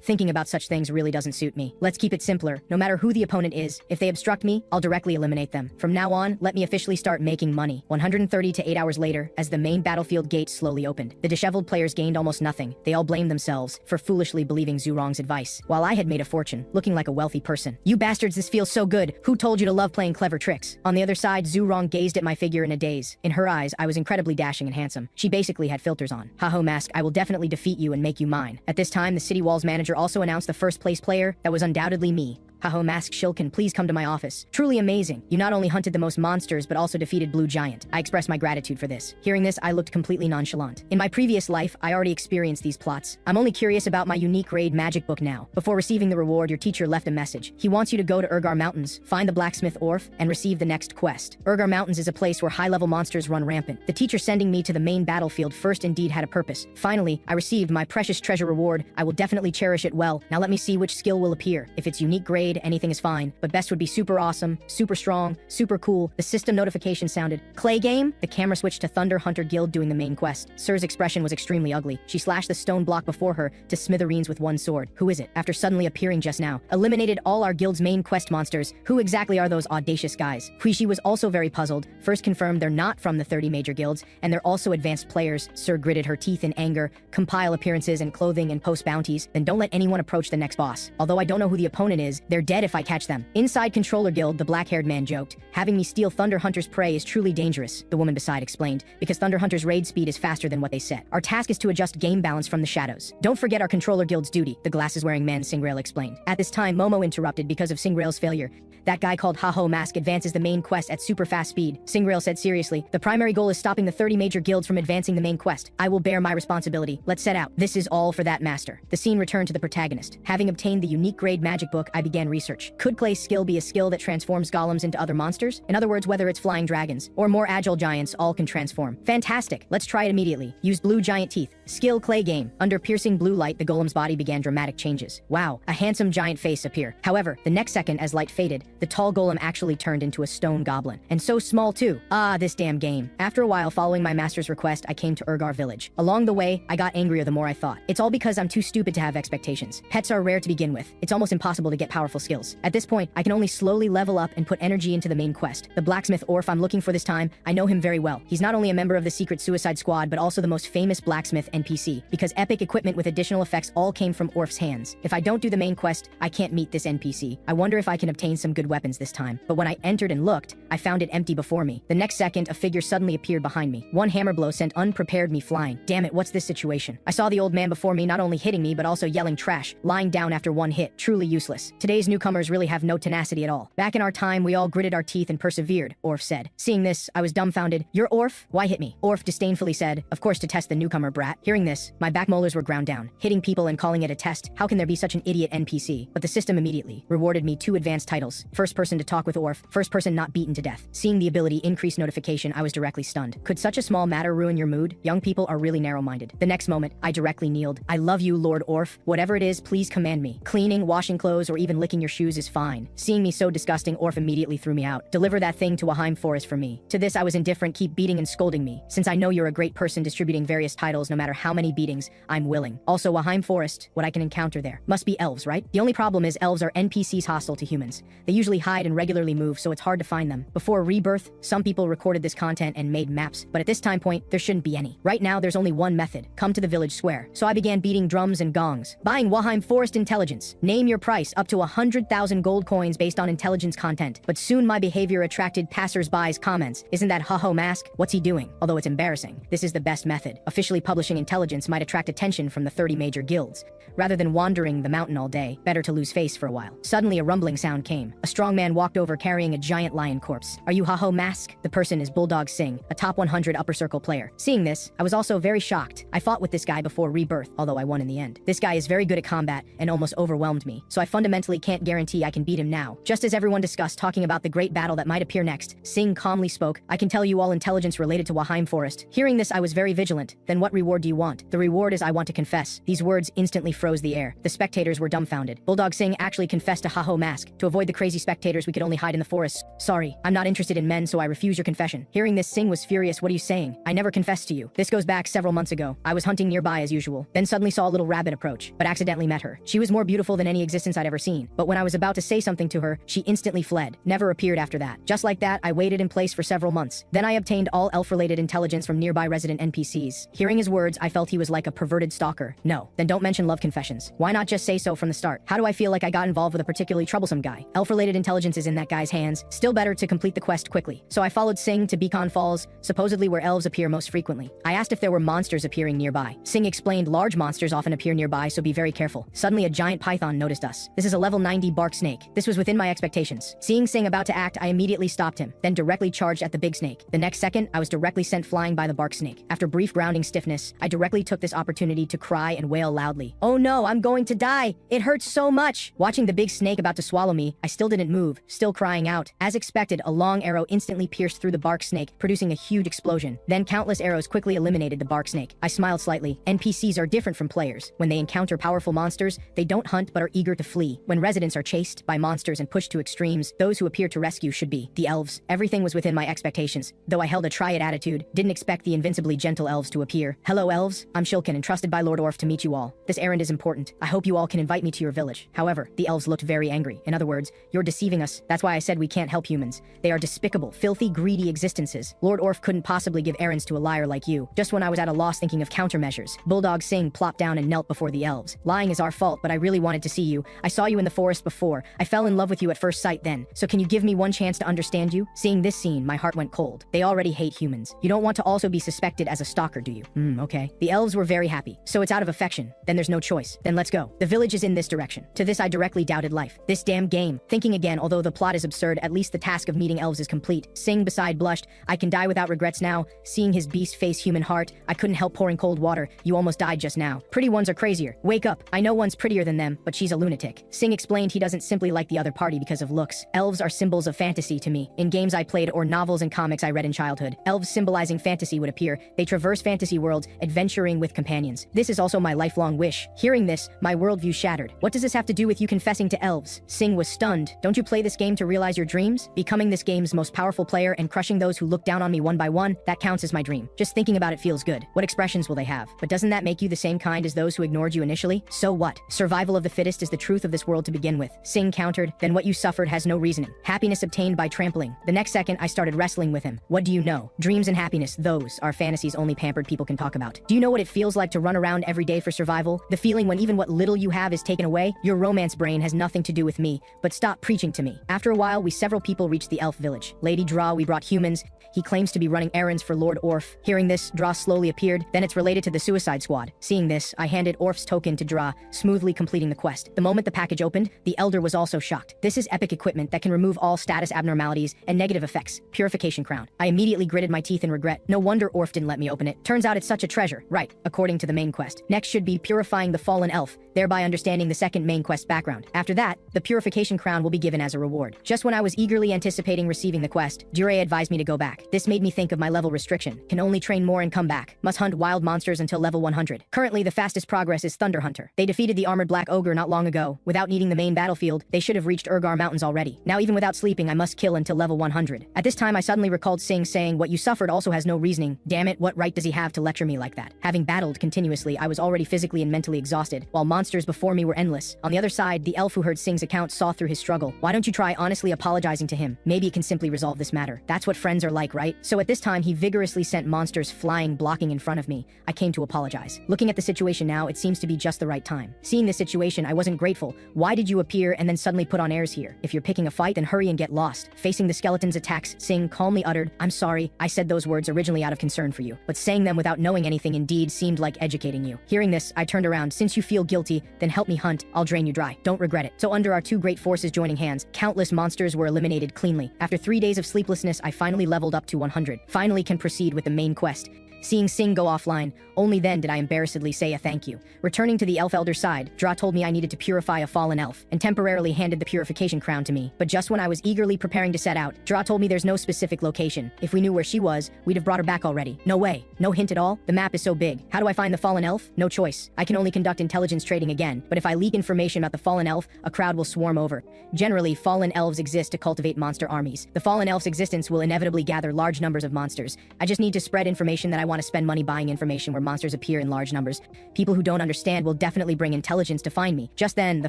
Thinking about such things really doesn't suit me. Let's keep it simpler. No matter who the opponent is, if they obstruct me, I'll directly eliminate them. From now on, let me officially start making money. 130 to 8 hours later, as the main battlefield gates slowly opened, the disheveled players gained almost nothing. They all blamed themselves for foolishly believing Zurong's advice, while I had made a fortune, looking like a wealthy person. You bastards, this feels so good. Who told you to love playing clever tricks? On the other side, Zurong gazed at my figure in a daze. In her eyes, I was incredibly dashing and handsome. She basically had filters on. Haho Mask, I will definitely defeat you and make you mine. At this time, the City Walls manager also announced the first place player. That was undoubtedly me. Haho Mask Shilkin, please come to my office. Truly amazing. You not only hunted the most monsters, but also defeated Blue Giant. I express my gratitude for this. Hearing this, I looked completely nonchalant. In my previous life, I already experienced these plots. I'm only curious about my unique raid magic book now. Before receiving the reward, your teacher left a message. He wants you to go to Urgar Mountains, find the blacksmith Orf, and receive the next quest. Urgar Mountains is a place where high-level monsters run rampant. The teacher sending me to the main battlefield first indeed had a purpose. Finally, I received my precious treasure reward. I will definitely cherish it well. Now let me see which skill will appear. If it's unique grade, anything is fine. But best would be super awesome, super strong, super cool. The system notification sounded. Clay game? The camera switched to Thunder Hunter Guild doing the main quest. Sir's expression was extremely ugly. She slashed the stone block before her to smithereens with one sword. Who is it? After suddenly appearing just now. Eliminated all our guild's main quest monsters. Who exactly are those audacious guys? Huishi was also very puzzled. First confirmed they're not from the 30 major guilds, and they're also advanced players. Sir gritted her teeth in anger. Compile appearances and clothing and post bounties. Then don't let anyone approach the next boss. Although I don't know who the opponent is, they're dead if I catch them. Inside Controller Guild, the black-haired man joked, having me steal Thunder Hunter's prey is truly dangerous, the woman beside explained, because Thunder Hunter's raid speed is faster than what they set. Our task is to adjust game balance from the shadows. Don't forget our Controller Guild's duty, the glasses-wearing man Singrail explained. At this time, Momo interrupted because of Singrail's failure. That guy called Haho Mask advances the main quest at super fast speed. Singrail said seriously, the primary goal is stopping the 30 major guilds from advancing the main quest. I will bear my responsibility. Let's set out. This is all for that master. The scene returned to the protagonist. Having obtained the unique grade magic book, I began research. Could Clay's skill be a skill that transforms golems into other monsters? In other words, whether it's flying dragons or more agile giants, all can transform. Fantastic. Let's try it immediately. Use blue giant teeth. Skill Clay game. Under piercing blue light, the golem's body began dramatic changes. Wow, a handsome giant face appeared. However, the next second, as light faded, the tall golem actually turned into a stone goblin. And so small too. This damn game. After a while, following my master's request, I came to Urgar village. Along the way, I got angrier the more I thought. It's all because I'm too stupid to have expectations. Pets are rare to begin with. It's almost impossible to get powerful skills. At this point, I can only slowly level up and put energy into the main quest. The blacksmith Orf I'm looking for this time, I know him very well. He's not only a member of the secret suicide squad, but also the most famous blacksmith NPC, because epic equipment with additional effects all came from Orf's hands. If I don't do the main quest, I can't meet this NPC. I wonder if I can obtain some good weapons this time. But when I entered and looked, I found it empty before me. The next second, a figure suddenly appeared behind me. One hammer blow sent unprepared me flying. Damn it, what's this situation? I saw the old man before me not only hitting me, but also yelling trash, lying down after one hit. Truly useless. Today's newcomers really have no tenacity at all. Back in our time, we all gritted our teeth and persevered, Orf said. Seeing this, I was dumbfounded. You're Orf? Why hit me? Orf disdainfully said, of course to test the newcomer brat. Hearing this, my back molars were ground down. Hitting people and calling it a test, how can there be such an idiot NPC? But the system immediately rewarded me 2 advanced titles. First person to talk with Orf, first person not beaten to death. Seeing the ability increase notification, I was directly stunned. Could such a small matter ruin your mood? Young people are really narrow-minded. The next moment, I directly kneeled. I love you, Lord Orf. Whatever it is, please command me. Cleaning, washing clothes, or even licking your shoes is fine. Seeing me so disgusting, Orf immediately threw me out. Deliver that thing to Waheim Forest for me. To this, I was indifferent. Keep beating and scolding me. Since I know you're a great person distributing various titles no matter how many beatings, I'm willing. Also, Waheim Forest, what I can encounter there. Must be elves, right? The only problem is elves are NPCs hostile to humans. They usually hide and regularly move, so it's hard to find them. Before Rebirth, some people recorded this content and made maps, but at this time point, there shouldn't be any. Right now, there's only one method. Come to the village square. So I began beating drums and gongs. Buying Waheim Forest intelligence. Name your price, up to 100,000 gold coins based on intelligence content. But soon my behavior attracted passers-by's comments. Isn't that Haho Mask? What's he doing? Although it's embarrassing, this is the best method. Officially publishing intelligence might attract attention from the 30 major guilds. Rather than wandering the mountain all day, better to lose face for a while. Suddenly a rumbling sound came. A strong man walked over carrying a giant lion corpse. Are you Haho Mask? The person is Bulldog Singh, a top 100 upper circle player. Seeing this, I was also very shocked. I fought with this guy before Rebirth, although I won in the end. This guy is very good at combat and almost overwhelmed me, so I fundamentally can't guarantee I can beat him now. Just as everyone discussed talking about the great battle that might appear next, Singh calmly spoke, I can tell you all intelligence related to Waheim Forest. Hearing this, I was very vigilant. Then what reward do you want? The reward is I want to confess. These words instantly froze the air. The spectators were dumbfounded. Bulldog Singh actually confessed to Haho Mask. To avoid the crazy spectators, we could only hide in the forest. Sorry, I'm not interested in men, so I refuse your confession. Hearing this, Singh was furious. What are you saying? I never confessed to you. This goes back several months ago. I was hunting nearby as usual, then suddenly saw a little rabbit approach, but accidentally met her. She was more beautiful than any existence I'd ever seen, but when I was about to say something to her, she instantly fled. Never appeared after that. Just like that, I waited in place for several months. Then I obtained all elf-related intelligence from nearby resident NPCs. Hearing his words, I felt he was like a perverted stalker. No, then don't mention love confessions. Why not just say so from the start? How do I feel like I got involved with a particularly troublesome guy? Elf-related intelligence is in that guy's hands. Still better to complete the quest quickly. So I followed Singh to Beacon Falls, supposedly where elves appear most frequently. I asked if there were monsters appearing nearby. Singh explained large monsters often appear nearby, so be very careful. Suddenly a giant python noticed us. This is a level 90 bark snake. This was within my expectations. Seeing Singh about to act, I immediately stopped him, then directly charged at the big snake. The next second, I was directly sent flying by the bark snake. After brief grounding stiffness, I directly took this opportunity to cry and wail loudly. Oh no, I'm going to die. It hurts so much. Watching the big snake about to swallow me, I still didn't move, still crying out. As expected, a long arrow instantly pierced through the bark snake, producing a huge explosion. Then countless arrows quickly eliminated the bark snake. I smiled slightly. NPCs are different from players. When they encounter powerful monsters, they don't hunt but are eager to flee. When residents are chased by monsters and pushed to extremes, those who appear to rescue should be the elves. Everything was within my expectations. Though I held a triad attitude, didn't expect the invincibly gentle elves to appear. Hello elves, I'm Shilkin, entrusted by Lord Orf to meet you all. This errand is important. I hope you all can invite me to your village. However, the elves looked very angry. In other words, you're deceiving us. That's why I said we can't help humans. They are despicable, filthy, greedy existences. Lord Orf couldn't possibly give errands to a liar like you. Just when I was at a loss thinking of countermeasures, Bulldog Singh plopped down and knelt before the elves. Lying is our fault, but I really wanted to see you. I saw you in the forest before. I fell in love with you at first sight then. So can you give me one chance to understand you? Seeing this scene, my heart went cold. They already hate humans. You don't want to also be suspected as a stalker, do you? Okay. The elves were very happy. So it's out of affection. Then there's no choice. Then let's go. The village is in this direction. To this I directly doubted life. This damn game. Thinking again, although the plot is absurd, at least the task of meeting elves is complete. Singh beside blushed. I can die without regrets now. Seeing his beast face human heart, I couldn't help pouring cold water. You almost died just now. Pretty ones are crazier. Wake up. I know one's prettier than them, but she's a lunatic. Singh explained he doesn't simply like the other party because of looks. Elves are symbols of fantasy to me. In games I played or novels and comics I read in childhood, elves symbolizing fantasy would appear. They traverse fantasy worlds, adventuring with companions. This is also my lifelong wish. Hearing this, my worldview shattered. What does this have to do with you confessing to elves? Singh was stunned. Don't you play this game to realize your dreams? Becoming this game's most powerful player and crushing those who look down on me one by one, that counts as my dream. Just thinking about it feels good. What expressions will they have? But doesn't that make you the same kind as those who ignored you initially? So what? Survival of the fittest is the truth of this world to begin with. Singh countered, then what you suffered has no reasoning. Happiness obtained by trampling. The next second, I started wrestling with him. What do you know? Dreams and happiness, those are fantasies only pampered people can talk about. Do you know what it feels like to run around every day for survival? The feeling when even what little you have is taken away? Your romance brain has nothing to do with me, but stop preaching to me. After a while, we several people reached the elf village. Lady Draw, we brought humans. He claims to be running errands for Lord Orf. Hearing this, Draw slowly appeared, then it's related to the Suicide Squad. Seeing this, I handed Orf's token to Draw, smoothly completing the quest. The moment the package opened, the Elder was also shocked. This is epic equipment that can remove all status abnormalities and negative effects. Purification crown. I immediately gritted my teeth in regret. No wonder Orf didn't let me open it. Turns out it's such a treasure. Right, according to the main quest. Next should be purifying the fallen elf, thereby understanding the second main quest background. After that, the purification crown will be given as a reward. Just when I was eagerly anticipating receiving the quest, Jure advised me to go back. This made me think of my level restriction. Can only train more and come back. Must hunt wild monsters until level 100. Currently, the fastest progress is Thunder Hunter. They defeated the armored black ogre not long ago. Without needing the main battlefield, they should have reached Urgar Mountains already. Now even without sleeping, I must kill until level 100. At this time, I suddenly recalled Singh saying, what you suffered also has no reasoning. Damn it, what right does he have to lecture me like that? Having battled continuously, I was already physically and mentally exhausted, while monsters before me were endless. On the other side, the elf who heard Singh's account saw through his struggle. Why don't you try honestly apologizing to him? Maybe it can simply resolve this matter. That's what friends are like, right? So at this time, he vigorously sent monsters flying, blocking in front of me. I came to apologize. Looking at the situation now, it seems to be just the right time. Seeing this situation, I wasn't grateful. Why did you appear and then suddenly put on airs here? If you're picking a fight, then hurry and get lost. Facing the skeleton's attacks, Singh calmly uttered, I'm sorry, I said those words originally out of concern for you, but saying them without knowing anything indeed seemed like educating you. Hearing this, I turned around. Since you feel guilty, then help me hunt. I'll drain you dry. Don't regret it. So under our two great forces joining hands, countless monsters were eliminated cleanly. After 3 days of sleeplessness, I finally leveled up to 100. Finally can proceed with the main quest. Seeing Sing go offline, only then did I embarrassedly say a thank you. Returning to the elf elder's side, Dra told me I needed to purify a fallen elf, and temporarily handed the purification crown to me. But just when I was eagerly preparing to set out, Dra told me there's no specific location. If we knew where she was, we'd have brought her back already. No way. No hint at all? The map is so big. How do I find the fallen elf? No choice. I can only conduct intelligence trading again, but if I leak information about the fallen elf, a crowd will swarm over. Generally, fallen elves exist to cultivate monster armies. The fallen elf's existence will inevitably gather large numbers of monsters. I just need to spread information that I want to spend money buying information where monsters appear in large numbers. People who don't understand will definitely bring intelligence to find me. Just then, the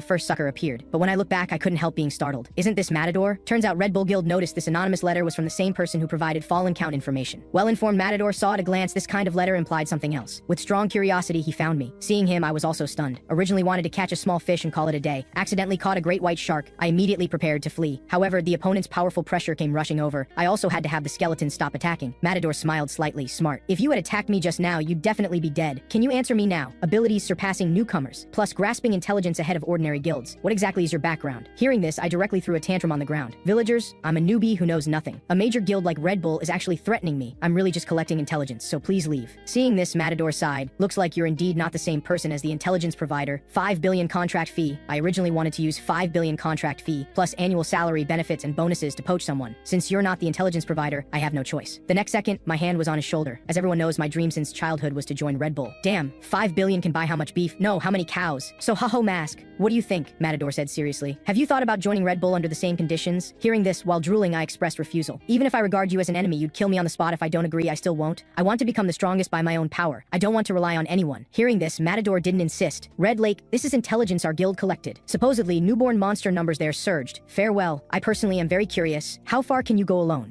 first sucker appeared. But when I look back, I couldn't help being startled. Isn't this Matador? Turns out Red Bull Guild noticed this anonymous letter was from the same person who provided fallen count information. Well-informed Matador saw at a glance this kind of letter implied something else. With strong curiosity, he found me. Seeing him, I was also stunned. Originally wanted to catch a small fish and call it a day. Accidentally caught a great white shark. I immediately prepared to flee. However, the opponent's powerful pressure came rushing over. I also had to have the skeletons stop attacking. Matador smiled slightly, smart. If you had attacked me just now, you'd definitely be dead. Can you answer me now? Abilities surpassing newcomers, plus grasping intelligence ahead of ordinary guilds. What exactly is your background? Hearing this, I directly threw a tantrum on the ground. Villagers, I'm a newbie who knows nothing. A major guild like Red Bull is actually threatening me. I'm really just collecting intelligence, so please leave. Seeing this, Matador sighed. Looks like you're indeed not the same person as the intelligence provider. 5 billion contract fee. I originally wanted to use 5 billion contract fee, plus annual salary, benefits, and bonuses to poach someone. Since you're not the intelligence provider, I have no choice. The next second, my hand was on his shoulder. As everyone knows, my dream since childhood was to join Red Bull. Damn, 5 billion can buy how much beef? No, how many cows? So ho mask. What do you think? Matador said seriously. Have you thought about joining Red Bull under the same conditions? Hearing this, while drooling, I expressed refusal. Even if I regard you as an enemy, you'd kill me on the spot. If I don't agree, I still won't. I want to become the strongest by my own power. I don't want to rely on anyone. Hearing this, Matador didn't insist. Red Lake, this is intelligence our guild collected. Supposedly, newborn monster numbers there surged. Farewell. I personally am very curious. How far can you go alone?